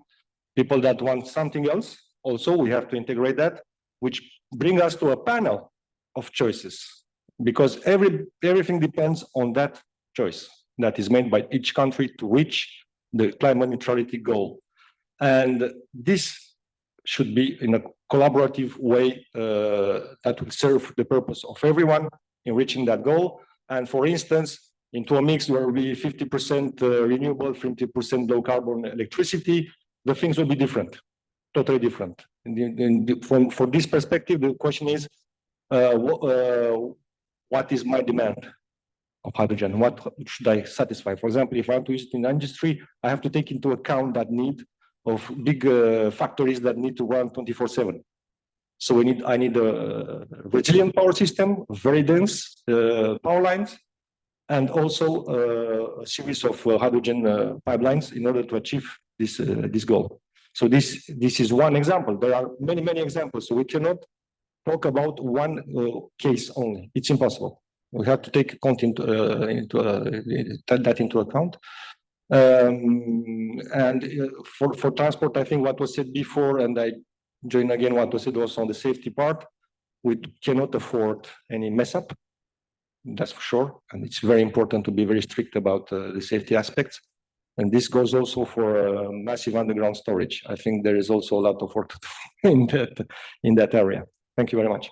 People that want something else, also we have to integrate that, which brings us to a panel of choices, because everything depends on that choice that is made by each country to reach the climate neutrality goal. And this should be in a collaborative way that will serve the purpose of everyone in reaching that goal. And for instance, into a mix where will be 50% renewable, 50% low carbon electricity, the things will be different, totally different. For this perspective, the question is, what is my demand of hydrogen? What should I satisfy? For example, if I want to use it in industry, I have to take into account that need of big factories that need to run 24/7. So I need a resilient power system, very dense power lines, and also a series of hydrogen pipelines in order to achieve this goal. So this is one example. There are many examples. So we cannot talk about one case only. It's impossible. We have to take that into account. And for transport, I think what was said before, and I join again what was said also on the safety part. we cannot afford any mess up, that's for sure. And it's very important to be very strict about the safety aspects. And this goes also for massive underground storage. I think there is also a lot of work to do in that area. Thank you very much.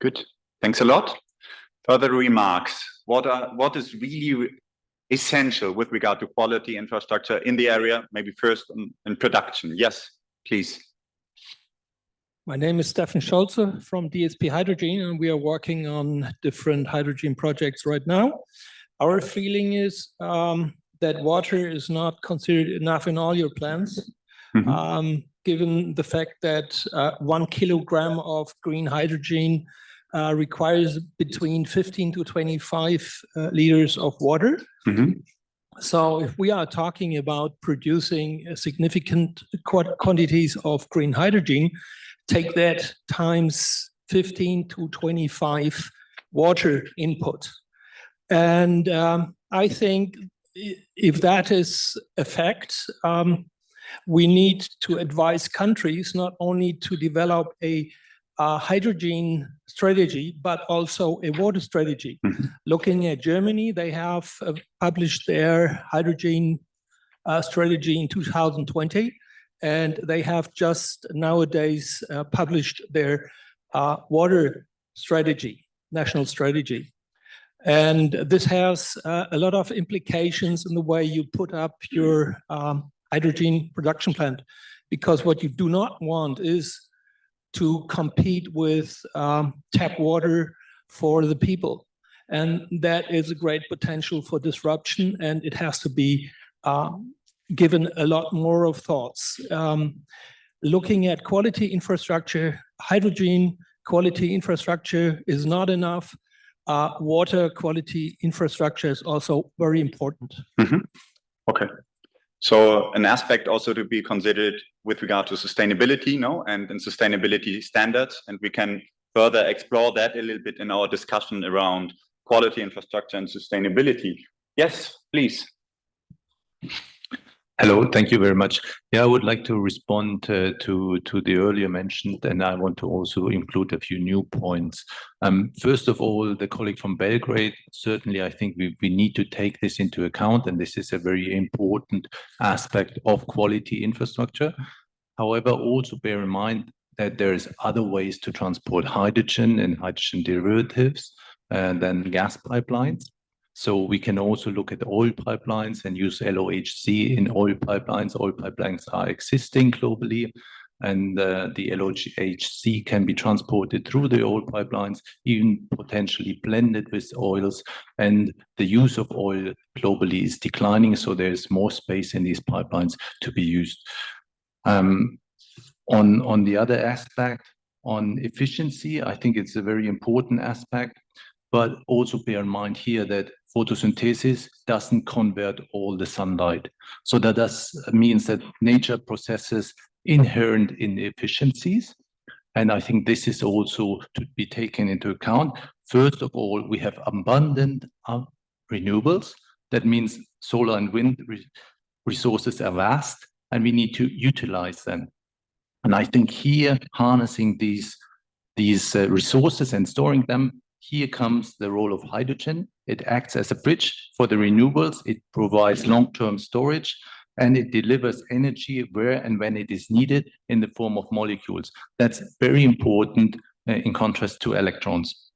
Good. Thanks a lot. Further remarks. What is really essential with regard to quality infrastructure in the area? Maybe first in production. Yes, please. My name is Stefan Scholze from DSP Hydrogen, and we are working on different hydrogen projects right now. Our feeling is that water is not considered enough in all your plans, given the fact that 1 kilogram of green hydrogen requires between 15 to 25 liters of water. So if we are talking about producing significant quantities of green hydrogen, take that times 15 to 25 water input. And I think if that is a fact, we need to advise countries not only to develop a hydrogen strategy, but also a water strategy. Looking at Germany, they have published their hydrogen strategy in 2020, and they have just nowadays published their water strategy, national strategy. And this has a lot of implications in the way you put up your hydrogen production plant, because what you do not want is to compete with tap water for the people. And that is a great potential for disruption, and it has to be given a lot more of thoughts. Looking at quality infrastructure, hydrogen quality infrastructure is not enough. Water quality infrastructure is also very important. Okay. So an aspect also to be considered with regard to sustainability, and sustainability standards, and we can further explore that a little bit in our discussion around quality infrastructure and sustainability. Yes, please. Hello, thank you very much. Yeah, I would like to respond to the earlier mentioned, and I want to also include a few new points. First of all, the colleague from Belgrade, certainly I think we need to take this into account, and this is a very important aspect of quality infrastructure. However, also bear in mind that there is other ways to transport hydrogen and hydrogen derivatives than gas pipelines. So we can also look at oil pipelines and use LOHC in oil pipelines. Oil pipelines are existing globally, and the LOHC can be transported through the oil pipelines, even potentially blended with oils. And the use of oil globally is declining, so there's more space in these pipelines to be used. On the other aspect, on efficiency, I think it's a very important aspect. But also bear in mind here that photosynthesis doesn't convert all the sunlight. So that means that nature possesses inherent inefficiencies. And I think this is also to be taken into account. First of all, we have abundant renewables. That means solar and wind resources are vast, and we need to utilize them. And I think here, harnessing these resources and storing them, here comes the role of hydrogen. It acts as a bridge for the renewables. It provides long-term storage, and it delivers energy where and when it is needed in the form of molecules. That's very important in contrast to electrons.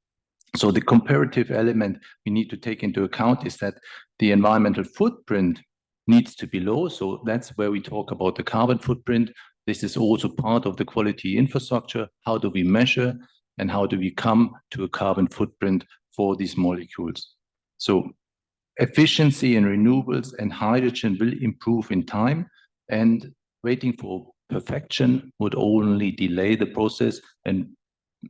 So the comparative element we need to take into account is that the environmental footprint needs to be low. So that's where we talk about the carbon footprint. This is also part of the quality infrastructure. How do we measure and how do we come to a carbon footprint for these molecules? So efficiency in renewables and hydrogen will improve in time, and waiting for perfection would only delay the process and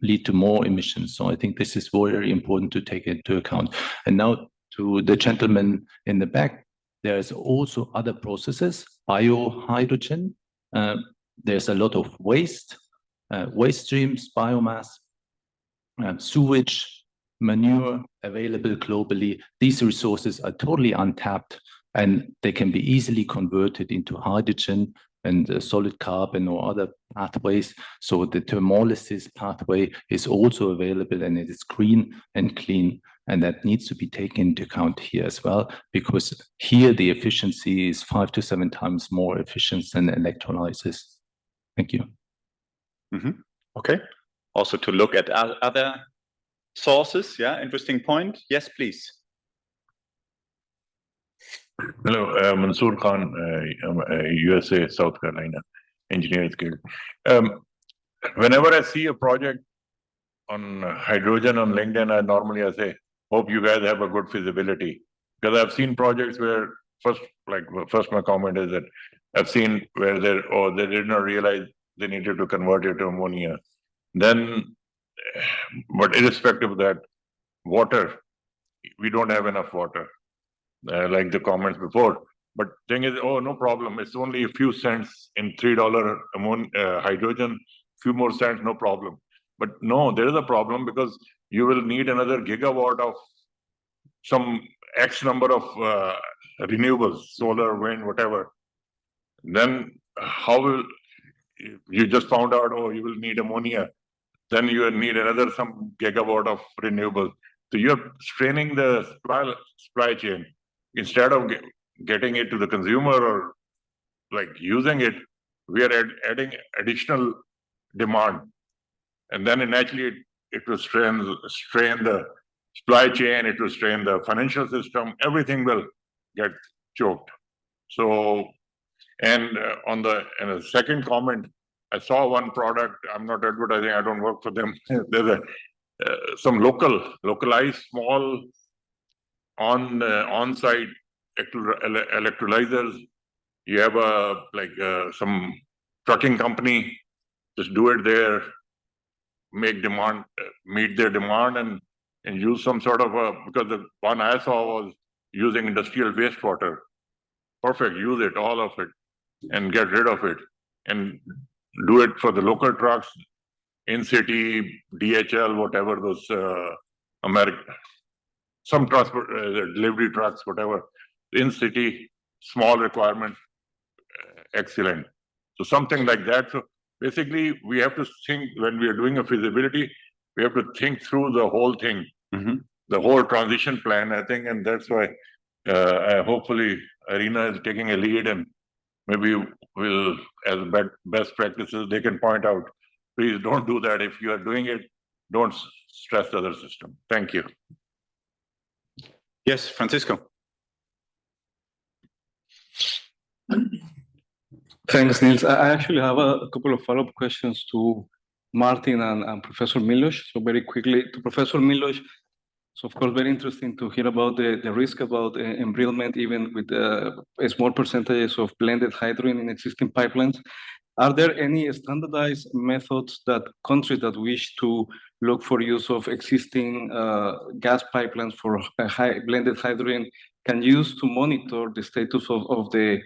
lead to more emissions. So I think this is very important to take into account. And now to the gentleman in the back, there's also other processes, biohydrogen. There's a lot of waste streams, biomass, sewage, manure available globally. These resources are totally untapped, and they can be easily converted into hydrogen and solid carbon or other pathways. So the thermolysis pathway is also available, and it is green and clean. And that needs to be taken into account here as well, because here the efficiency is 5 to 7 times more efficient than electrolysis. Thank you. Okay. Also to look at other sources. Yeah, interesting point. Yes, please. Hello, Mansoor Khan, USA, South Carolina, Engineers Guild. Whenever I see a project on hydrogen on LinkedIn, I say, hope you guys have a good feasibility. Because I've seen projects where first my comment is that I've seen where they did not realize they needed to convert it to ammonia. Then, but irrespective of that, water, we don't have enough water. Like the comments before. But thing is, oh, no problem. It's only a few cents in $3 hydrogen, few more cents, no problem. But no, there is a problem, because you will need another gigawatt of some X number of renewables, solar, wind, whatever. Then how will you just found out, oh, you will need ammonia. Then you will need another some gigawatt of renewables. So you're straining the supply chain. Instead of getting it to the consumer or like using it, we are adding additional demand. And then naturally it will strain the supply chain, it will strain the financial system, everything will get choked. So, and on the second comment, I saw one product, I'm not advertising, I don't work for them. There's some localized small on-site electrolyzers. You have some trucking company, just do it there, meet their demand, and use some sort of because the one I saw was using industrial wastewater. Perfect, use it, all of it, and get rid of it, and do it for the local trucks, in city, DHL, whatever those some transport delivery trucks, whatever, in city, small requirement, excellent. So something like that. So basically, we have to think when we are doing a feasibility, we have to think through the whole thing, the whole transition plan, I think, and that's why hopefully Irina is taking a lead, and maybe we'll, as best practices, they can point out, please don't do that. If you are doing it, don't stress the other system. Thank you. Yes, Francisco. Thanks, Niels. I actually have a couple of follow-up questions to Martin and Professor Milos. So very quickly, to Professor Milos, so of course, very interesting to hear about the risk about embrittlement, even with small percentages of blended hydrogen in existing pipelines. Are there any standardized methods that countries that wish to look for use of existing gas pipelines for blended hydrogen can use to monitor the status of the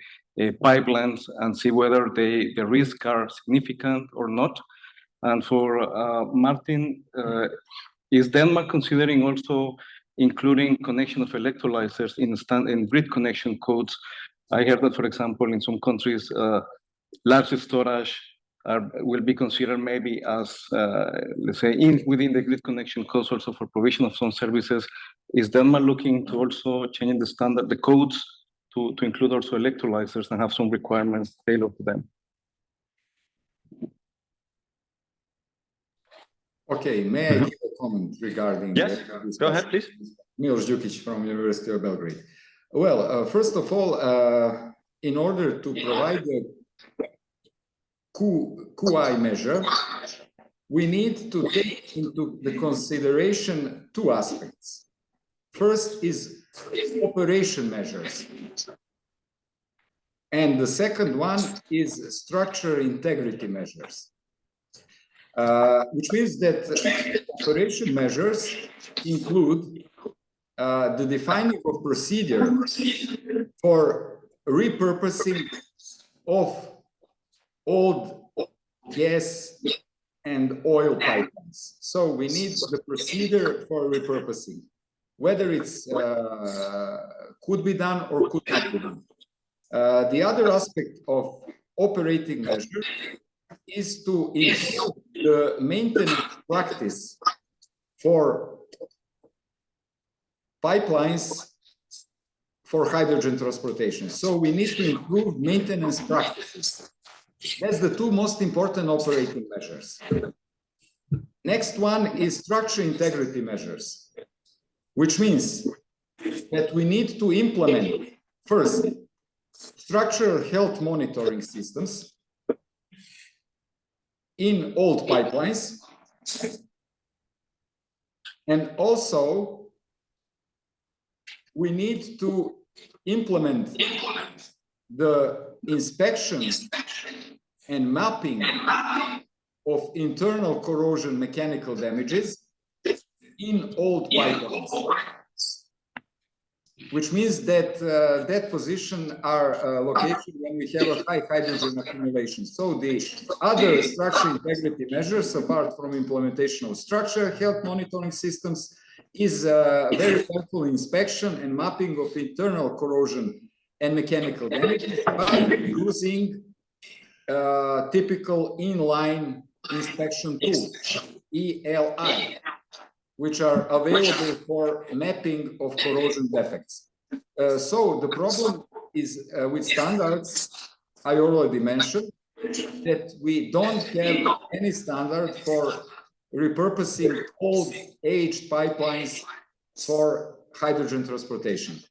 pipelines and see whether the risks are significant or not? And for Martin, is Denmark considering also including connection of electrolyzers in grid connection codes? I heard that, for example, in some countries, large storage will be considered maybe as, let's say, within the grid connection codes also for provision of some services. Is Denmark looking to also changing the standard, the codes to include also electrolyzers and have some requirements tailored to them? Okay, may I give a comment regarding... Yes, go ahead, please. Milos Jukic from University of Belgrade. Well, first of all, in order to provide a QI measure, we need to take into the consideration two aspects. First is operation measures. And the second one is structure integrity measures. Which means that operation measures include the defining of procedure for repurposing of old gas and oil pipelines. So we need the procedure for repurposing, whether it's could be done or could not be done. The other aspect of operating measures is to improve the maintenance practice for pipelines for hydrogen transportation. So we need to improve maintenance practices. That's the two most important operating measures. Next one is structure integrity measures, which means that we need to implement first structural health monitoring systems in old pipelines, and also we need to implement the inspection and mapping of internal corrosion mechanical damages in old pipelines, which means that that position are located when we have a high hydrogen accumulation. So the other structure integrity measures, apart from implementation of structure health monitoring systems, is very careful inspection and mapping of internal corrosion and mechanical damages by using typical inline inspection tools, ELI, which are available for mapping of corrosion defects. So the problem is with standards, I already mentioned, that we don't have any standard for repurposing old aged pipelines for hydrogen transportation.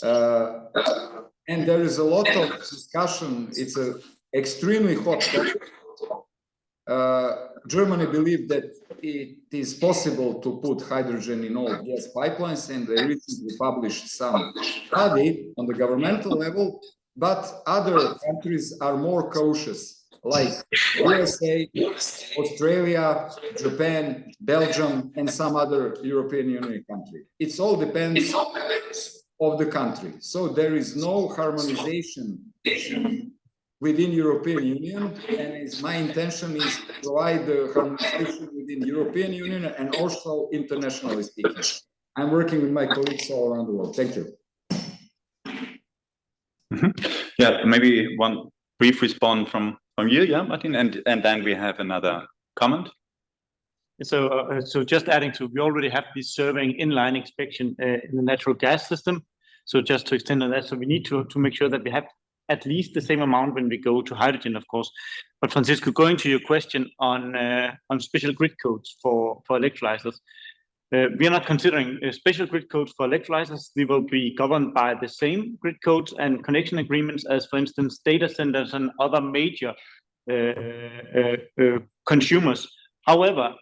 And there is a lot of discussion. It's an extremely hot topic. Germany believes that it is possible to put hydrogen in all gas pipelines, and they recently published some study on the governmental level, but other countries are more cautious, like USA, Australia, Japan, Belgium, and some other European Union country. It all depends of the country. So there is no harmonization within European Union, and my intention is to provide the harmonization within European Union and also internationally speaking. I'm working with my colleagues all around the world. Thank you. Yeah, maybe one brief response from you, yeah, Martin, and then we have another comment. So just adding to, we already have this surveying inline inspection in the natural gas system. So just to extend on that, so we need to make sure that we have at least the same amount when we go to hydrogen, of course. But Francisco, going to your question on special grid codes for electrolyzers, we are not considering special grid codes for electrolyzers. They will be governed by the same grid codes and connection agreements as, for instance, data centers and other major consumers. However,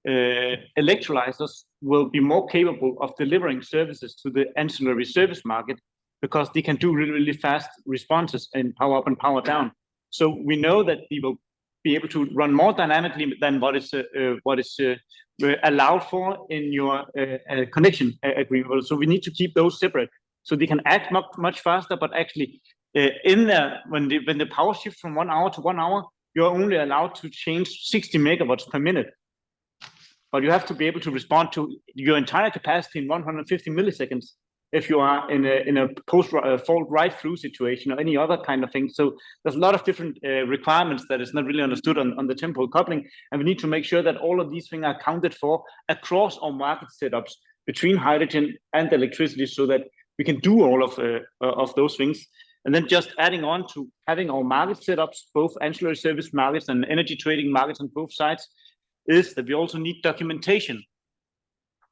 electrolyzers will be more capable of delivering services to the ancillary service market because they can do really, really fast responses and power up and power down. So we know that they will be able to run more dynamically than what is allowed for in your connection agreement. So we need to keep those separate. So they can act much faster, but actually in there, when the power shifts from 1 hour to 1 hour, you're only allowed to change 60 megawatts per minute. But you have to be able to respond to your entire capacity in 150 milliseconds if you are in a post-fault write-through situation or any other kind of thing. So there's a lot of different requirements that is not really understood on the temporal coupling, and we need to make sure that all of these things are accounted for across our market setups between hydrogen and electricity, so that we can do all of those things. And then just adding on to having our market setups, both ancillary service markets and energy trading markets on both sides, is that we also need documentation.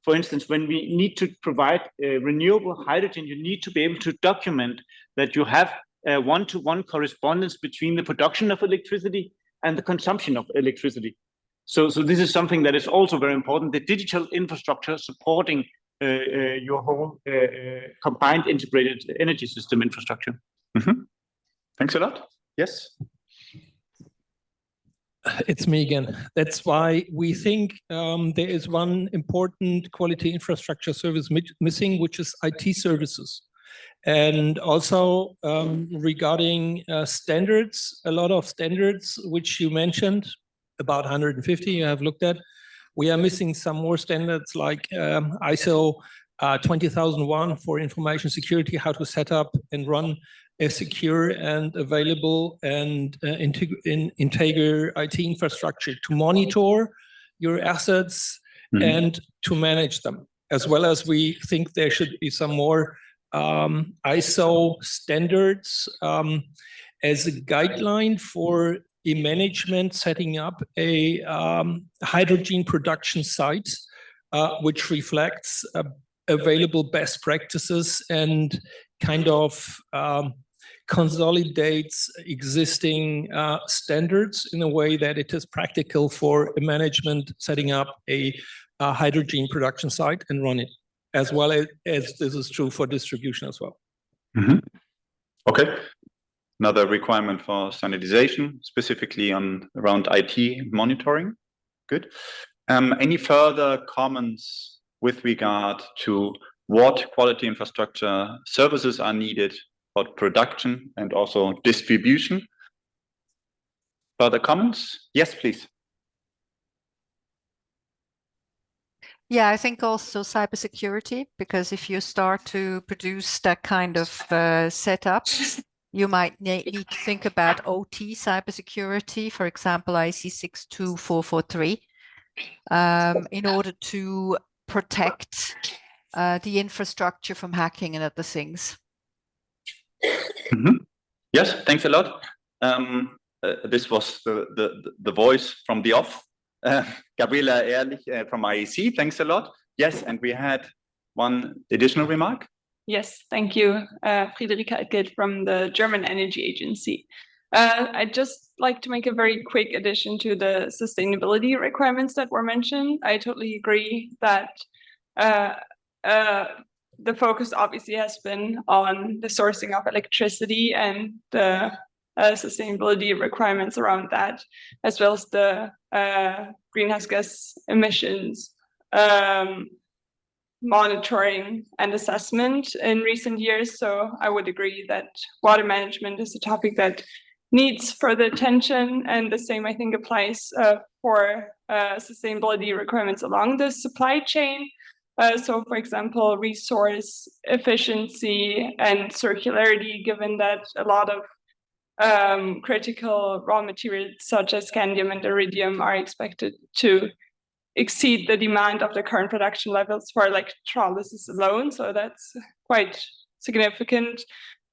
For instance, when we need to provide renewable hydrogen, you need to be able to document that you have a one-to-one correspondence between the production of electricity and the consumption of electricity. So this is something that is also very important, the digital infrastructure supporting your whole combined integrated energy system infrastructure. Mm-hmm. Thanks a lot. Yes. It's me again. That's why we think there is one important quality infrastructure service missing, which is IT services. And also regarding standards, a lot of standards, which you mentioned, about 150 you have looked at. We are missing some more standards like ISO 20,001 for information security, how to set up and run a secure and available and integer IT infrastructure to monitor your assets and to manage them. As well as we think there should be some more ISO standards as a guideline for a management setting up a hydrogen production site, which reflects available best practices and kind of consolidates existing standards in a way that it is practical for a management setting up a hydrogen production site and run it, as well as this is true for distribution as well. Okay. Another requirement for standardization, specifically around IT monitoring. Good. Any further comments with regard to what quality infrastructure services are needed for production and also distribution? Further comments? Yes, please. Yeah, I think also cybersecurity, because if you start to produce that kind of setup, you might need to think about OT cybersecurity, for example, IC 62443, in order to protect the infrastructure from hacking and other things. Yes, thanks a lot. This was the voice from the off. Gabriela Ehrlich from IEC, thanks a lot. Yes, and we had one additional remark. Yes, thank you. Friederike Altgeld from the German Energy Agency. I'd just like to make a very quick addition to the sustainability requirements that were mentioned. I totally agree that the focus obviously has been on the sourcing of electricity and the sustainability requirements around that, as well as the greenhouse gas emissions monitoring and assessment in recent years. So I would agree that water management is a topic that needs further attention, and the same I think applies for sustainability requirements along the supply chain. So for example, resource efficiency and circularity, given that a lot of critical raw materials such as scandium and iridium are expected to exceed the demand of the current production levels for electrolysis alone. So that's quite significant.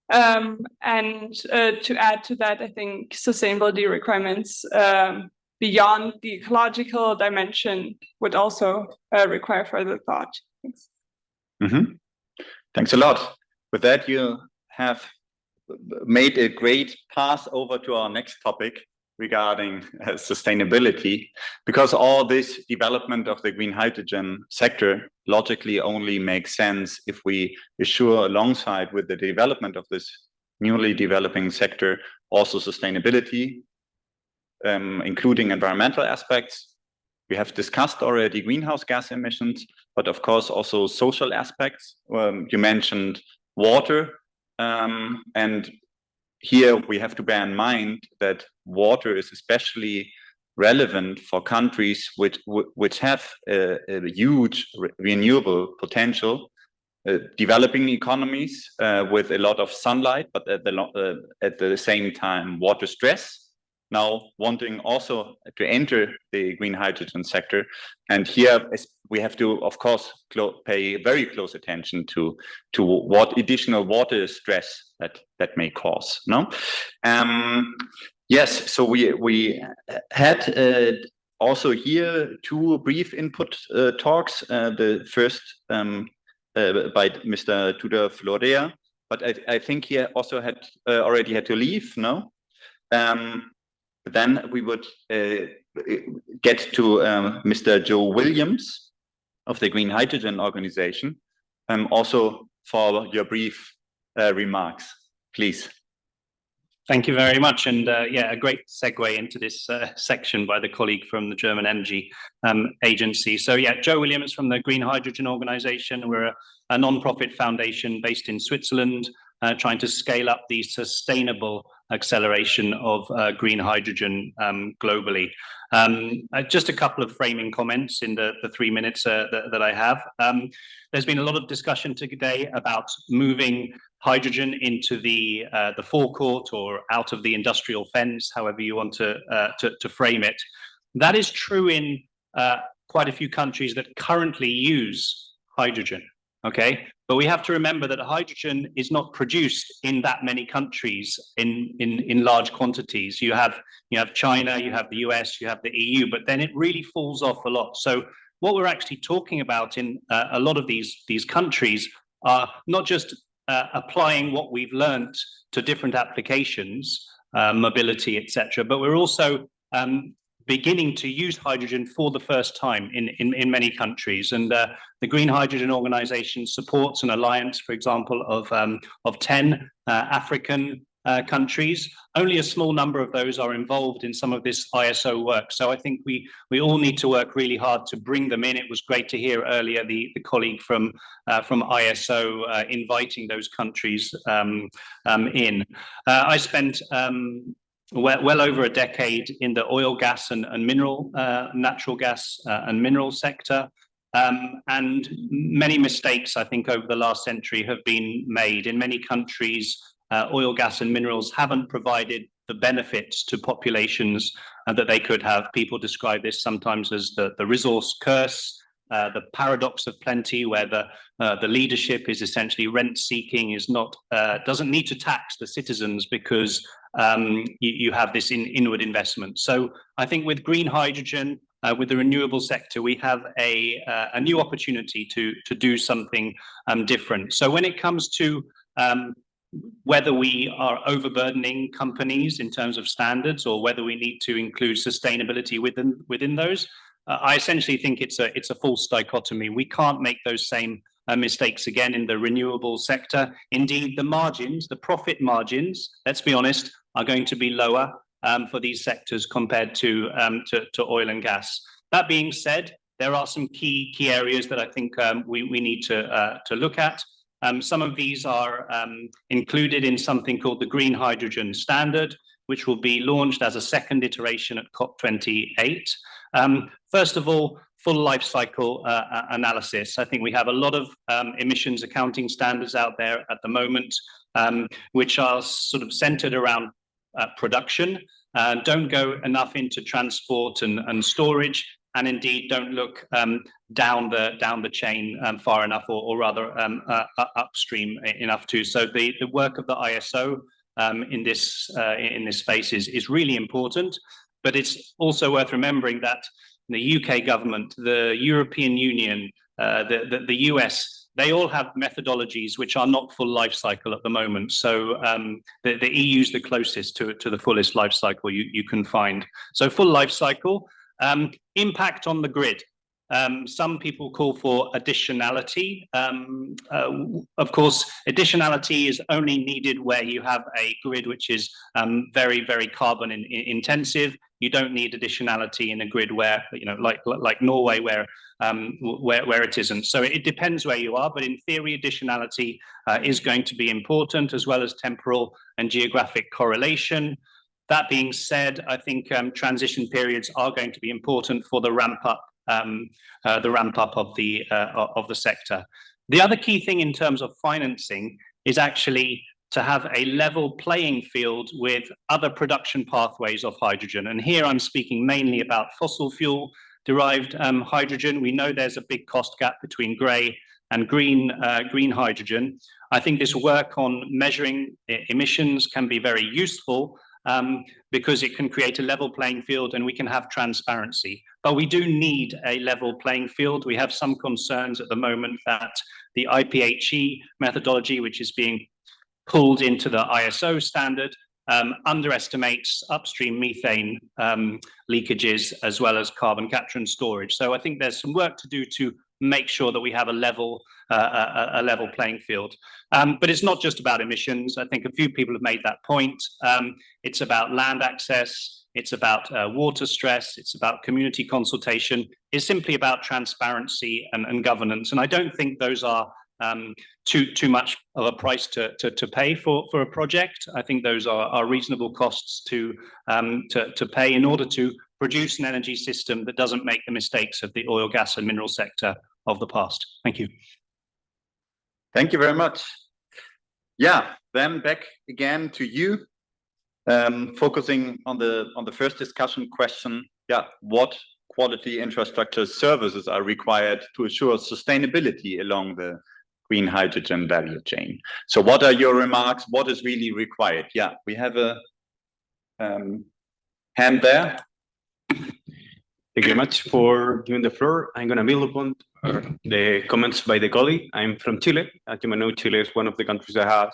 And to add to that, I think sustainability requirements beyond the ecological dimension would also require further thought. Thanks. Thanks a lot. With that, you have made a great pass over to our next topic regarding sustainability, because all this development of the green hydrogen sector logically only makes sense if we assure, alongside with the development of this newly developing sector, also sustainability, including environmental aspects. We have discussed already greenhouse gas emissions, but of course also social aspects. You mentioned water, and here we have to bear in mind that water is especially relevant for countries which have a huge renewable potential, developing economies with a lot of sunlight, but at the same time water stress. Now wanting also to enter the green hydrogen sector, and here we have to, of course, pay very close attention to what additional water stress that may cause. No, yes. So we had also here two brief input talks. The first by Mr. Tudor Florea, but I think he also had already had to leave. No. Then we would get to Mr. Joe Williams of the Green Hydrogen Organization, also for your brief remarks, please. Thank you very much. And yeah, a great segue into this section by the colleague from the German Energy Agency. So yeah, Joe Williams from the Green Hydrogen Organization. We're a non-profit foundation based in Switzerland, trying to scale up the sustainable acceleration of green hydrogen globally. Just a couple of framing comments in the 3 minutes that I have. There's been a lot of discussion today about moving hydrogen into the forecourt or out of the industrial fence, however you want to frame it. That is true in quite a few countries that currently use hydrogen. Okay, but we have to remember that hydrogen is not produced in that many countries in large quantities. You have China, you have the US, you have the EU, but then it really falls off a lot. So what we're actually talking about in a lot of these countries are not just applying what we've learned to different applications, mobility, etc., but we're also beginning to use hydrogen for the first time in many countries. And the Green Hydrogen Organization supports an alliance, for example, of 10 African countries. Only a small number of those are involved in some of this ISO work. So I think we all need to work really hard to bring them in. It was great to hear earlier the colleague from ISO inviting those countries in. I spent well over a decade in the oil, gas and mineral, natural gas and mineral sector. And many mistakes, I think, over the last century have been made. In many countries, oil, gas and minerals haven't provided the benefits to populations that they could have. People describe this sometimes as the resource curse, the paradox of plenty, where the leadership is essentially rent-seeking, is not doesn't need to tax the citizens because you have this inward investment. So I think with green hydrogen, with the renewable sector, we have a new opportunity to do something different. So when it comes to whether we are overburdening companies in terms of standards or whether we need to include sustainability within those, I essentially think it's a false dichotomy. We can't make those same mistakes again in the renewable sector. Indeed, the margins, the profit margins, let's be honest, are going to be lower for these sectors compared to oil and gas. That being said, there are some key areas that I think we need to look at. Some of these are included in something called the Green Hydrogen Standard, which will be launched as a second iteration at COP28. First of all, full life cycle analysis. I think we have a lot of emissions accounting standards out there at the moment, which are sort of centered around production, don't go enough into transport and storage, and indeed don't look down the chain far enough, or rather upstream enough too. So the work of the ISO in this space is really important, but it's also worth remembering that the UK government, the European Union, the US, they all have methodologies which are not full life cycle at the moment. So the EU is the closest to the fullest life cycle you can find. So full life cycle, impact on the grid. Some people call for additionality. Of course, additionality is only needed where you have a grid which is very, very carbon intensive. You don't need additionality in a grid where, like Norway, where it isn't. So it depends where you are, but in theory, additionality is going to be important, as well as temporal and geographic correlation. That being said, I think transition periods are going to be important for the ramp up of the sector. The other key thing in terms of financing is actually to have a level playing field with other production pathways of hydrogen. And here I'm speaking mainly about fossil fuel derived hydrogen. We know there's a big cost gap between grey and green hydrogen. I think this work on measuring emissions can be very useful, because it can create a level playing field and we can have transparency. But we do need a level playing field. We have some concerns at the moment that the IPHE methodology, which is being pulled into the ISO standard, underestimates upstream methane leakages as well as carbon capture and storage. So I think there's some work to do to make sure that we have a level playing field. But it's not just about emissions. I think a few people have made that point. It's about land access. It's about water stress. It's about community consultation. It's simply about transparency and governance. And I don't think those are too much of a price to pay for a project. I think those are reasonable costs to pay in order to produce an energy system that doesn't make the mistakes of the oil, gas, and mineral sector of the past. Thank you. Thank you very much. Yeah, then back again to you, focusing on the first discussion question. Yeah, what quality infrastructure services are required to assure sustainability along the green hydrogen value chain? So what are your remarks? What is really required? Yeah, we have a hand there. Thank you very much for giving the floor. I'm going to build upon the comments by the colleague. I'm from Chile. As you may know, Chile is one of the countries that has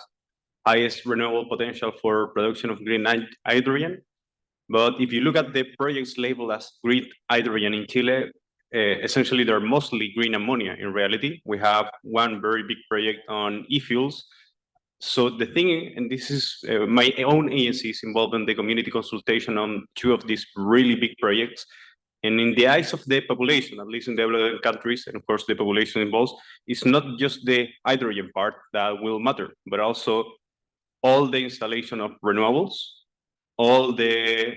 highest renewable potential for production of green hydrogen. But if you look at the projects labeled as green hydrogen in Chile, essentially they're mostly green ammonia in reality. We have one very big project on e-fuels. So the thing, and this is my own agency is involved in the community consultation on two of these really big projects. And in the eyes of the population, at least in developed countries, and of course the population involved, it's not just the hydrogen part that will matter, but also all the installation of renewables, all the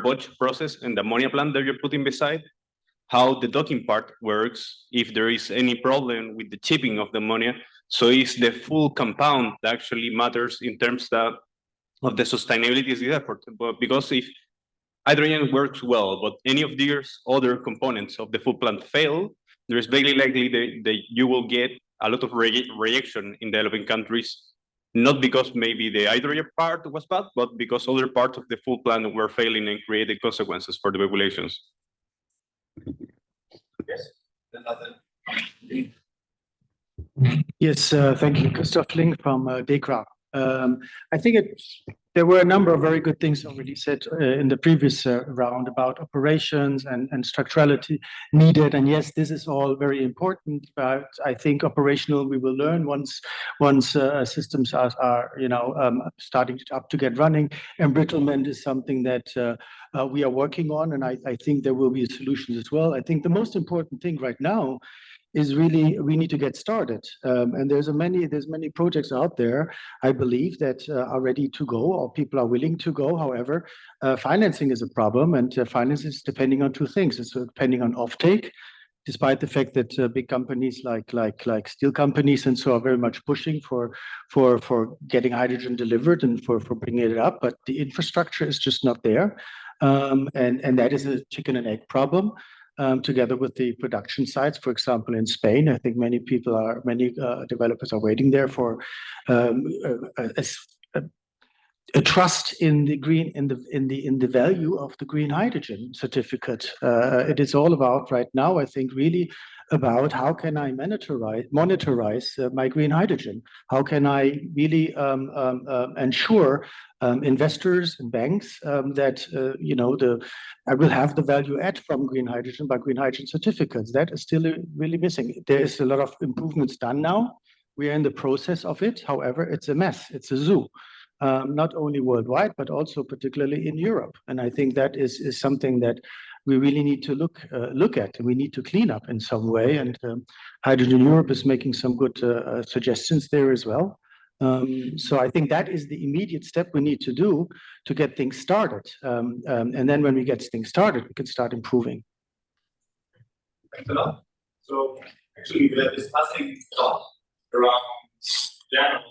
budget process and the ammonia plant that you're putting beside, how the docking part works, if there is any problem with the shipping of the ammonia. So it's the full compound that actually matters in terms of the sustainability of the effort. But because if hydrogen works well, but any of these other components of the full plant fail, there is very likely that you will get a lot of reaction in developing countries, not because maybe the hydrogen part was bad, but because other parts of the full plant were failing and created consequences for the populations. Yes. Yes, thank you. Christoph Ling from DECRA. I think there were a number of very good things already said in the previous round about operations and structurality needed. And yes, this is all very important, but I think operational we will learn once systems are starting to get running. Embrittlement is something that we are working on, and I think there will be solutions as well. I think the most important thing right now is really we need to get started, and there's many projects out there, I believe, that are ready to go or people are willing to go. However, financing is a problem, and finance is depending on two things. It's depending on offtake, despite the fact that big companies like steel companies and so are very much pushing for getting hydrogen delivered and for bringing it up, but the infrastructure is just not there, and that is a chicken and egg problem. Together with the production sites, for example, in Spain, I think many developers are waiting there for a trust in the value of the green hydrogen certificate. It is all about right now, I think, really about how can I monetize my green hydrogen? How can I really ensure investors and banks that I will have the value add from green hydrogen by green hydrogen certificates? That is still really missing. There is a lot of improvements done now. We are in the process of it. However, it's a mess. It's a zoo. Not only worldwide, but also particularly in Europe. And I think that is something that we really need to look at. We need to clean up in some way. And Hydrogen Europe is making some good suggestions there as well. So I think that is the immediate step we need to do to get things started. And then when we get things started, we can start improving. Thanks a lot. So actually, we are discussing a lot around general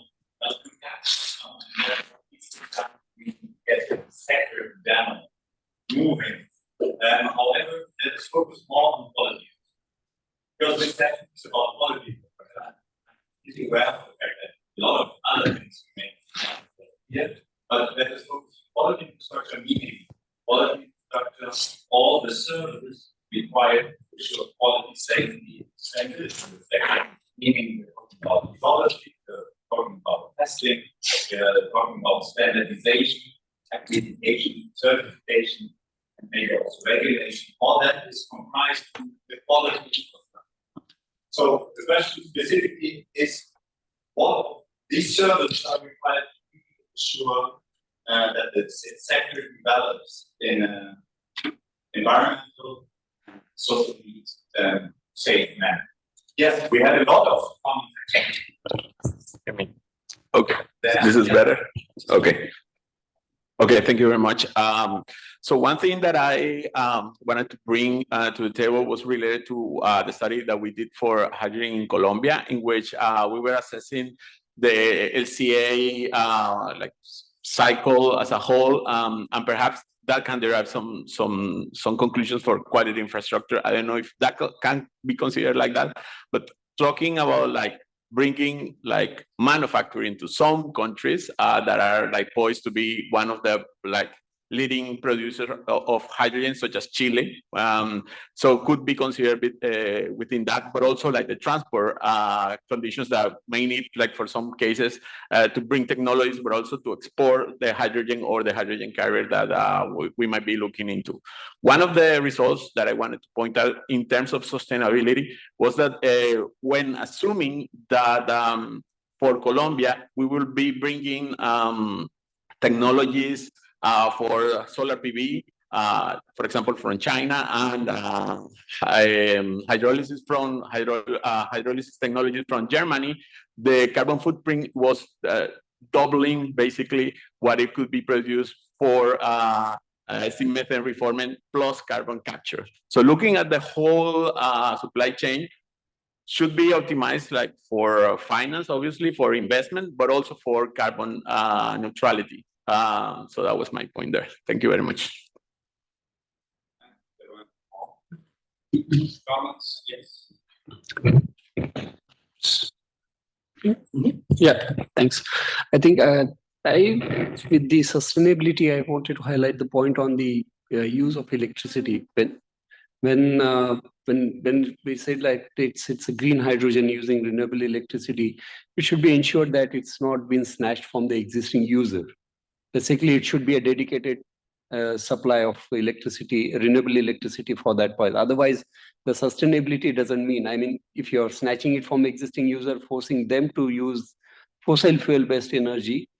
get the sector down moving. However, let us focus more on quality. Because this session is about quality. It's aware of the fact that a lot of other things remain here, but let us focus on quality infrastructure, meaning quality infrastructure, all the services required to ensure quality, safety, sustainability, meaning we're talking about methodology, talking about testing, talking about standardization, accreditation, certification, and maybe also regulation. All that is comprised in the quality infrastructure. So the question specifically is, what of these services are required to ensure that the sector develops in an environmental, socially safe manner? Yes, we had a lot of Okay, this is better. Okay. Okay, thank you very much. So one thing that I wanted to bring to the table was related to the study that we did for hydrogen in Colombia, in which we were assessing the LCA like cycle as a whole, and perhaps that can derive some conclusions for quality infrastructure. I don't know if that can be considered like that, but talking about like bringing like manufacturing to some countries that are like poised to be one of the like leading producers of hydrogen, such as Chile. So could be considered within that, but also like the transport conditions that may need, like for some cases, to bring technologies, but also to export the hydrogen or the hydrogen carrier that we might be looking into. One of the results that I wanted to point out in terms of sustainability was that when assuming that for Colombia, we will be bringing technologies for solar PV, for example, from China, and hydrolysis technologies from Germany, the carbon footprint was doubling basically what it could be produced for steam methane reforming plus carbon capture. So looking at the whole supply chain should be optimized like for finance, obviously, for investment, but also for carbon neutrality. So that was my point there. Thank you very much. comments. Yes. Yeah, thanks. I think with the sustainability, I wanted to highlight the point on the use of electricity. When we said like it's a green hydrogen using renewable electricity, it should be ensured that it's not been snatched from the existing user. Basically, it should be a dedicated supply of electricity, renewable electricity for that point. Otherwise, the sustainability doesn't mean, I mean, if you're snatching it from existing user, forcing them to use fossil fuel-based energy,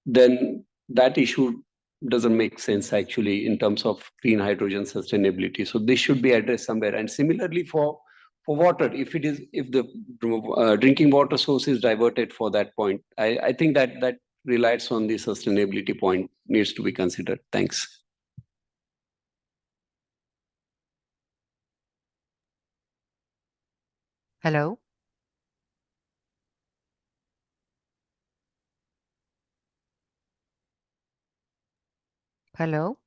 then that issue doesn't make sense actually in terms of green hydrogen sustainability. So this should be addressed somewhere. And similarly for water, if the drinking water source is diverted for that point, I think that relies on the sustainability point needs to be considered. Thanks. Hello? Hello?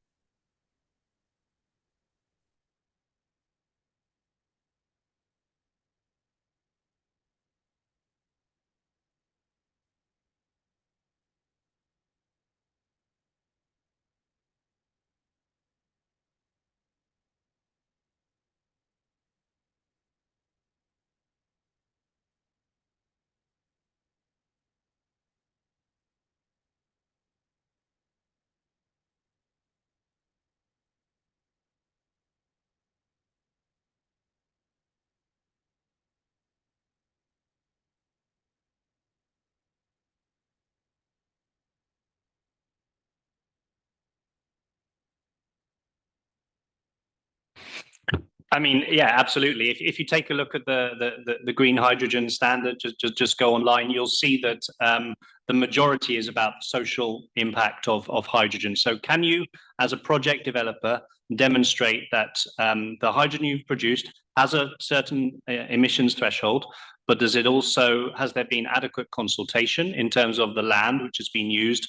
I mean, yeah, absolutely. If you take a look at the green hydrogen standard, just go online, you'll see that the majority is about social impact of hydrogen. So can you, as a project developer, demonstrate that the hydrogen you've produced has a certain emissions threshold, but has there been adequate consultation in terms of the land which has been used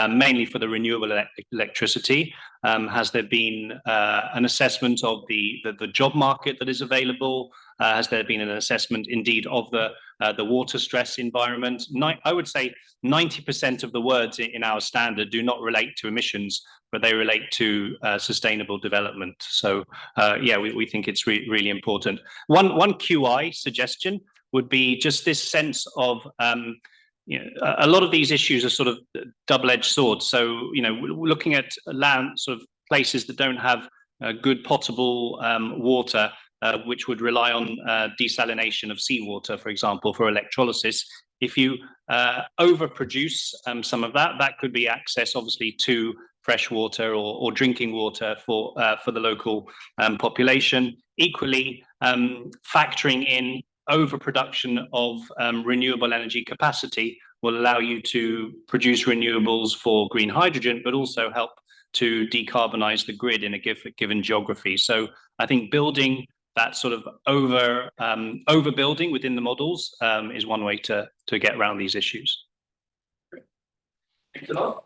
mainly for the renewable electricity? Has there been an assessment of the job market that is available? Has there been an assessment indeed of the water stress environment? I would say 90% of the words in our standard do not relate to emissions, but they relate to sustainable development. So yeah, we think it's really important. One QI suggestion would be just this sense of a lot of these issues are sort of double-edged swords. So, looking at land, sort of places that don't have good potable water, which would rely on desalination of seawater, for example, for electrolysis. If you overproduce some of that could be access, obviously, to fresh water or drinking water for the local population. Equally, factoring in overproduction of renewable energy capacity will allow you to produce renewables for green hydrogen, but also help to decarbonize the grid in a given geography. So I think building that sort of overbuilding within the models is one way to get around these issues. Thanks a lot.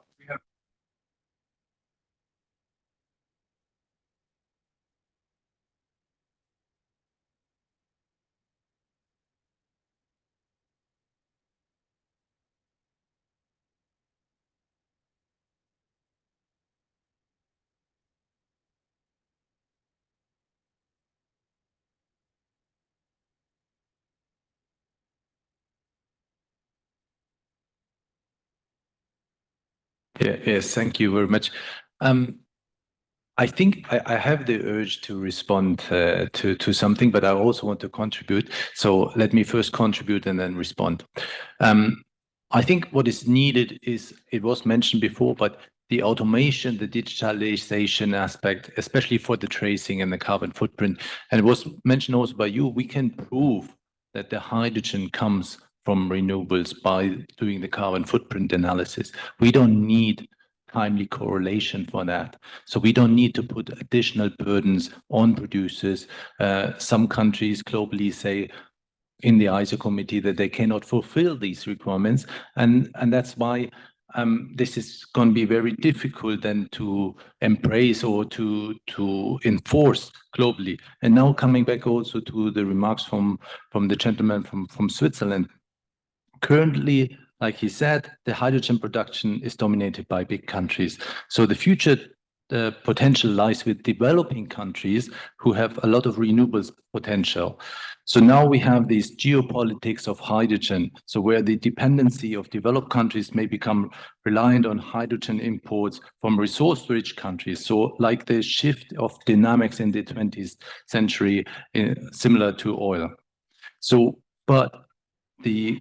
Yes, thank you very much. I think I have the urge to respond to something, but I also want to contribute. So let me first contribute and then respond. I think what is needed is, it was mentioned before, but the automation, the digitalization aspect, especially for the tracing and the carbon footprint. And it was mentioned also by you, we can prove that the hydrogen comes from renewables by doing the carbon footprint analysis. We don't need timely correlation for that. So we don't need to put additional burdens on producers. Some countries globally say in the ISO committee that they cannot fulfill these requirements. And that's why this is going to be very difficult then to embrace or to enforce globally. And now coming back also to the remarks from the gentleman from Switzerland. Currently, like he said, the hydrogen production is dominated by big countries. So the future potential lies with developing countries who have a lot of renewables potential. So now we have these geopolitics of hydrogen, so where the dependency of developed countries may become reliant on hydrogen imports from resource-rich countries. So like the shift of dynamics in the 20th century, similar to oil. So, but the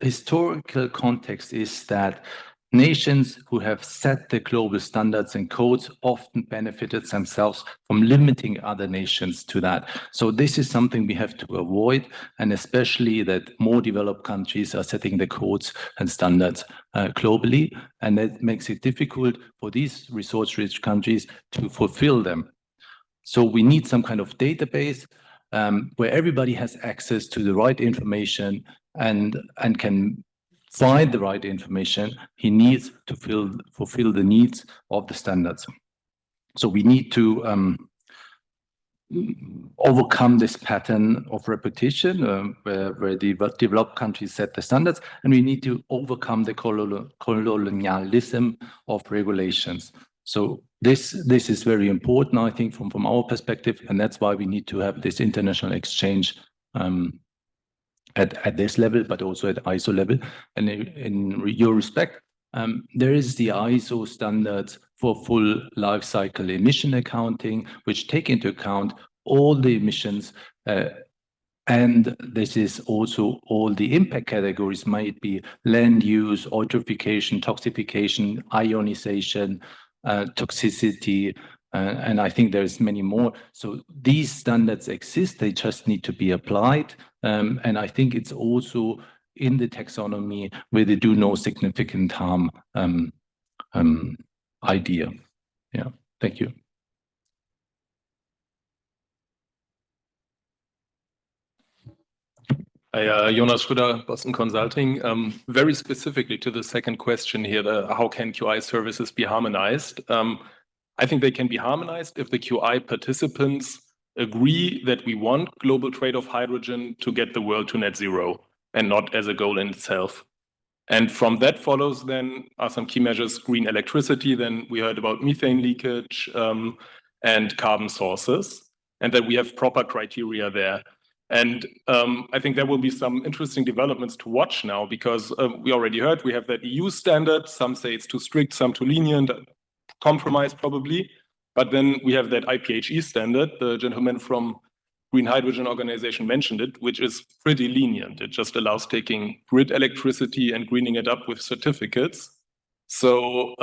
historical context is that nations who have set the global standards and codes often benefited themselves from limiting other nations to that. So this is something we have to avoid, and especially that more developed countries are setting the codes and standards globally, and that makes it difficult for these resource-rich countries to fulfill them. So we need some kind of database where everybody has access to the right information and can find the right information he needs to fulfill the needs of the standards. So we need to overcome this pattern of repetition where the developed countries set the standards, and we need to overcome the colonialism of regulations. So this is very important, I think, from our perspective, and that's why we need to have this international exchange at this level, but also at ISO level. And in your respect, there is the ISO standards for full life cycle emission accounting, which take into account all the emissions, and this is also all the impact categories, might be land use, eutrophication, toxification, ionization, toxicity, and I think there's many more. So these standards exist, they just need to be applied. And I think it's also in the taxonomy where they do no significant harm idea. Yeah, thank you. Jonas Schröder, Boston Consulting. Very specifically to the second question here, how can QI services be harmonized? I think they can be harmonized if the QI participants agree that we want global trade of hydrogen to get the world to net zero and not as a goal in itself. And from that follows then are some key measures, green electricity, then we heard about methane leakage and carbon sources, and that we have proper criteria there. And I think there will be some interesting developments to watch now, because we already heard we have that EU standard. Some say it's too strict, some too lenient, compromise probably. But then we have that IPHE standard. The gentleman from Green Hydrogen Organization mentioned it, which is pretty lenient. It just allows taking grid electricity and greening it up with certificates. So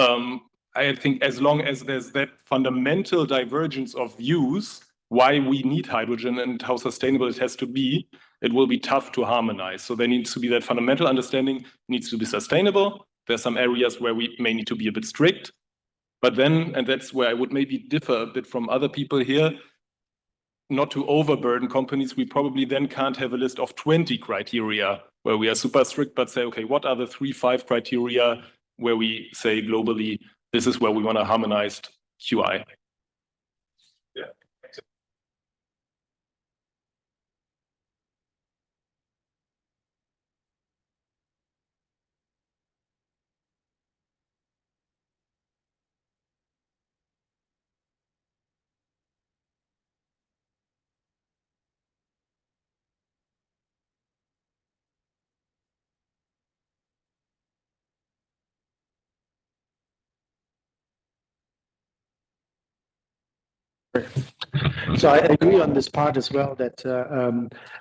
I think as long as there's that fundamental divergence of views, why we need hydrogen and how sustainable it has to be, it will be tough to harmonize. So there needs to be that fundamental understanding, needs to be sustainable. There's some areas where we may need to be a bit strict, but then, and that's where I would maybe differ a bit from other people here, not to overburden companies, we probably then can't have a list of 20 criteria where we are super strict, but say, okay, what are the 3-5 criteria where we say globally, this is where we want a harmonized QI? Yeah. So I agree on this part as well that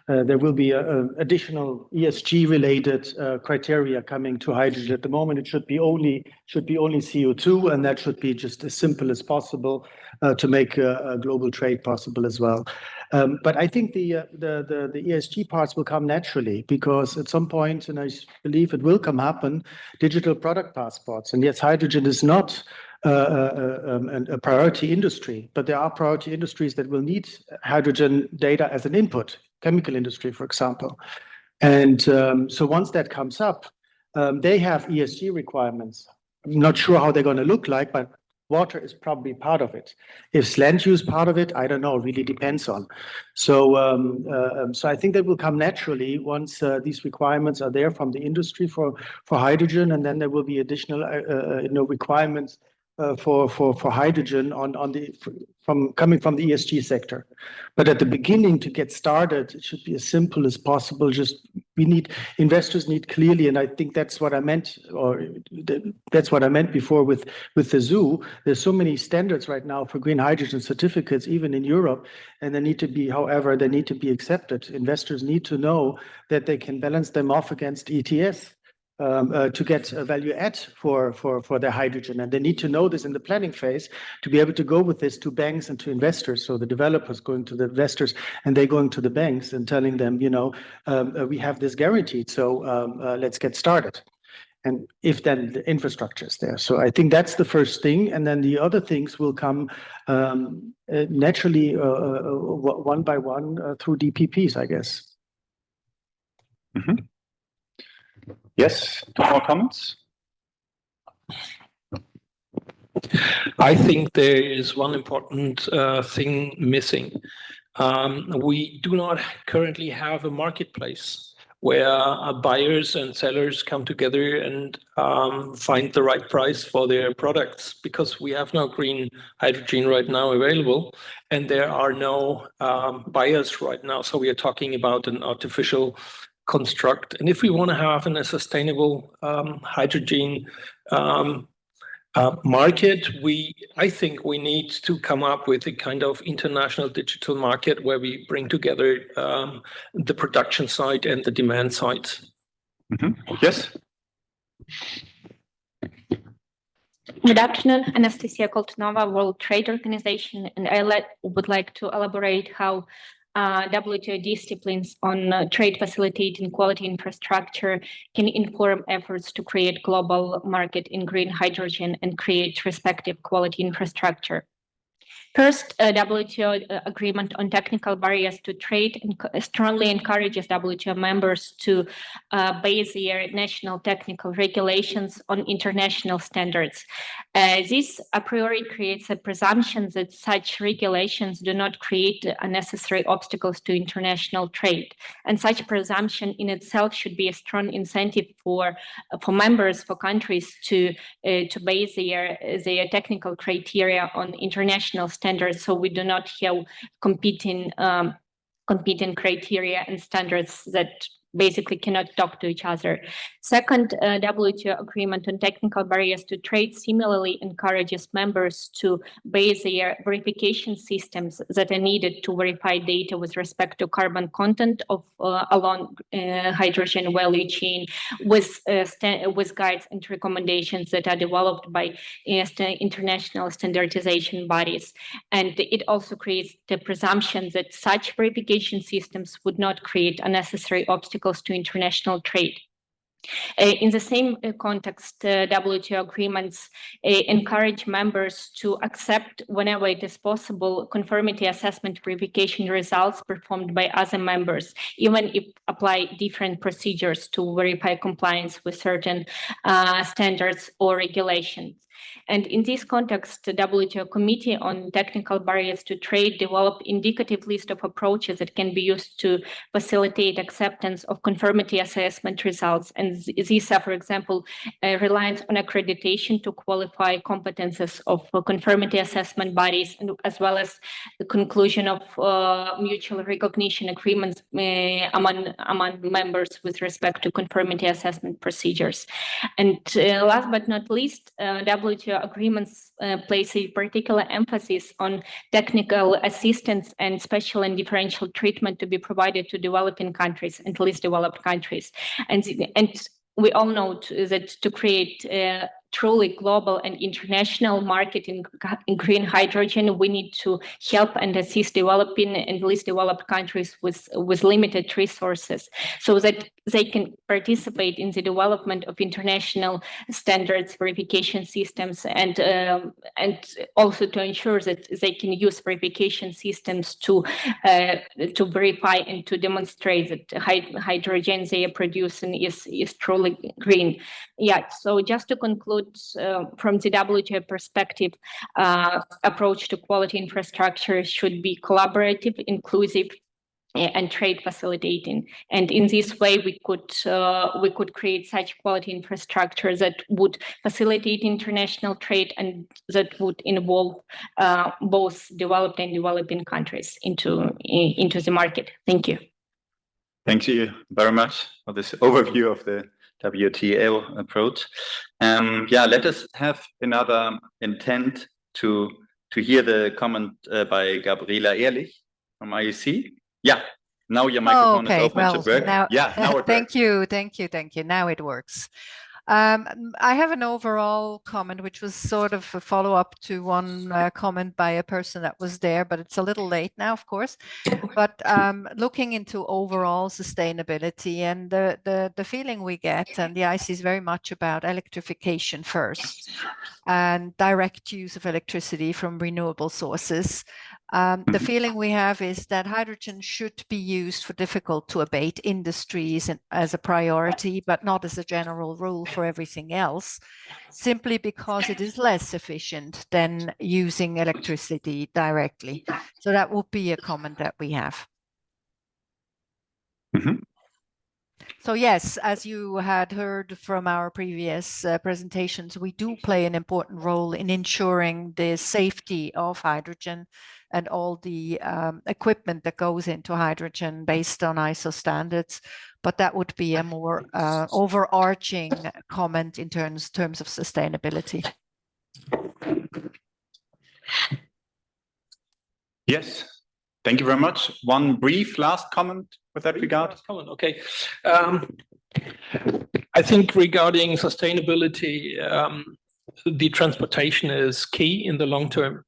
there will be additional ESG-related criteria coming to hydrogen. At the moment, it should be only CO2, and that should be just as simple as possible to make a global trade possible as well. But I think the ESG parts will come naturally because at some point, and I believe it will happen, digital product passports. And yes, hydrogen is not a priority industry, but there are priority industries that will need hydrogen data as an input, chemical industry, for example. And so once that comes up, they have ESG requirements. I'm not sure how they're going to look like, but water is probably part of it. Is land use part of it? I don't know. It really depends on. So, so I think that will come naturally once these requirements are there from the industry for hydrogen, and then there will be additional requirements for hydrogen coming from the ESG sector. But at the beginning, to get started, it should be as simple as possible. Just investors need clearly, and I think that's what I meant, or that's what I meant before with the zoo. There's so many standards right now for green hydrogen certificates, even in Europe, and they need to be, however, they need to be accepted. Investors need to know that they can balance them off against ETS. To get a value add for their hydrogen. And they need to know this in the planning phase to be able to go with this to banks and to investors. So the developers going to the investors and they going to the banks and telling them, we have this guaranteed, so let's get started. And if then the infrastructure is there. So I think that's the first thing. And then the other things will come naturally one by one through DPPs, I guess. Mm-hmm. Yes, 2 more comments? I think there is one important thing missing. We do not currently have a marketplace where buyers and sellers come together and find the right price for their products, because we have no green hydrogen right now available, and there are no buyers right now. So we are talking about an artificial construct. And if we want to have a sustainable hydrogen market, I think we need to come up with a kind of international digital market where we bring together the production side and the demand side. Mm-hmm. Yes. Good afternoon, Anastasia Koltunova, World Trade Organization, and I would like to elaborate how WTO disciplines on trade facilitating quality infrastructure can inform efforts to create global market in green hydrogen and create respective quality infrastructure. First, a WTO agreement on technical barriers to trade strongly encourages WTO members to base their national technical regulations on international standards. This a priori creates a presumption that such regulations do not create unnecessary obstacles to international trade. And such presumption in itself should be a strong incentive for members, for countries to base their technical criteria on international standards, so we do not have competing criteria and standards that basically cannot talk to each other. Second, WTO agreement on technical barriers to trade similarly encourages members to base their verification systems that are needed to verify data with respect to carbon content of along hydrogen value chain with guides and recommendations that are developed by international standardization bodies. And it also creates the presumption that such verification systems would not create unnecessary obstacles to international trade. In the same context, WTO agreements encourage members to accept, whenever it is possible, conformity assessment verification results performed by other members, even if apply different procedures to verify compliance with certain standards or regulations. And in this context, the WTO Committee on Technical Barriers to Trade developed indicative list of approaches that can be used to facilitate acceptance of conformity assessment results. And these are, for example, reliance on accreditation to qualify competences of conformity assessment bodies, and as well as the conclusion of mutual recognition agreements among members with respect to conformity assessment procedures. And last but not least, WTO agreements place a particular emphasis on technical assistance and special and differential treatment to be provided to developing countries and least developed countries. And we all know that to create truly global and international market in green hydrogen, we need to help and assist developing and least developed countries with limited resources so that they can participate in the development of international standards, verification systems, and also to ensure that they can use verification systems to verify and to demonstrate that hydrogen they are producing is truly green. Yeah, so just to conclude, from the WTO perspective, approach to quality infrastructure should be collaborative, inclusive, and trade facilitating. And in this way, we could create such quality infrastructure that would facilitate international trade and that would involve both developed and developing countries into the market. Thank you. Thank you very much for this overview of the WTO approach. Yeah, let us have another intent to hear the comment by Gabriela Ehrlich from IEC. Yeah, now your microphone is open. Well, to work. now, Yeah, now it thank you. Now it works. I have an overall comment, which was sort of a follow-up to one comment by a person that was there, but it's a little late now, of course. But looking into overall sustainability and the feeling we get, and the IC is very much about electrification first and direct use of electricity from renewable sources. The feeling we have is that hydrogen should be used for difficult to abate industries as a priority, but not as a general rule for everything else, simply because it is less efficient than using electricity directly. So that would be a comment that we have. Mm-hmm. So yes, as you had heard from our previous presentations, we do play an important role in ensuring the safety of hydrogen and all the equipment that goes into hydrogen based on ISO standards. But that would be a more overarching comment in terms of sustainability. Yes, thank you very much. One brief last comment with that regard. Okay. I think regarding sustainability, the transportation is key in the long term.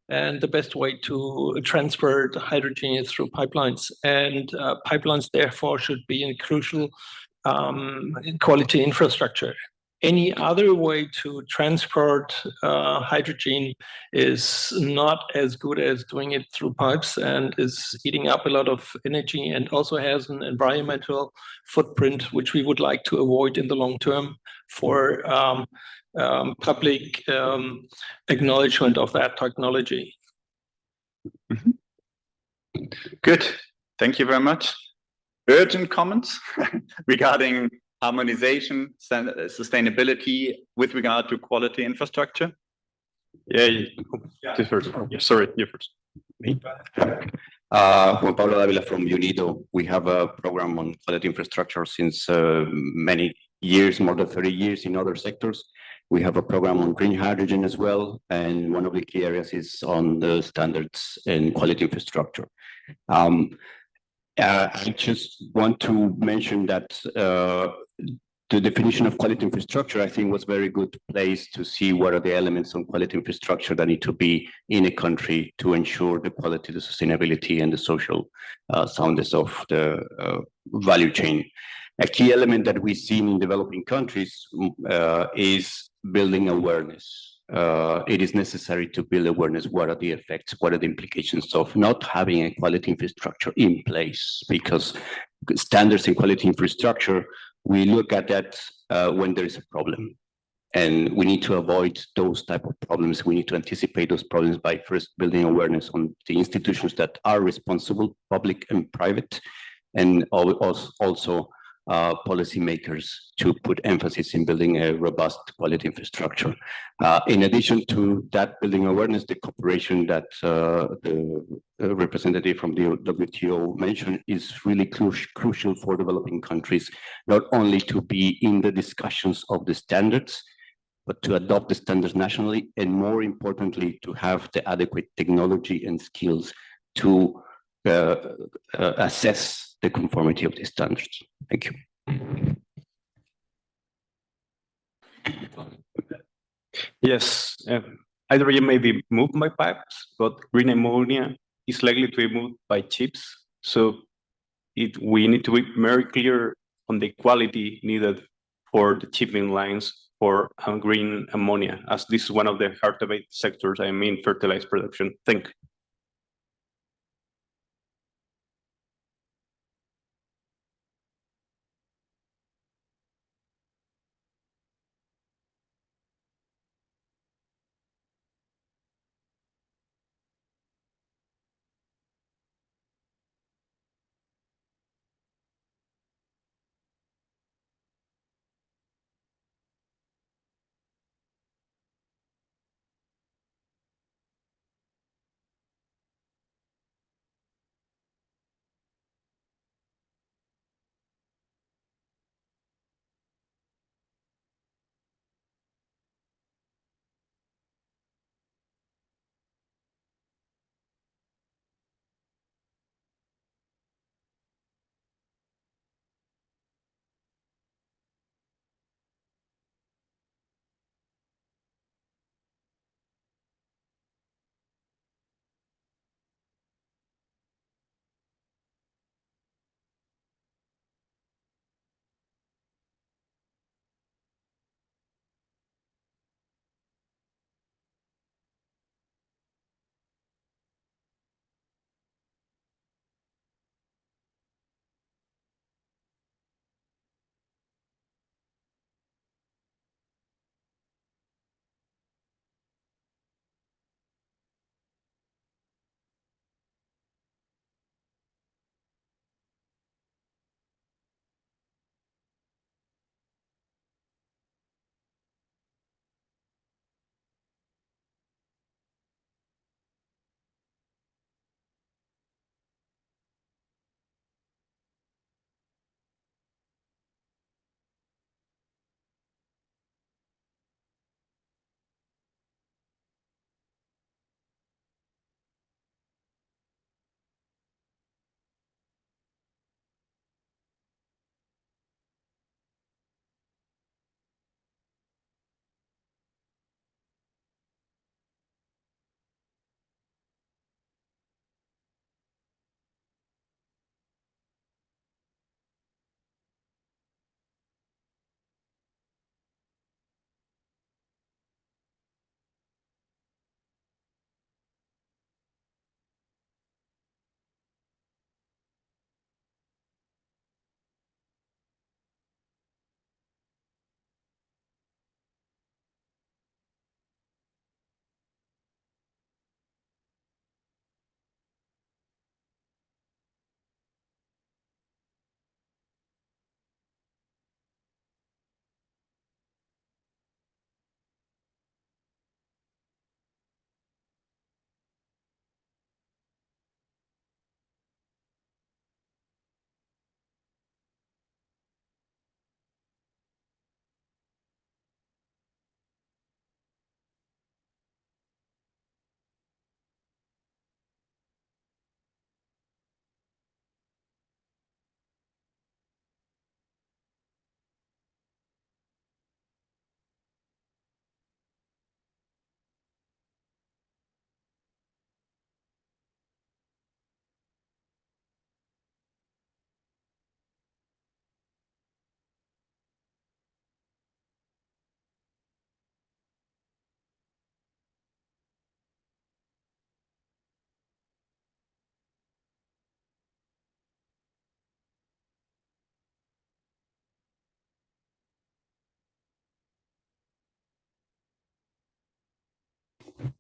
And the best way to transfer the hydrogen is through pipelines. And pipelines, therefore, should be a crucial quality infrastructure. Any other way to transport hydrogen is not as good as doing it through pipes and is eating up a lot of energy and also has an environmental footprint, which we would like to avoid in the long term for public acknowledgement of that technology. Mm-hmm. Good. Thank you very much. Urgent comments regarding harmonization, sustainability with regard to quality infrastructure? Yeah, you first. Sorry, you first. Juan Pablo Davila from UNIDO. We have a program on quality infrastructure since many years, more than 30 years in other sectors. We have a program on green hydrogen as well, and one of the key areas is on the standards and quality infrastructure. I just want to mention that the definition of quality infrastructure, I think, was very good place to see what are the elements of quality infrastructure that need to be in a country to ensure the quality, the sustainability, and the social soundness of the value chain. A key element that we see in developing countries is building awareness. It is necessary to build awareness. What are the effects? What are the implications of not having a quality infrastructure in place? Because standards in quality infrastructure, we look at that when there is a problem. And we need to avoid those type of problems. We need to anticipate those problems by first building awareness on the institutions that are responsible, public and private, and also policymakers to put emphasis in building a robust quality infrastructure. In addition to that building awareness, the cooperation that the representative from the WTO mentioned is really crucial for developing countries, not only to be in the discussions of the standards, but to adopt the standards nationally, and more importantly, to have the adequate technology and skills to assess the conformity of the standards. Thank you. Yes, hydrogen may be moved by pipes, but green ammonia is likely to be moved by ships. So we need to be very clear on the quality needed for the shipping lines for green ammonia, as this is one of the hard debate sectors, I mean, fertilizer production. Thank you.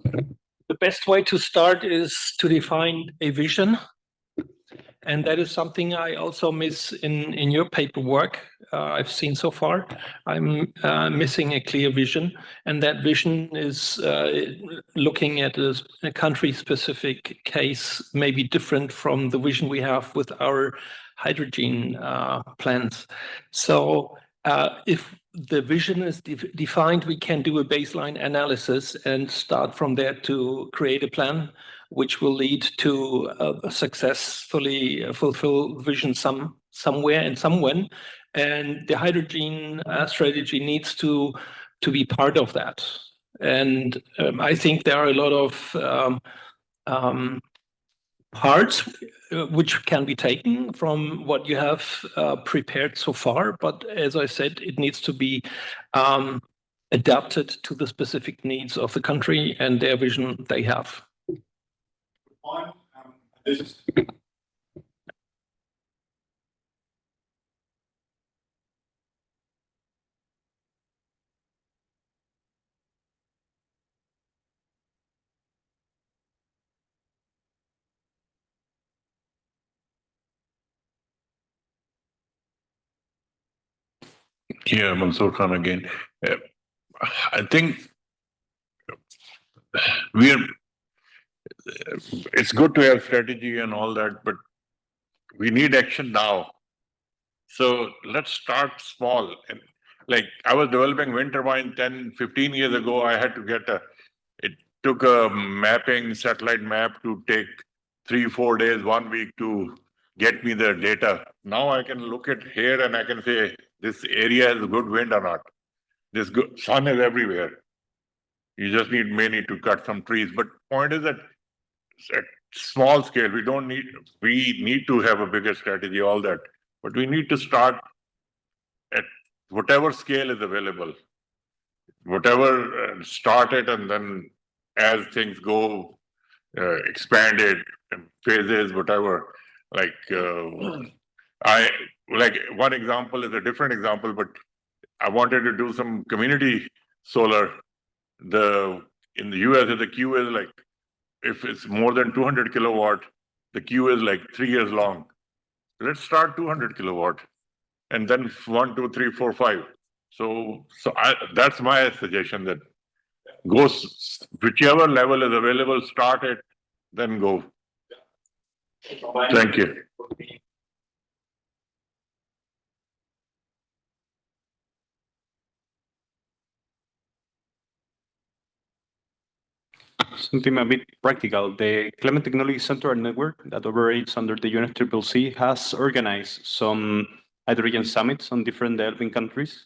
The best way to start is to define a vision. And that is something I also miss in your paperwork I've seen so far. I'm missing a clear vision, and that vision is looking at a country-specific case, maybe different from the vision we have with our hydrogen plans. So if the vision is defined, we can do a baseline analysis and start from there to create a plan which will lead to a successfully fulfill vision somewhere and someone. And the hydrogen strategy needs to be part of that. And I think there are a lot of parts which can be taken from what you have prepared so far. But as I said, it needs to be adapted to the specific needs of the country and their vision they have. This is yeah, Mansoor Khan again. I think it's good to have strategy and all that, but we need action now. So let's start small. And like I was developing wind turbine 10, 15 years ago, I had to it took a mapping, satellite map to take 3-4 days, 1 week to get me the data. Now I can look at here and I can say, this area has good wind or not. This good sun is everywhere. You just may need to cut some trees. But point is that at small scale, we need to have a bigger strategy, all that. But we need to start at whatever scale is available. Whatever, start it, and then as things go, expand it, phases, whatever. Like one example is a different example, but I wanted to do some community solar. In the US, the queue is like, if it's more than 200 kilowatt, the queue is like 3 years long. Let's start 200 kilowatt, and then 1, 2, 3, 4, 5. So that's my suggestion, that go whichever level is available, start it, then go. Thank you. Something a bit practical. The Climate Technology Center Network that operates under the UNFCCC has organized some hydrogen summits on different developing countries.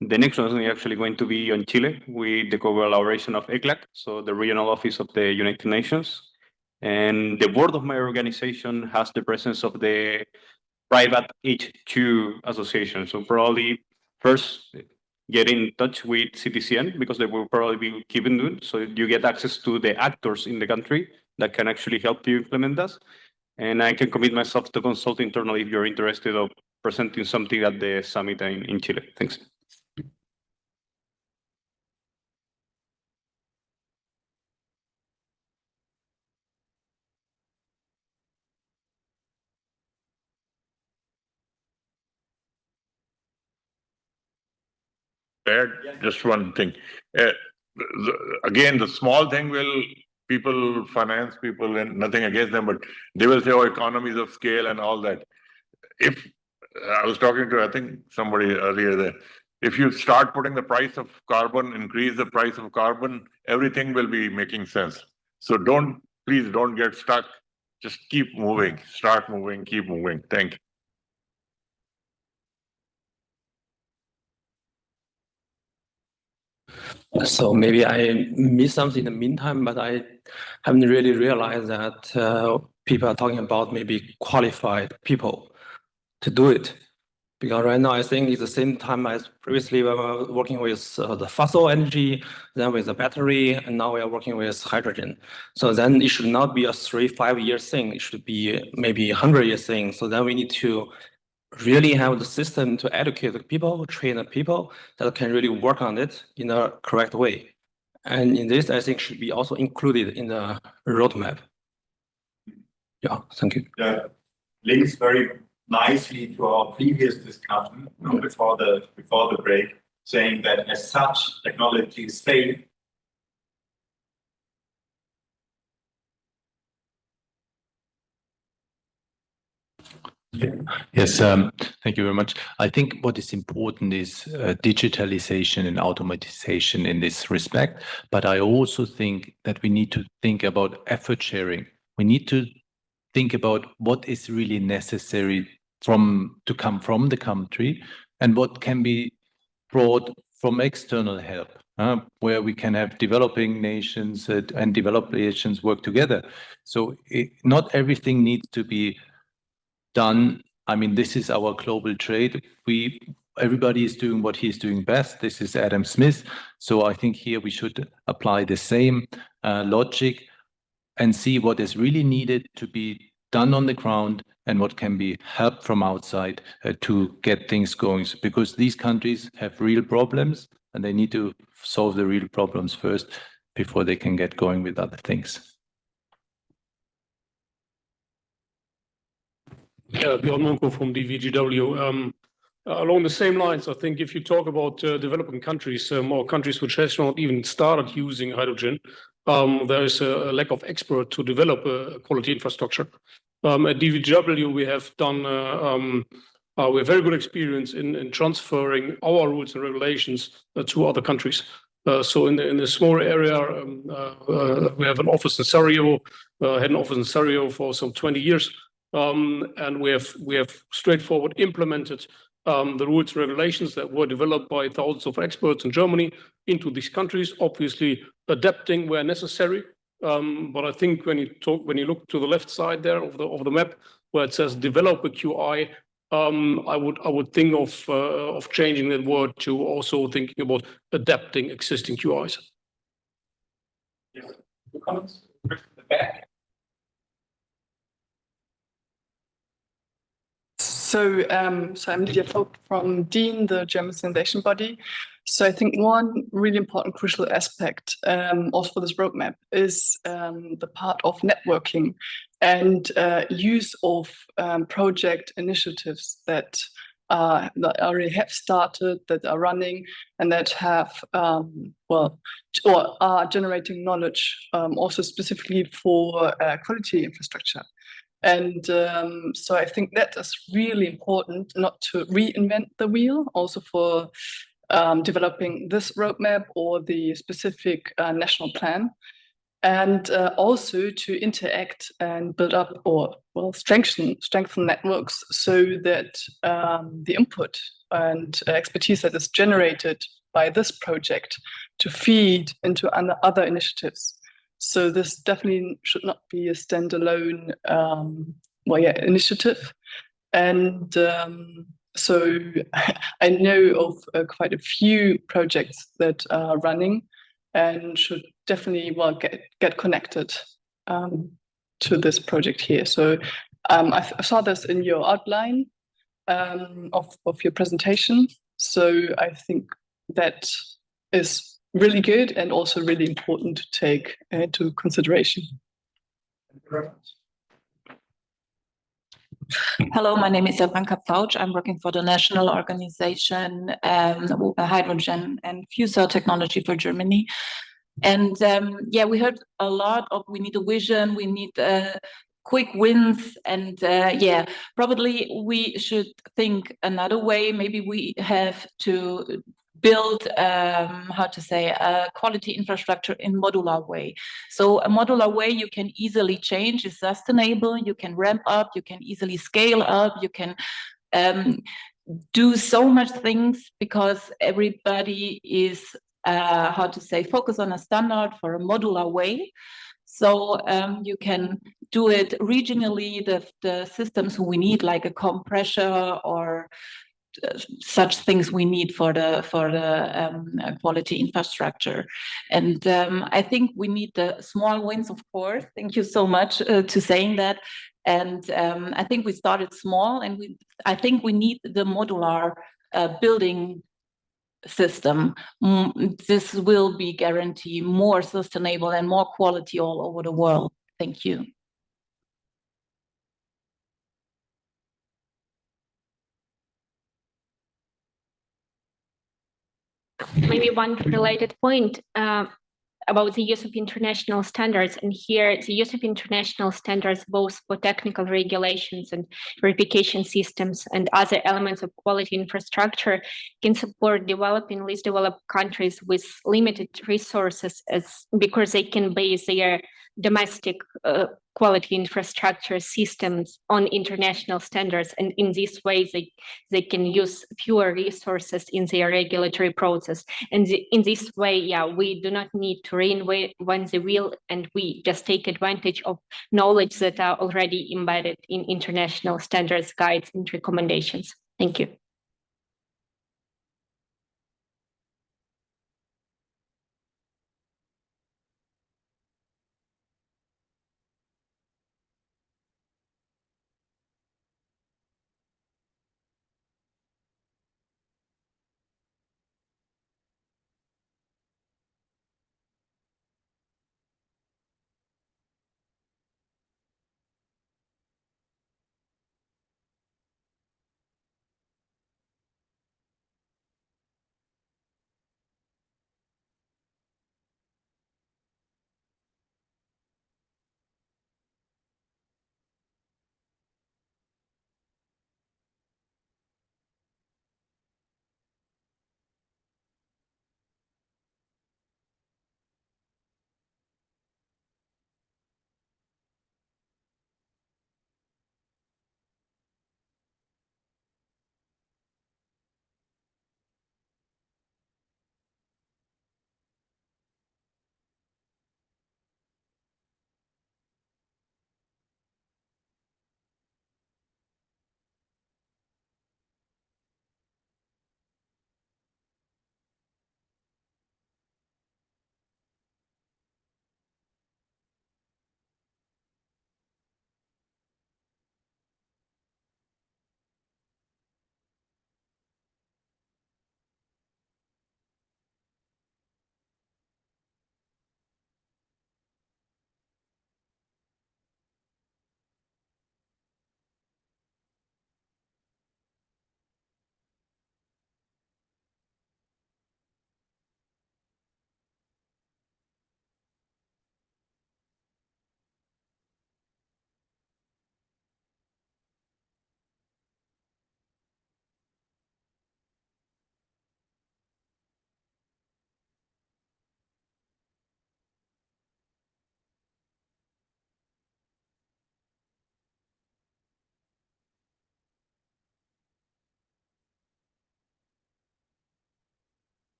The next one is actually going to be on Chile with the collaboration of ECLAC, so the regional office of the United Nations. And the board of my organization has the presence of the private H2 association. So probably first get in touch with CTCN, because they will probably be keeping doing. So you get access to the actors in the country that can actually help you implement this. And I can commit myself to consult internally if you're interested of presenting something at the summit in Chile. Thanks. Add just one thing. Again, the small thing will finance people, and nothing against them, but they will say, oh, economies of scale and all that. If I was talking to, I think somebody earlier there, if you start putting the price of carbon, increase the price of carbon, everything will be making sense. So please don't get stuck. Just keep moving, start moving, keep moving. Thank you. So maybe I missed something in the meantime, but I haven't really realized that people are talking about maybe qualified people to do it. Because right now I think it's the same time as previously we were working with the fossil energy, then with the battery, and now we are working with hydrogen. So then it should not be a 3-5 year thing. It should be maybe 100-year thing. So then we need to really have the system to educate the people, train the people that can really work on it in a correct way. And in this, I think should be also included in the roadmap. Yeah, thank you. Yeah, links very nicely to our previous discussion before the break, saying that as such technologies fail. Yes, thank you very much. I think what is important is digitalization and automatization in this respect. But I also think that we need to think about effort sharing. We need to think about what is really necessary to come from the country and what can be brought from external help, where we can have developing nations and developed nations work together. So not everything needs to be done. I mean, this is our global trade. Everybody is doing what he's doing best. This is Adam Smith. So I think here we should apply the same logic and see what is really needed to be done on the ground and what can be helped from outside to get things going. Because these countries have real problems and they need to solve the real problems first before they can get going with other things. Yeah, Bjorn Munko from DVGW. Along the same lines, I think if you talk about developing countries or countries which has not even started using hydrogen, there is a lack of expert to develop a quality infrastructure. At DVGW, we have done we have very good experience in transferring our rules and regulations to other countries. So in the small area, we have an office in Sarajevo, had an office in Sarajevo for some 20 years. And we have straightforward implemented the rules and regulations that were developed by thousands of experts in Germany into these countries, obviously adapting where necessary. But I think when you look to the left side there of the map where it says develop a QI, I would think of changing that word to also thinking about adapting existing QIs. Yeah. Two comments. The back. So I'm Lydia Vogt from DIN, the German standardization body. So I think one really important crucial aspect also for this roadmap is the part of networking and use of project initiatives that already have started, that are running, and that have or are generating knowledge also specifically for quality infrastructure. And so I think that is really important, not to reinvent the wheel, also for developing this roadmap or the specific national plan, and also to interact and build up or strengthen networks so that the input and expertise that is generated by this project to feed into other initiatives. So this definitely should not be a standalone initiative. And so I know of quite a few projects that are running and should definitely get connected to this project here. So I saw this in your outline of your presentation. So I think that is really good and also really important to take into consideration. Hello, my name is Jadranka Pauch. I'm working for the National Organization Hydrogen and Fuel Cell Technology for Germany. And yeah, we heard a lot of we need a vision, we need quick wins, and yeah, probably we should think another way. Maybe we have to build a quality infrastructure in modular way. So a modular way you can easily change, is sustainable, you can ramp up, you can easily scale up, you can do so much things because everybody is focus on a standard for a modular way. So you can do it regionally, the systems we need, like a compressor or such things we need for the quality infrastructure. And I think we need the small wins, of course. Thank you so much to saying that. And I think we started small, and I think we need the modular building system, this will be guarantee more sustainable and more quality all over the world. Thank you. Maybe one related point about the use of international standards. And here, the use of international standards, both for technical regulations and verification systems and other elements of quality infrastructure, can support developing least developed countries with limited resources, because they can base their domestic quality infrastructure systems on international standards, and in this way they can use fewer resources in their regulatory process. And in this way, yeah, we do not need to reinvent the wheel, and we just take advantage of knowledge that are already embedded in international standards, guides, and recommendations. Thank you.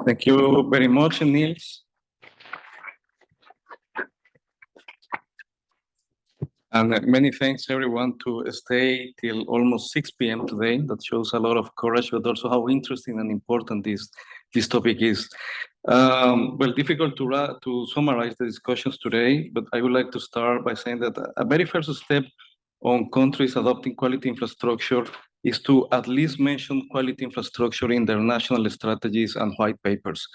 Thank you very much, Niels. And many thanks everyone to stay till almost 6 p.m. today. That shows a lot of courage, but also how interesting and important this topic is. Well, difficult to summarize the discussions today, but I would like to start by saying that a very first step on countries adopting quality infrastructure is to at least mention quality infrastructure in their national strategies and white papers.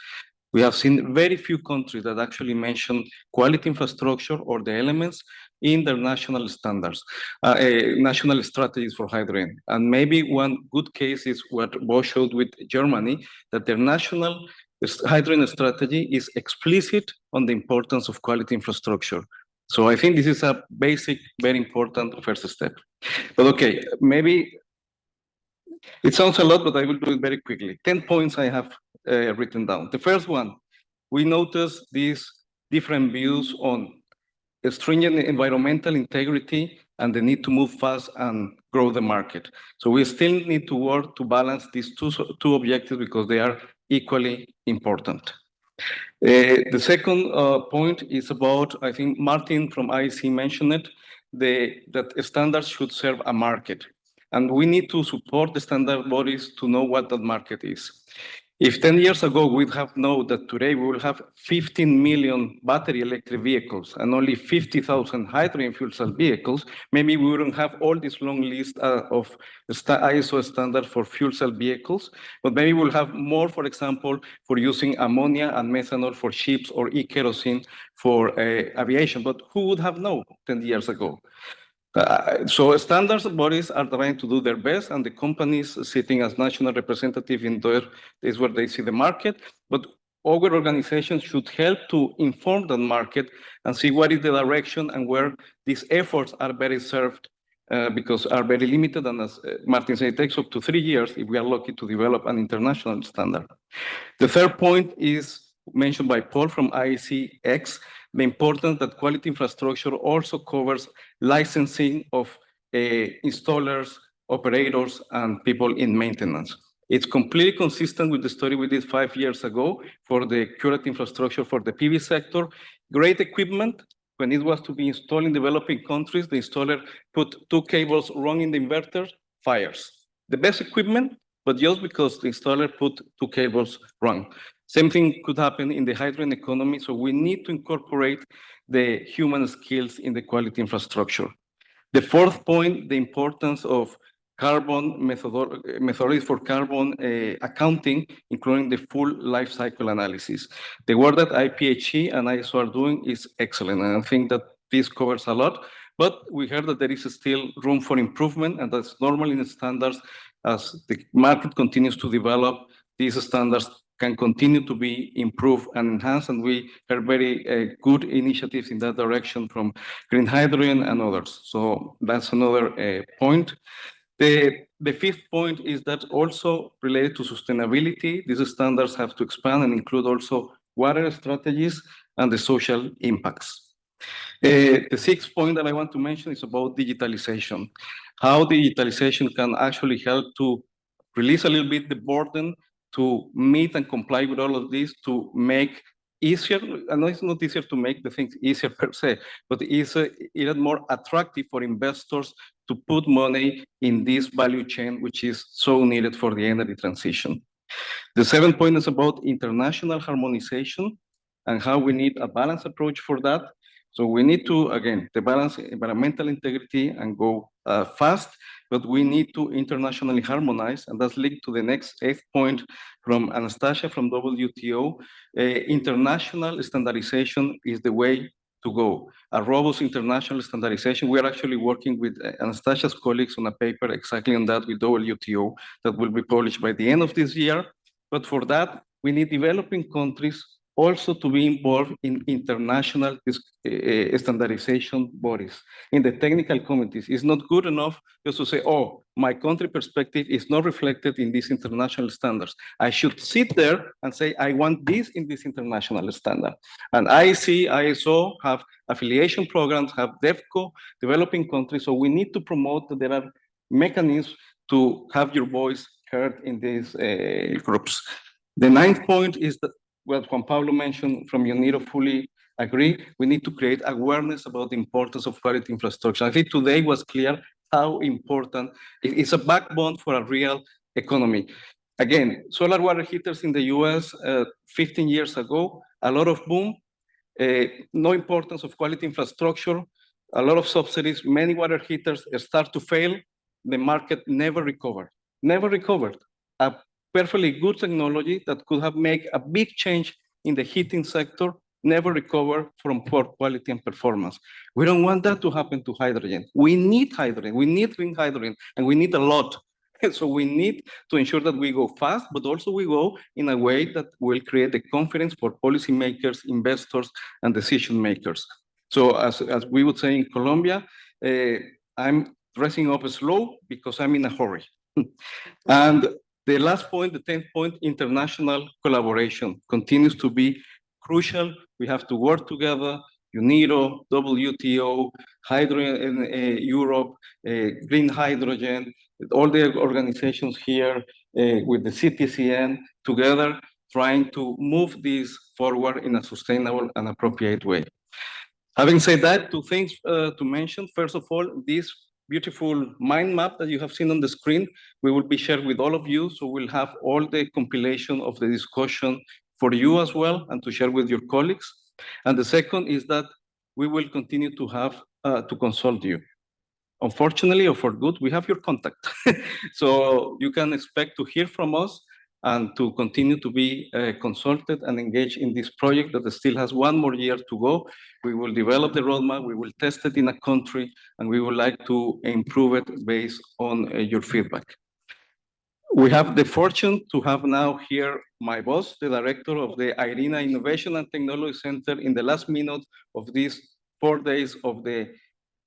We have seen very few countries that actually mention quality infrastructure or the elements in their national standards, national strategies for hydrogen. And maybe one good case is what Bosch showed with Germany, that their national hydrogen strategy is explicit on the importance of quality infrastructure. So I think this is a basic, very important first step. But okay, maybe it sounds a lot, but I will do it very quickly. 10 points I have written down. The first one, we notice these different views on stringent environmental integrity and the need to move fast and grow the market. So we still need to work to balance these two objectives because they are equally important. The second point is about, I think Martin from IEC mentioned it, that standards should serve a market. And we need to support the standard bodies to know what that market is. If 10 years ago we'd have known that today we will have 15 million battery electric vehicles and only 50,000 hydrogen fuel cell vehicles, maybe we wouldn't have all this long list of ISO standards for fuel cell vehicles, but maybe we'll have more, for example, for using ammonia and methanol for ships or e-kerosene for aviation. But who would have known 10 years ago? So standards bodies are trying to do their best, and the companies sitting as national representative in there is where they see the market. But our organizations should help to inform the market and see what is the direction and where these efforts are very served because are very limited. And as Martin said, it takes up to 3 years if we are lucky to develop an international standard. The third point is mentioned by Paul from IECX, the importance that quality infrastructure also covers licensing of installers, operators, and people in maintenance. It's completely consistent with the story we did 5 years ago for the current infrastructure for the PV sector. Great equipment. When it was to be installed in developing countries, the installer put 2 cables wrong in the inverter, fires. The best equipment, but just because the installer put 2 cables wrong. Same thing could happen in the hydrogen economy, so we need to incorporate the human skills in the quality infrastructure. The fourth point, the importance of carbon methodology for carbon accounting, including the full life cycle analysis. The work that IPHE and ISO are doing is excellent, and I think that this covers a lot, but we heard that there is still room for improvement, and that's normally in the standards. As the market continues to develop, these standards can continue to be improved and enhanced, and we have very good initiatives in that direction from green hydrogen and others. So that's another point. The fifth point is that also related to sustainability, these standards have to expand and include also water strategies and the social impacts. The sixth point that I want to mention is about digitalization. How digitalization can actually help to release a little bit the burden to meet and comply with all of this, to make easier. I know it's not easier to make the things easier per se, but it's even more attractive for investors to put money in this value chain, which is so needed for the energy transition. The seventh point is about international harmonization and how we need a balanced approach for that. So we need to, again, the balance environmental integrity and go fast, but we need to internationally harmonize, and that's linked to the next eighth point from Anastasia from WTO. International standardization is the way to go. A robust international standardization. We are actually working with Anastasia's colleagues on a paper exactly on that with WTO that will be published by the end of this year. But for that, we need developing countries also to be involved in international standardization bodies, in the technical committees. It's not good enough just to say, oh, my country perspective is not reflected in these international standards. I should sit there and say, I want this in this international standard. And IEC, ISO have affiliation programs, have DEFCO, developing countries. So we need to promote that there are mechanisms to have your voice heard in these groups. The ninth point is that what Juan Pablo mentioned from UNIDO, fully agree. We need to create awareness about the importance of quality infrastructure. I think today was clear how important it is, a backbone for a real economy. Again, solar water heaters in the US 15 years ago, a lot of boom, no importance of quality infrastructure, a lot of subsidies, many water heaters start to fail. The market never recovered, never recovered. A perfectly good technology that could have made a big change in the heating sector never recover from poor quality and performance. We don't want that to happen to hydrogen. We need hydrogen, we need green hydrogen, and we need a lot. So we need to ensure that we go fast, but also we go in a way that will create the confidence for policymakers, investors, and decision makers. So as we would say in Colombia, I'm dressing up slow because I'm in a hurry. And the last point, the 10th point, international collaboration continues to be crucial. We have to work together, UNIDO, WTO, Hydrogen in Europe, Green Hydrogen, all the organizations here with the CTCN together, trying to move this forward in a sustainable and appropriate way. Having said that, two things to mention. First of all, this beautiful mind map that you have seen on the screen, we will be shared with all of you. So we'll have all the compilation of the discussion for you as well and to share with your colleagues. And the second is that we will continue to have to consult you. Unfortunately or for good, we have your contact. So you can expect to hear from us and to continue to be consulted and engaged in this project that still has one more year to go. We will develop the roadmap, we will test it in a country, and we would like to improve it based on your feedback. We have the fortune to have now here my boss, the director of the IRENA Innovation and Technology Center, in the last minute of these 4 days of the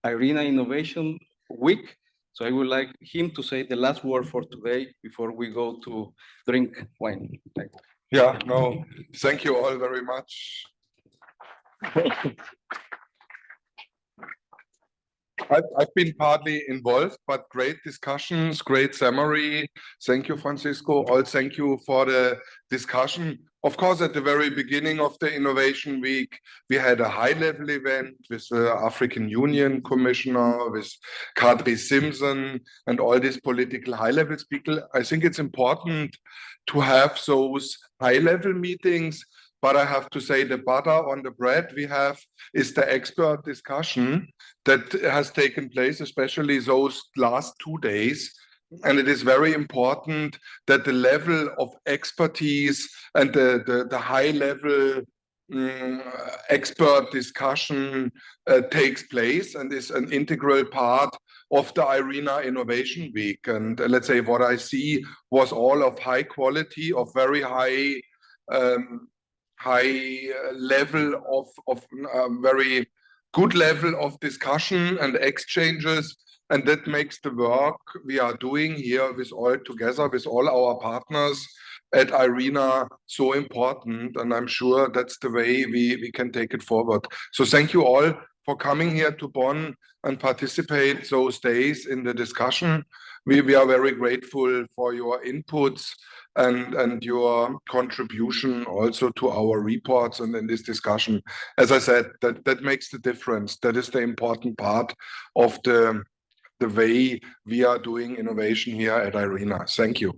IRENA Innovation Week. So I would like him to say the last word for today before we go to drink wine. Yeah, no, thank you all very much. I've been partly involved, but great discussions, great summary. Thank you, Francisco. All thank you for the discussion. Of course, at the very beginning of the Innovation Week, we had a high-level event with the African Union Commissioner, with Kadri Simpson, and all these political high-level people. I think it's important to have those high-level meetings. But I have to say the butter on the bread we have is the expert discussion that has taken place, especially those last 2 days. And it is very important that the level of expertise and the high level expert discussion takes place and is an integral part of the IRENA Innovation Week. And let's say what I see was all of high quality, of very high level of very good level of discussion and exchanges, and that makes the work we are doing here with all together with all our partners at IRENA so important, and I'm sure that's the way we can take it forward. So thank you all for coming here to Bonn and participate those days in the discussion. We are very grateful for your inputs and your contribution also to our reports and in this discussion. As I said, that makes the difference. That is the important part of the way we are doing innovation here at IRENA. Thank you.